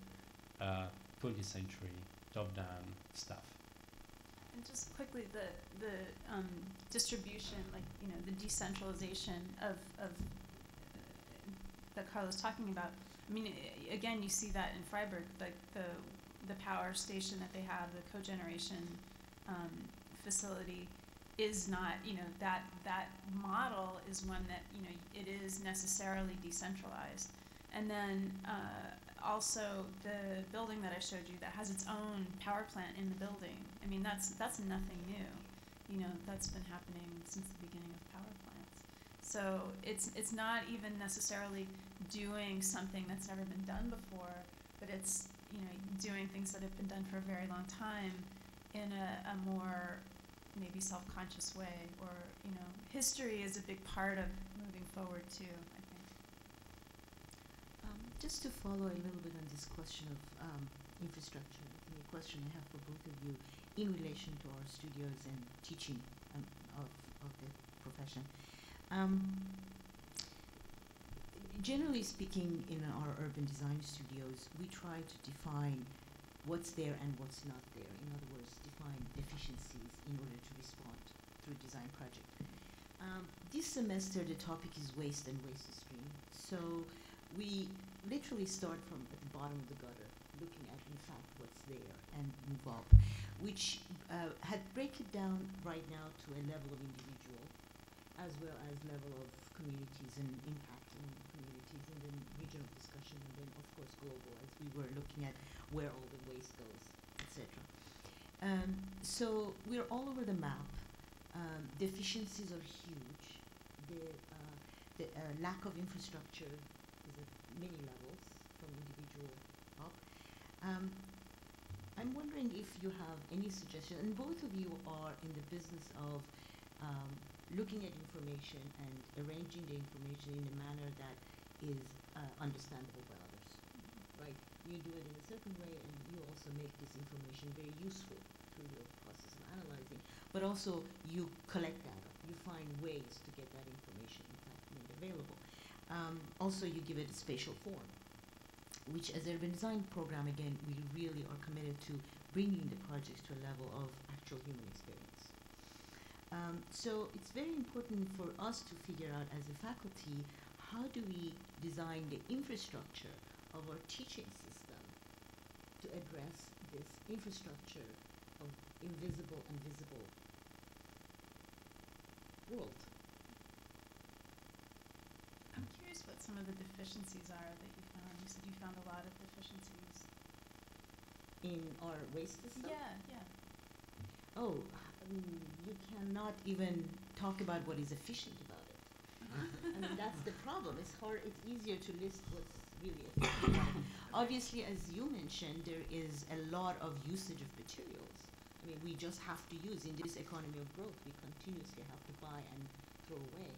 20th century top-down stuff. And just quickly, the distribution, the decentralization of that Carlo's talking about. I mean, again, you see that in Freiburg, the power station that they have, the cogeneration facility, is not, that model is one that, it is necessarily decentralized. And then also the building that I showed you that has its own power plant in the building. I mean, that's nothing new. That's been happening since the beginning of power plants. So it's not even necessarily doing something that's never been done before, but it's, doing things that have been done for a very long time in a more maybe self-conscious way, or history is a big part of moving forward too, I think. Just to follow a little bit on this question of infrastructure, I think a question I have for both of you in relation to our studios and teaching of the profession. Generally speaking, in our urban design studios, we try to define what's there and what's not there. In other words, define deficiencies in order to respond through design project. This semester, the topic is waste and waste stream. So we literally start from at the bottom of the gutter, looking at, in fact, what's there, and move up, which had break it down right now to a level of individual, as well as level of communities and impact in communities, and then regional discussion, and then, of course, global, as we were looking at where all the waste goes, etc. So we're all over the map. Deficiencies are huge. The lack of infrastructure is at many levels, from individual up. I'm wondering if you have any suggestion, and both of you are in the business of looking at information and arranging the information in a manner that is understandable by others, right? You do it in a certain way, and you also make this information very useful through your process of analyzing, but also you collect data. You find ways to get that information, in fact, made available. Also, you give it a spatial form, which as urban design program, again, we really are committed to bringing the projects to a level of actual human experience. So it's very important for us to figure out as a faculty, how do we design the infrastructure of our teaching system to address this infrastructure of invisible and visible world. I'm curious what some of the deficiencies are that you found. You said you found a lot of deficiencies. In our waste system? Yeah. Oh, you cannot even talk about what is efficient about it. I mean, that's the problem. It's hard. It's easier to list what's really efficient about it. Obviously, as you mentioned, there is a lot of usage of materials. I mean, we just have to use. In this economy of growth, we continuously have to buy and throw away.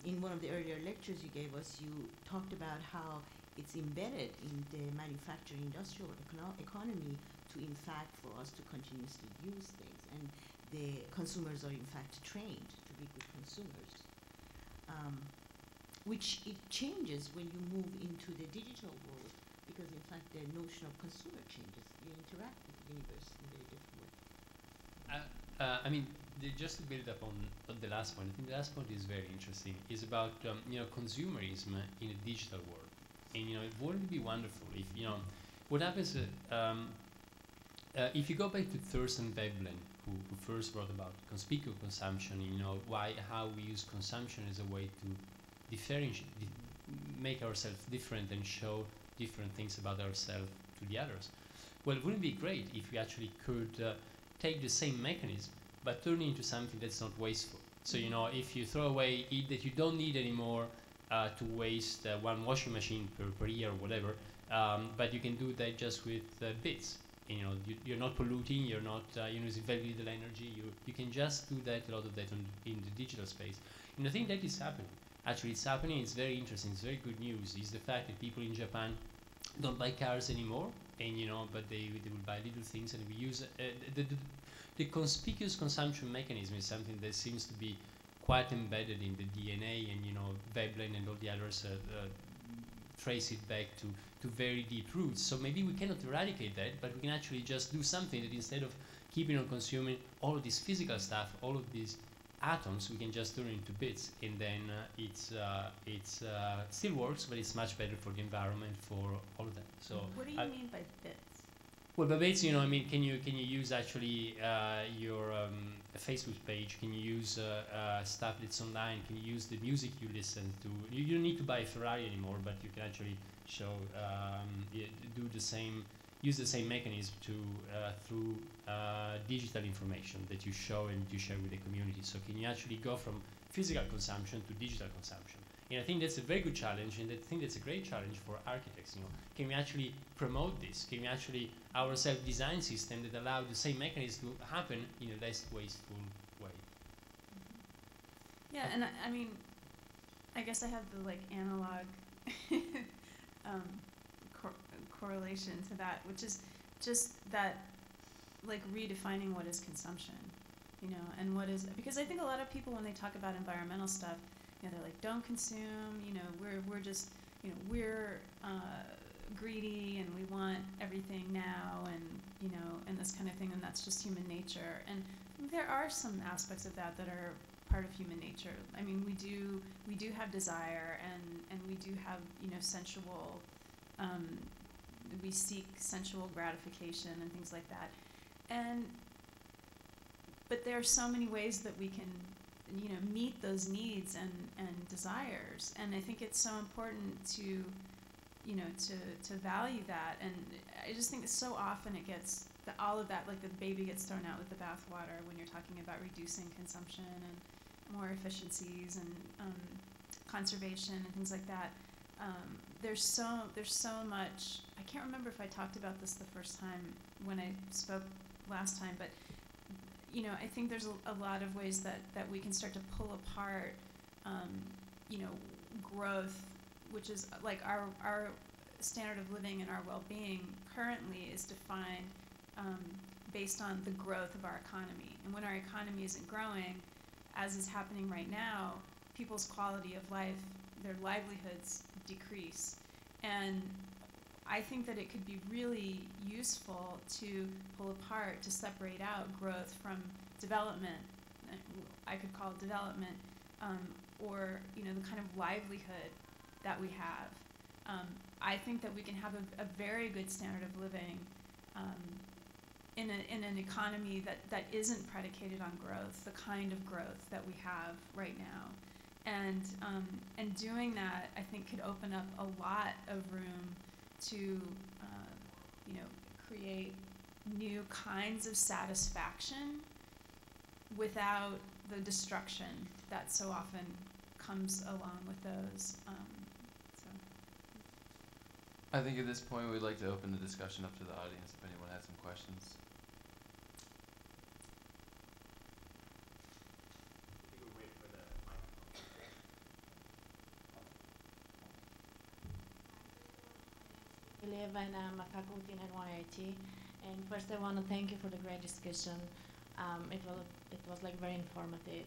In one of the earlier lectures you gave us, you talked about how it's embedded in the manufacturing industrial economy to, in fact, for us to continuously use things. And the consumers are, in fact, trained to be good consumers. which it changes when you move into the digital world, because in fact the notion of consumer changes. You interact with the universe in a very different way. I mean, just to build up on the last point, I think the last point is very interesting. Is about consumerism in a digital world, and it wouldn't be wonderful if what happens. If you go back to Thorsten Veblen, who first wrote about conspicuous consumption, how we use consumption as a way to differentiate, make ourselves different and show different things about ourselves to the others. Well, wouldn't it be great if we actually could take the same mechanism but turn it into something that's not wasteful? So if you throw away it that you don't need anymore to waste one washing machine per year or whatever, but you can do that just with bits. You're not polluting, you're not using very little energy. You can just do that, a lot of that in the digital space. And I think that is happening. Actually, it's happening. It's very interesting. It's very good news. Is the fact that people in Japan don't buy cars anymore, and but they will buy little things, and we use the conspicuous consumption mechanism is something that seems to be quite embedded in the DNA, and Veblen and all the others trace it back to very deep roots. So maybe we cannot eradicate that, but we can actually just do something that instead of keeping on consuming all of this physical stuff, all of these atoms, we can just turn into bits, and then it's still works, but it's much better for the environment, for all of that. So what do you mean by bits? Well, by bits, can you use actually your Facebook page? Can you use stuff that's online? Can you use the music you listen to? You don't need to buy a Ferrari anymore, but you can actually show do the same. Use the same mechanism through digital information that you show and you share with the community. So can you actually go from physical consumption to digital consumption? And I think that's a very good challenge, and I think that's a great challenge for architects. Can we actually promote this? Can we actually ourselves design system that allow the same mechanism to happen in a less wasteful way? Yeah, and I mean, I guess I have the analog correlation to that, which is just that redefining what is consumption, and what is, because I think a lot of people when they talk about environmental stuff, they're like, don't consume, we're just, we're greedy and we want everything now, and and this kind of thing, and that's just human nature. And there are some aspects of that that are part of human nature. I mean, we do have desire, and we do have sensual, we seek sensual gratification and things like that, but there are so many ways that we can meet those needs and desires, and I think it's so important to to value that. And I just think so often it gets all of that, the baby gets thrown out with the bathwater when you're talking about reducing consumption and more efficiencies and conservation and things like that. There's so much. I can't remember if I talked about this the first time when I spoke last time, but I think there's a lot of ways that we can start to pull apart growth, which is our standard of living and our well-being currently is defined based on the growth of our economy. And when our economy isn't growing, as is happening right now, people's quality of life, their livelihoods decrease. And I think that it could be really useful to pull apart, to separate out growth from development. I could call it development, or the kind of livelihood that we have. I think that we can have a very good standard of living in an economy that isn't predicated on growth, the kind of growth that we have right now. And doing that, I think, could open up a lot of room to create new kinds of satisfaction without the destruction that so often comes along with those. I think at this point we'd like to open the discussion up to the audience if anyone has some questions. I live in a faculty in NYIT, and first I want to thank you for the great discussion. It was very informative.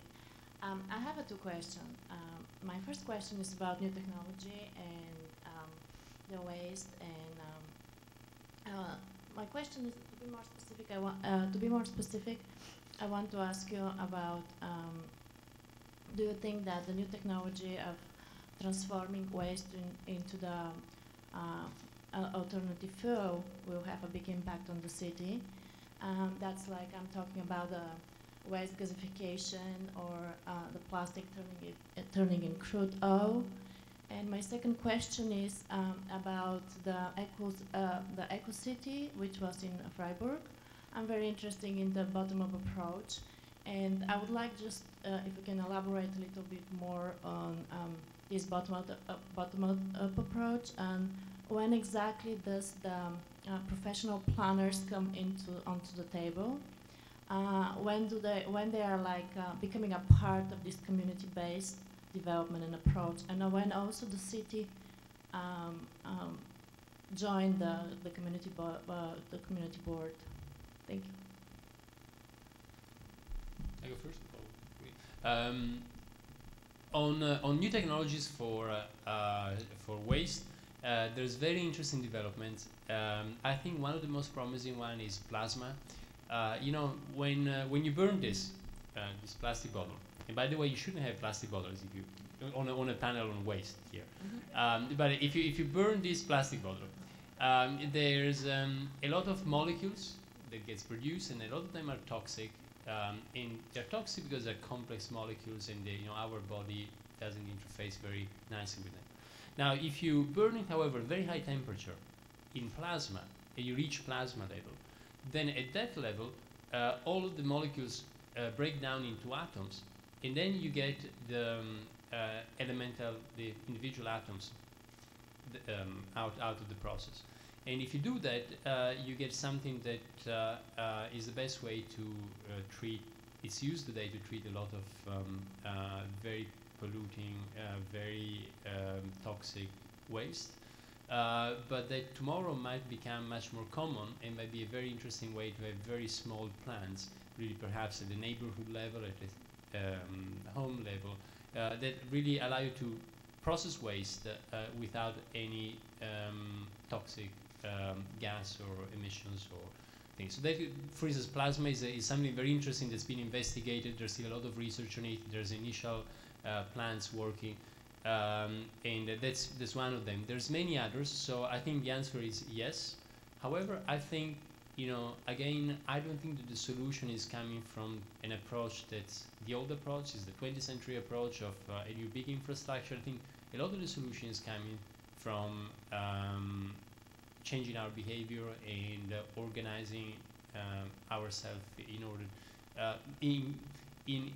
I have two questions. my first question is about new technology and the waste. And my question is to be more specific. I want to ask you about: do you think that the new technology of transforming waste into the alternative fuel will have a big impact on the city? That's like I'm talking about the waste gasification or the plastic turning in crude oil. And my second question is about the eco city, which was in Freiburg. I'm very interested in the bottom-up approach, and I would like just if you can elaborate a little bit more on this bottom-up approach, and when exactly does the professional planners come onto the table? When they are like becoming a part of this community-based development and approach, and when also the city join the community board. Thank you. I go first. On new technologies for waste, there's very interesting developments. I think one of the most promising one is plasma. You know, when you burn this plastic bottle, and by the way, you shouldn't have plastic bottles if you on a panel on waste here. But if you burn this plastic bottle, there's a lot of molecules that gets produced, and a lot of them are toxic. And they're toxic because they're complex molecules, and our body doesn't interface very nicely with them. Now, if you burn it, however, very high temperature in plasma, and you reach plasma level, then at that level, all of the molecules break down into atoms, and then you get the the individual atoms out of the process. And if you do that, you get something that is the best way to treat. It's used today to treat a lot of very polluting, very toxic waste. But that tomorrow might become much more common, and might be a very interesting way to have very small plants, really perhaps at the neighborhood level, at the home level, that really allow you to process waste without any toxic gas or emissions or things. So that, for instance, plasma is something very interesting that's been investigated. There's still a lot of research on it. There's initial plans working, and that's one of them. There's many others. So I think the answer is yes. However, I think, again, I don't think that the solution is coming from an approach that's the old approach, is the 20th century approach of a new big infrastructure. I think a lot of the solution is coming from changing our behavior and organizing ourselves in order.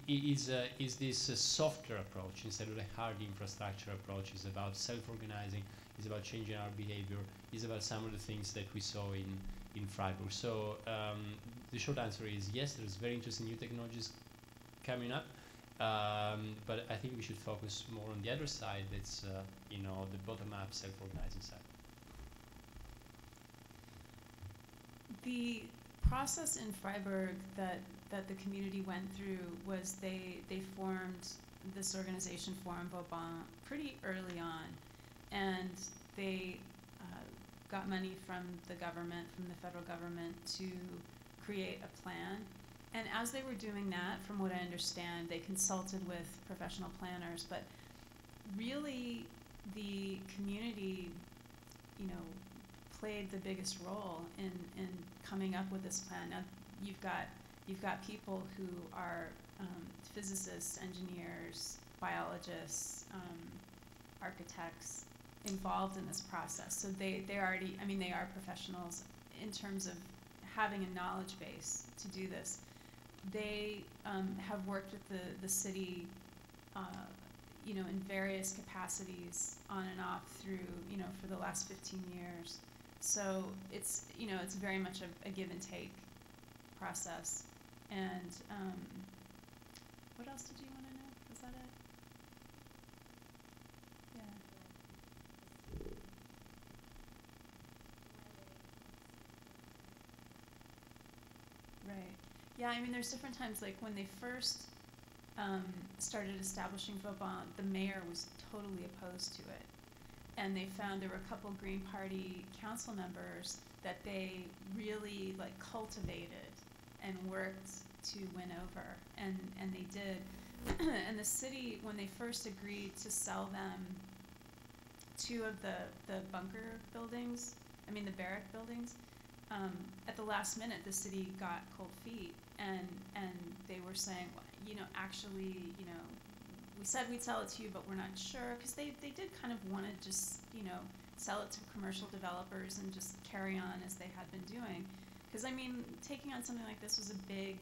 Is this a softer approach instead of a hard infrastructure approach? It's about self-organizing. It's about changing our behavior. It's about some of the things that we saw in Freiburg. So the short answer is yes. There's very interesting new technologies coming up, but I think we should focus more on the other side. That's the bottom-up self-organizing side. The process in Freiburg that the community went through was they formed this organization, Forum Vauban, pretty early on, and they got money from the government, from the federal government, to create a plan. And as they were doing that, from what I understand, they consulted with professional planners, but really the community, played the biggest role in coming up with this plan. Now, you've got people who are physicists, engineers, biologists, architects involved in this process. So they already, they are professionals in terms of having a knowledge base to do this. They have worked with the city, in various capacities on and off through, for the last 15 years. So it's very much a give and take process. And what else did you want to know? Was that it? Yeah. Right. Yeah, there's different times, like when they first started establishing Vauban, the mayor was totally opposed to it. And they found there were a couple Green Party council members that they really like cultivated and worked to win over, and they did. And the city, when they first agreed to sell them 2 of the bunker buildings, the barrack buildings, at the last minute the city got cold feet, and they were saying, well, actually, we said we'd sell it to you, but we're not sure, because they did kind of want to just, sell it to commercial developers and just carry on as they had been doing. Because, taking on something like this was a big,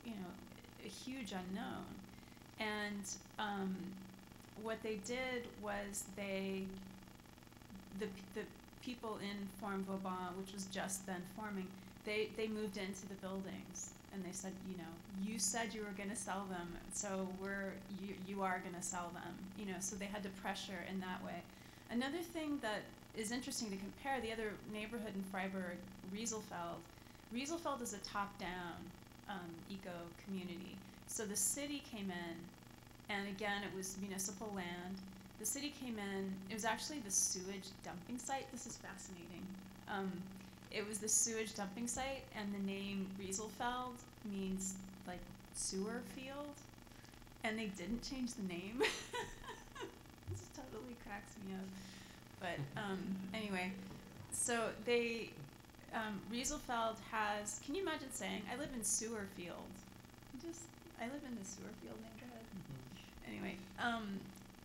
a huge unknown. And what they did was the people in Forum Vauban, which was just then forming, they moved into the buildings. And they said, you said you were going to sell them, so you are going to sell them, so they had to pressure in that way. Another thing that is interesting to compare, the other neighborhood in Freiburg, Rieselfeld. Rieselfeld is a top-down eco community. So the city came in, and again, it was municipal land. The city came in, it was actually the sewage dumping site. This is fascinating. It was the sewage dumping site, and the name Rieselfeld means like sewer field, and they didn't change the name. This totally cracks me up. But anyway, so they, Rieselfeld has, can you imagine saying, I live in sewer field? I live in the sewer field neighborhood. Anyway,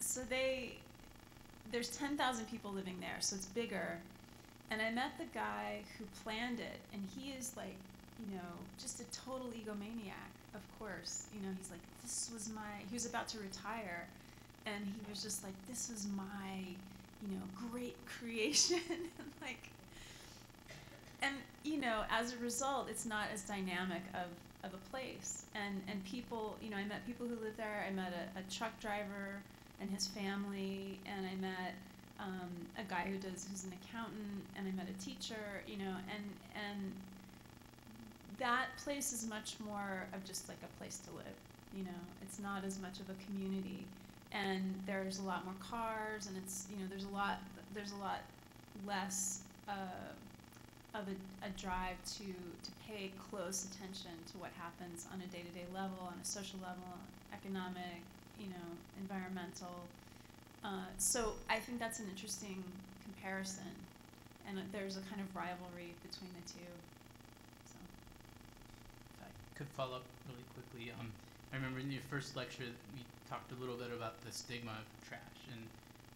so there's 10,000 people living there, so it's bigger. And I met the guy who planned it, and he is like, just a total egomaniac, of course. He's like, he was about to retire, and he was just like, this was my, great creation. And as a result, it's not as dynamic of a place. And people, I met people who live there. I met a truck driver and his family, and I met a guy who's an accountant, and I met a teacher, and that place is much more of just like a place to live, it's not as much of a community, and there's a lot more cars, and it's, there's a lot less of a drive to pay close attention to what happens on a day-to-day level, on a social level, economic, environmental. So I think that's an interesting comparison, and there's a kind of rivalry between the two. So, if I could follow up really quickly, I remember in your first lecture we talked a little bit about the stigma of trash, and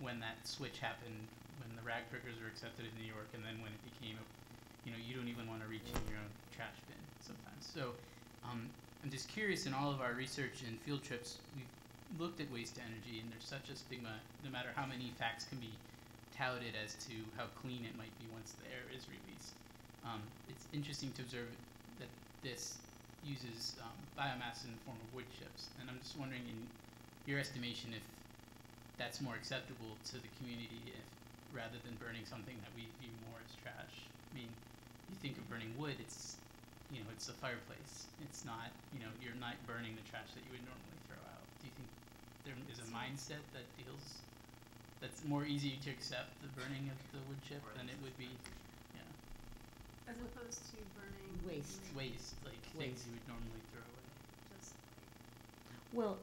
when that switch happened, when the rag pickers were accepted in New York, and then when it became, you don't even want to reach in your own trash bin sometimes. So I'm just curious, in all of our research and field trips, we've looked at waste to energy, and there's such a stigma, no matter how many facts can be touted as to how clean it might be once the air is released. It's interesting to observe that this uses biomass in the form of wood chips, and I'm just wondering, in your estimation, if that's more acceptable to the community, if rather than burning something that we view more as trash. You think of burning wood, it's a fireplace. It's not, you're not burning the trash that you would normally throw out. Do you think there is a mindset that's more easy to accept the burning of the wood chip than it would be, as opposed to burning waste, like things you would normally throw away? Well,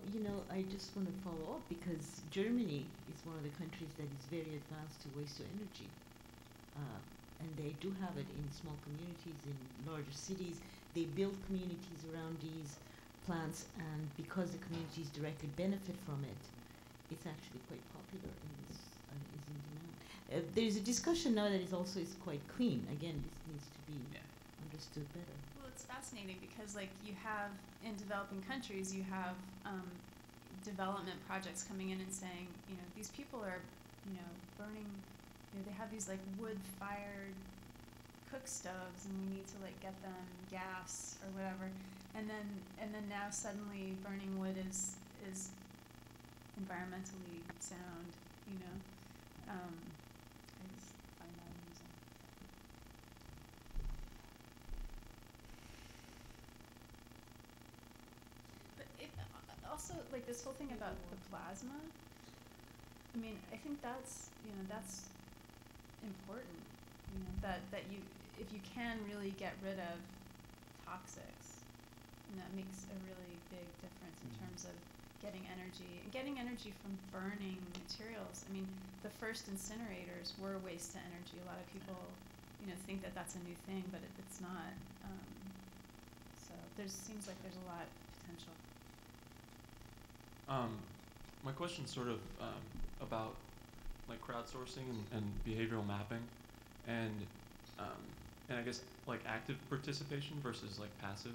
I just want to follow up, because Germany is one of the countries that is very advanced to waste to energy. And they do have it in small communities, in larger cities. They build communities around these plants, and because the communities directly benefit from it, it's actually quite popular and is in demand. There's a discussion now that is quite clean. Again, this needs to be understood better. Well, it's fascinating because, you have, in developing countries, you have development projects coming in and saying, these people are, burning, they have these, wood-fired cook stoves, and we need to, get them gas or whatever. And then now suddenly burning wood is environmentally sound, I just find that amusing. But also like this whole thing about the plasma. I mean, I think that's important. That you, if you can really get rid of toxics, and that makes a really big difference in terms of getting energy and getting energy from burning materials. I mean, the first incinerators were waste to energy. A lot of people, think that that's a new thing, but it's not. So seems like there's a lot of potential. My question's sort of about like crowdsourcing and behavioral mapping, and I guess like active participation versus like passive.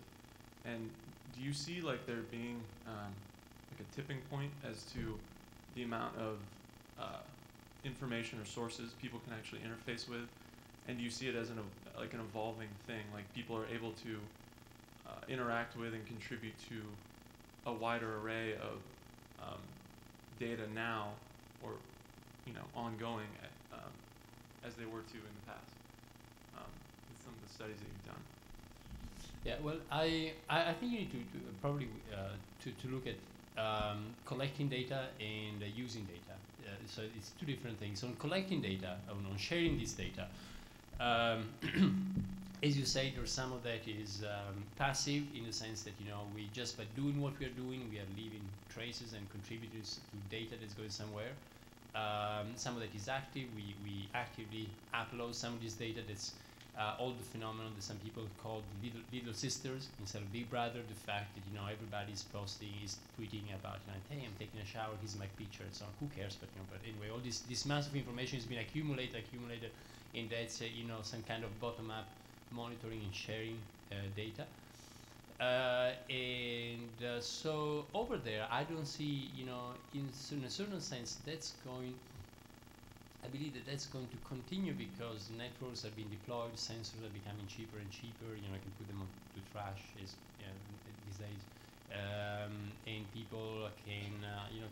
And do you see like there being like a tipping point as to the amount of information or sources people can actually interface with? And do you see it as an evolving thing? Like people are able to interact with and contribute to a wider array of data now, or ongoing as they were to in the past, with some of the studies that you've done. Yeah, well, I think you need to probably to look at collecting data and using data. So it's two different things. On collecting data, on sharing this data, as you say, there's some of that is passive in the sense that we just by doing what we are doing, we are leaving traces and contributors to data that's going somewhere. Some of that is active. We actively upload some of this data. That's all the phenomenon that some people call little sisters instead of big brother. The fact that everybody's posting, is tweeting about hey, I'm taking a shower, here's my picture, and so on. Who cares? But but anyway, all this massive information has been accumulated, and that's some kind of bottom-up monitoring and sharing data. So over there, I don't see, in a certain sense, I believe that's going to continue because networks have been deployed, sensors are becoming cheaper and cheaper. I can put them to trash these days, and people can,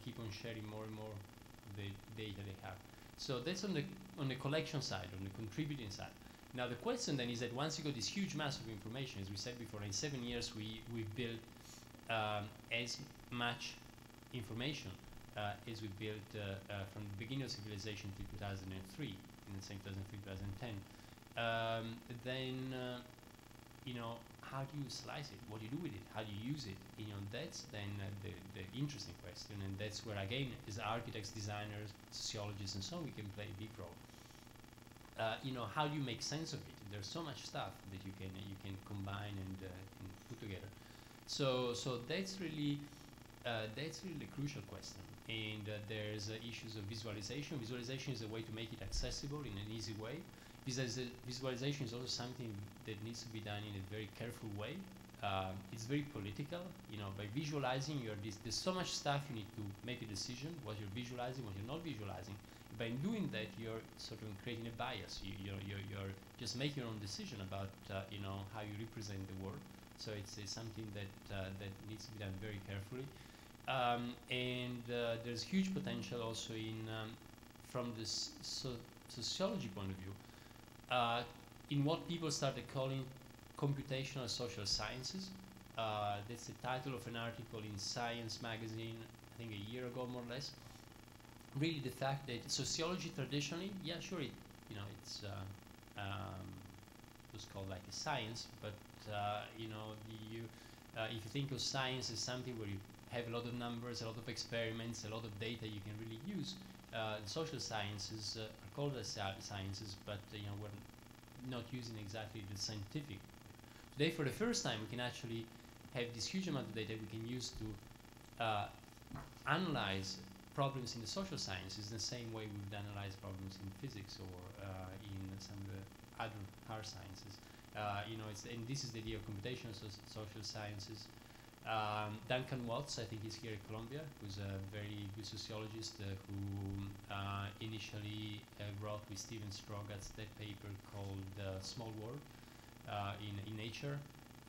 keep on sharing more and more of the data they have. So that's on the collection side, on the contributing side. Now the question then is that once you got this huge mass of information, as we said before, in 7 years we've built as much information as we built from the beginning of civilization to 2003, in the same 2003, 2010. Then how do you slice it? What do you do with it? How do you use it? That's then the interesting question, and that's where again, as architects, designers, sociologists, and so on, we can play a big role. How do you make sense of it? There's so much stuff that you can combine and put together. So that's really the crucial question. And there's issues of visualization. Visualization is a way to make it accessible in an easy way. Visualization is also something that needs to be done in a very careful way. It's very political. By visualizing, there's so much stuff you need to make a decision, what you're visualizing, what you're not visualizing. By doing that, you're sort of creating a bias. You're just making your own decision about how you represent the world. So it's something that needs to be done very carefully. And there's huge potential also from the sociology point of view, in what people started calling computational social sciences. That's the title of an article in Science magazine, I think a year ago, more or less. Really, the fact that sociology traditionally, yeah, sure, it's called like a science, but if you think of science as something where you have a lot of numbers, a lot of experiments, a lot of data you can really use, the social sciences are called as sciences, but we're not using exactly the scientific. Today, for the first time, we can actually have this huge amount of data we can use to analyze problems in the social sciences in the same way we would analyze problems in physics or in some of the other hard sciences. And this is the idea of computational social sciences. Duncan Watts, I think he's here at Columbia, who's a very good sociologist who initially wrote with Stephen Strogatz that paper called Small World in Nature.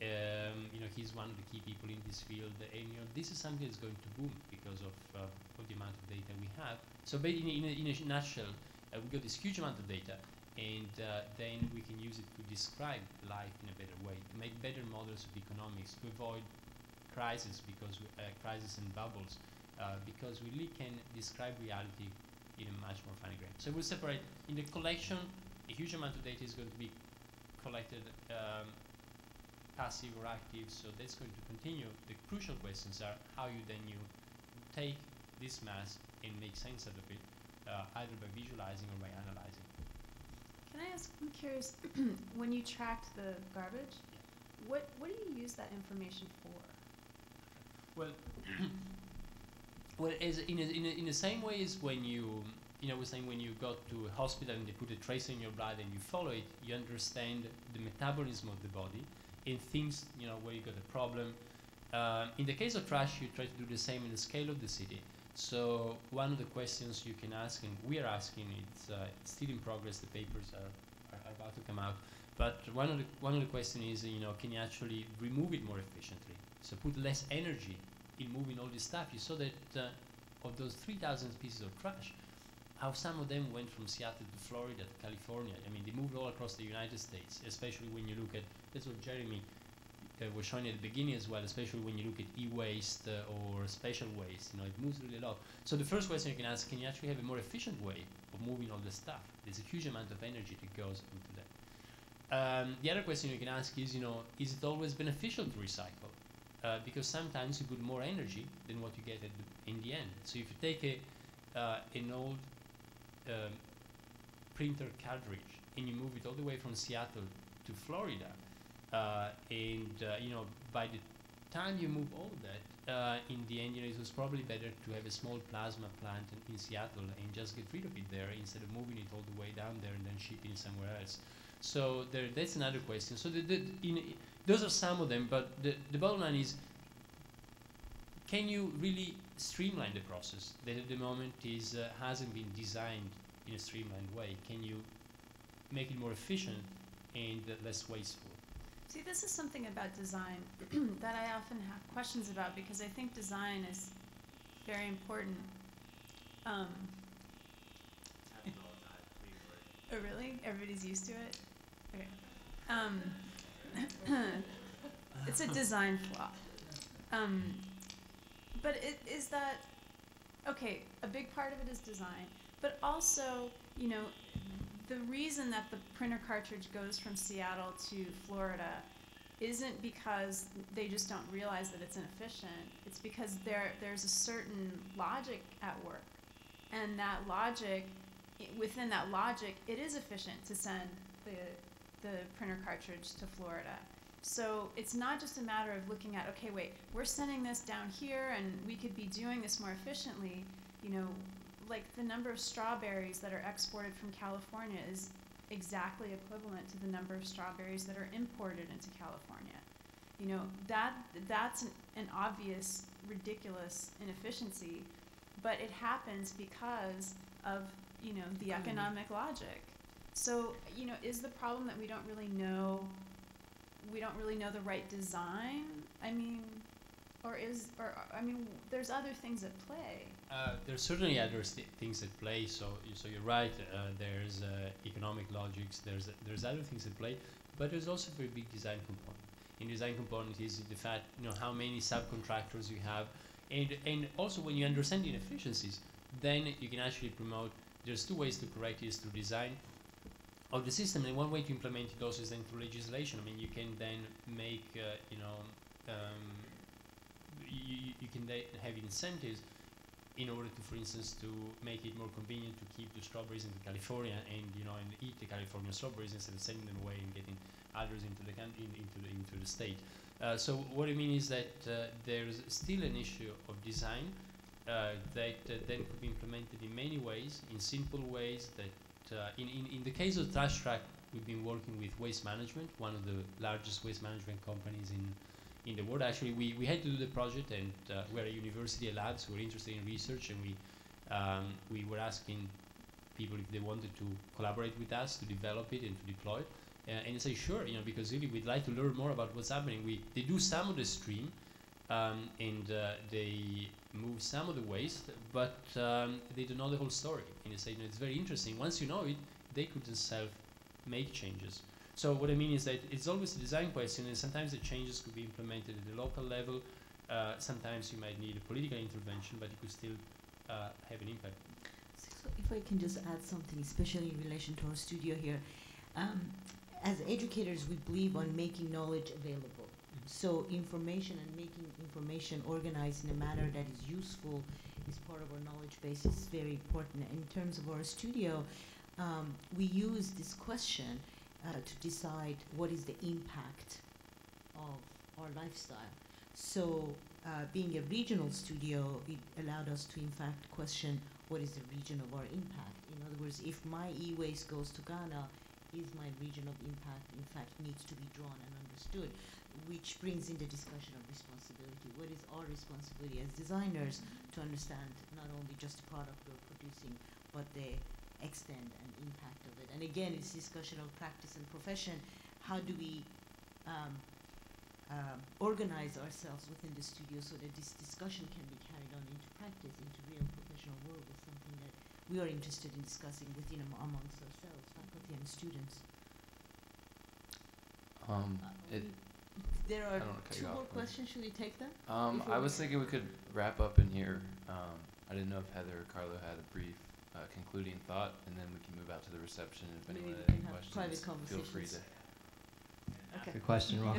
He's one of the key people in this field, and this is something that's going to boom because of the amount of data we have. So, in a nutshell, we got this huge amount of data, and then we can use it to describe life in a better way, to make better models of economics, to avoid crisis, because crisis and bubbles, because we really can describe reality in a much more fine grain. So we'll separate in the collection. A huge amount of data is going to be collected, passive or active. So that's going to continue. The crucial questions are how you take this mass and make sense out of it, either by visualizing or by analyzing. Can I ask, I'm curious, when you tracked the garbage, what do you use that information for? Well, well, as in the same way as when you we're saying when you go to a hospital and they put a tracer in your blood and you follow it, you understand the metabolism of the body and things, where you got a problem. In the case of trash, you try to do the same in the scale of the city. So one of the questions you can ask, and we are asking, it's still in progress, the papers are about to come out, but one of the questions is, can you actually remove it more efficiently? So put less energy in moving all this stuff. You saw that of those 3,000 pieces of trash, how some of them went from Seattle to Florida to California. I mean, they moved all across the United States, especially when you look at, that's what Jeremy was showing at the beginning as well, especially when you look at e-waste or special waste, it moves really a lot. So the first question you can ask, can you actually have a more efficient way of moving all the stuff? There's a huge amount of energy that goes into that. The other question you can ask is, is it always beneficial to recycle? Because sometimes you put more energy than what you get in the end. So if you take an old printer cartridge and you move it all the way from Seattle to Florida, by the time you move all that, in the end, it was probably better to have a small plasma plant in Seattle and just get rid of it there instead of moving it all the way down there and then shipping it somewhere else. So that's another question. So those are some of them, but the bottom line is, can you really streamline the process that at the moment hasn't been designed in a streamlined way? Can you make it more efficient and less wasteful? See, this is something about design that I often have questions about, because I think design is very important. Oh, really? Everybody's used to it? Okay. It's a design flaw. But is that, okay, a big part of it is design, but also, the reason that the printer cartridge goes from Seattle to Florida isn't because they just don't realize that it's inefficient. It's because there's a certain logic at work. And that logic, within that logic, it is efficient to send the printer cartridge to Florida. So it's not just a matter of looking at, okay, wait, we're sending this down here and we could be doing this more efficiently. Like the number of strawberries that are exported from California is exactly equivalent to the number of strawberries that are imported into California. That's an obvious, ridiculous inefficiency, but it happens because of, the economic logic. So, is the problem that we don't really know the right design? There's other things at play. There's certainly other things at play. So you're right. There's economic logics. There's other things at play, but there's also a very big design component. In design component is the fact how many subcontractors you have, and also when you understand the inefficiencies, then you can actually promote. There's two ways to correct it: is through design of the system, and one way to implement it also is then through legislation. You can then make you can have incentives in order to, for instance, to make it more convenient to keep the strawberries into California and eat the California strawberries instead of sending them away and getting others into the state. So what I mean is that there's still an issue of design that then could be implemented in many ways, in simple ways. That in the case of Trash Track, we've been working with Waste Management, one of the largest waste management companies in the world. Actually, we had to do the project, and we're a university, a lab, so we're interested in research, and we were asking people if they wanted to collaborate with us to develop it and to deploy it. And they say sure, because really we'd like to learn more about what's happening. They do some of the stream, and they move some of the waste, but they don't know the whole story. And they say it's very interesting. Once you know it, they could themselves make changes. So what I mean is that it's always a design question, and sometimes the changes could be implemented at the local level. sometimes you might need a political intervention, but you could still have an impact. So if I can just add something, especially in relation to our studio here. As educators, we believe on making knowledge available. So information and making information organized in a manner that is useful is part of our knowledge base. Is very important. In terms of our studio, we use this question to decide what is the impact of our lifestyle. So being a regional studio, it allowed us to in fact question what is the region of our impact. In other words, if my e-waste goes to Ghana, is my region of impact in fact needs to be drawn and understood, which brings in the discussion of responsibility. What is our responsibility as designers to understand not only just the product we're producing, but the extent and impact of it. And again, it's discussion of practice and profession. How do we organize ourselves within the studio so that this discussion can be carried on into practice, into real professional world, is something that we are interested in discussing within amongst ourselves, faculty and students. There are two more questions. Should we take them? I was thinking we could wrap up in here. I didn't know if Heather or Carlo had a brief concluding thought, and then we can move out to the reception. If anyone had any questions, feel free to. Okay. Good question, Rob.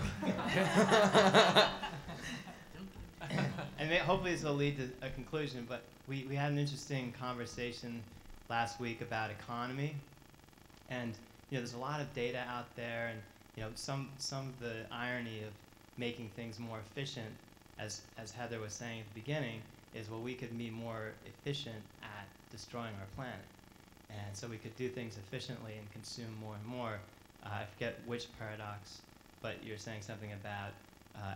And hopefully this will lead to a conclusion, but we had an interesting conversation last week about economy, and there's a lot of data out there, and some of the irony of making things more efficient, as Heather was saying at the beginning, is we could be more efficient at destroying our planet, and so we could do things efficiently and consume more and more. I forget which paradox, but you're saying something about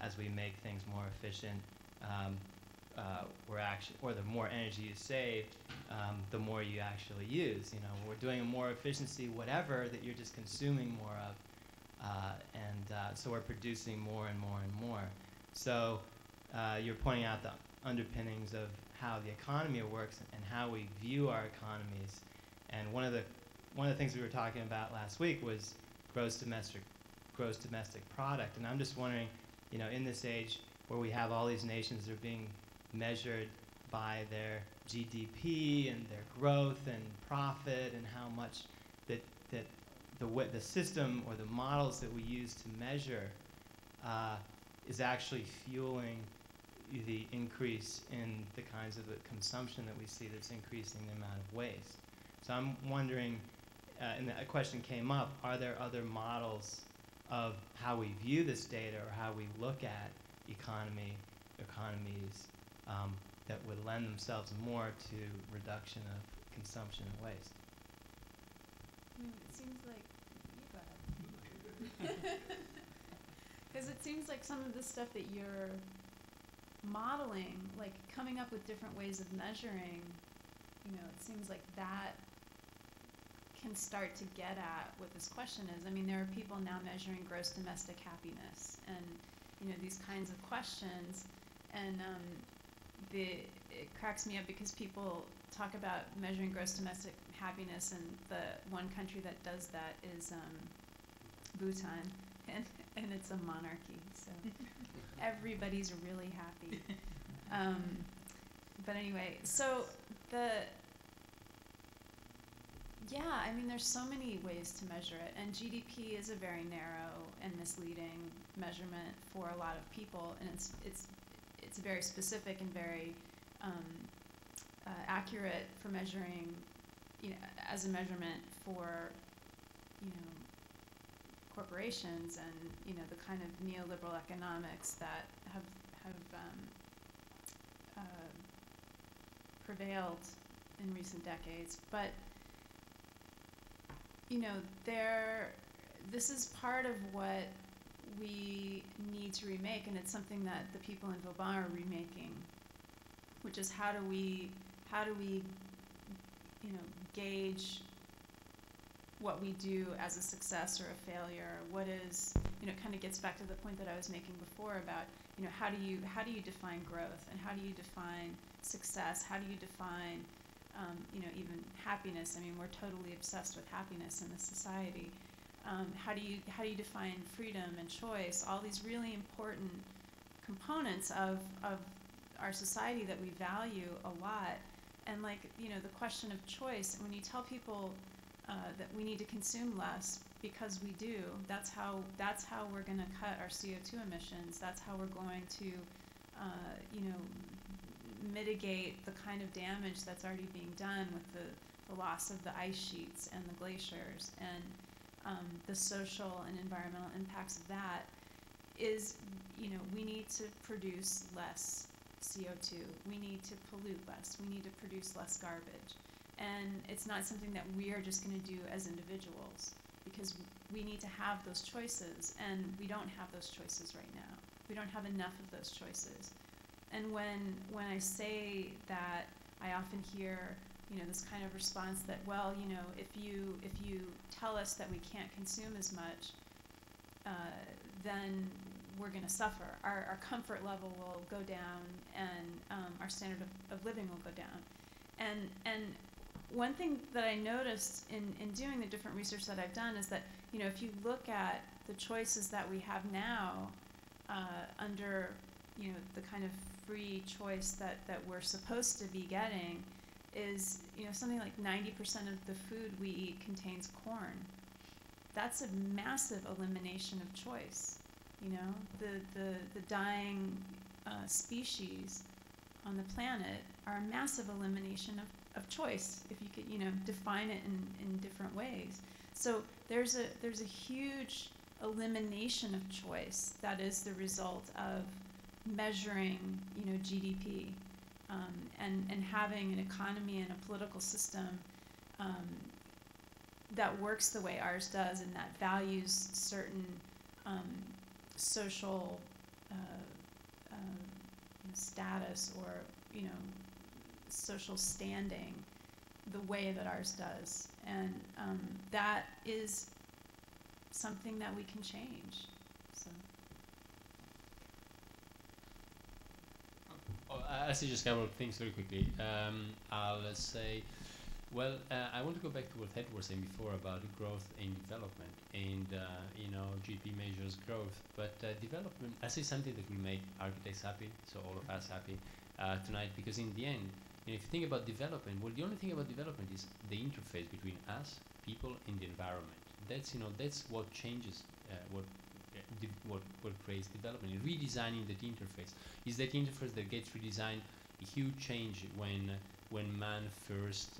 as we make things more efficient, the more energy you save, the more you actually use. We're doing a more efficiency, whatever, that you're just consuming more of, so we're producing more and more and more. So you're pointing out the underpinnings of how the economy works and how we view our economies. And one of the things we were talking about last week was gross domestic product. And I'm just wondering, in this age where we have all these nations that are being measured by their GDP and their growth and profit, and how much that the system or the models that we use to measure is actually fueling the increase in the kinds of consumption that we see that's increasing the amount of waste. So I'm wondering, and a question came up, are there other models of how we view this data or how we look at economies that would lend themselves more to reduction of consumption and waste? It seems like, you go ahead. Because it seems like some of the stuff that you're modeling, like coming up with different ways of measuring, it seems like that can start to get at what this question is. I mean, there are people now measuring gross domestic happiness and, these kinds of questions. And it cracks me up because people talk about measuring gross domestic happiness, and the one country that does that is Bhutan, and it's a monarchy, so everybody's really happy. But anyway, so there's so many ways to measure it, and GDP is a very narrow and misleading measurement for a lot of people, and it's very specific and very accurate for measuring, as a measurement for, corporations and, the kind of neoliberal economics that have prevailed in recent decades. But, this is part of what we need to remake, and it's something that the people in Vauban are remaking, which is how do we gauge what we do as a success or a failure. What is, it kind of gets back to the point that I was making before about, how do you define growth, and how do you define success? How do you define even happiness? I mean, we're totally obsessed with happiness in this society. How do you define freedom and choice? All these really important components of our society that we value a lot. And like, you know, the question of choice, when you tell people that we need to consume less because we do, that's how we're going to cut our CO2 emissions. That's how we're going to, you know, mitigate the kind of damage that's already being done with the loss of the ice sheets and the glaciers, and the social and environmental impacts of that is, you know, we need to produce less CO2. We need to pollute less. We need to produce less garbage. And it's not something that we are just going to do as individuals, because we need to have those choices, and we don't have those choices right now. We don't have enough of those choices. And when I say that, I often hear, you know, this kind of response that, well, you know, if you tell us that we can't consume as much, then we're going to suffer. Our comfort level will go down, and our standard of living will go down. And one thing that I noticed in doing the different research that I've done is that, you know, if you look at the choices that we have now under, you know, the kind of free choice that we're supposed to be getting, is, you know, something like 90% of the food we eat contains corn. That's a massive elimination of choice. You know, the dying species on the planet are a massive elimination of choice, if you could, you know, define it in different ways. So there's a huge elimination of choice that is the result of measuring, you know, GDP, and having an economy and a political system that works the way ours does, and that values certain social status, or, you know, social standing, the way that ours does. And that is something that we can change. So. I'll say just a couple of things very quickly. I'll say, well, I want to go back to what Ed was saying before about growth and development, and you know, GDP measures growth, but development, I say something that will make architects happy, so all of us happy tonight, because in the end, you know, if you think about development, well, the only thing about development is the interface between us, people, and the environment. That's, you know, that's what changes, what creates development. And redesigning that interface is that interface that gets redesigned. A huge change when man first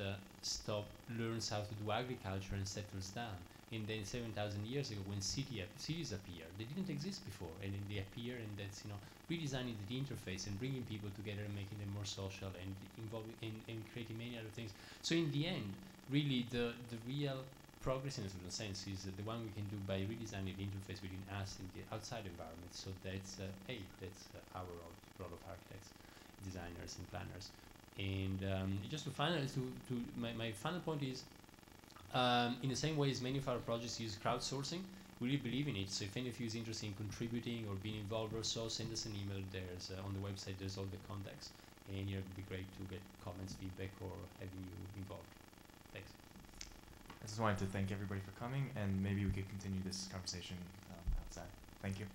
learns how to do agriculture and settles down. And then 7,000 years ago, when cities appear, they didn't exist before, and then they appear, and that's, you know, redesigning the interface and bringing people together and making them more social and involving and creating many other things. So in the end, really, the real progress in a certain sense is the one we can do by redesigning the interface between us and the outside environment. So that's our role of architects, designers, and planners. And just to finalize, my final point is, in the same way as many of our projects use crowdsourcing, we really believe in it. So if any of you is interested in contributing or being involved or so, send us an email. There's on the website, there's all the contacts, and it would be great to get comments, feedback, or having you involved. Thanks. I just wanted to thank everybody for coming, and maybe we could continue this conversation outside. Thank you.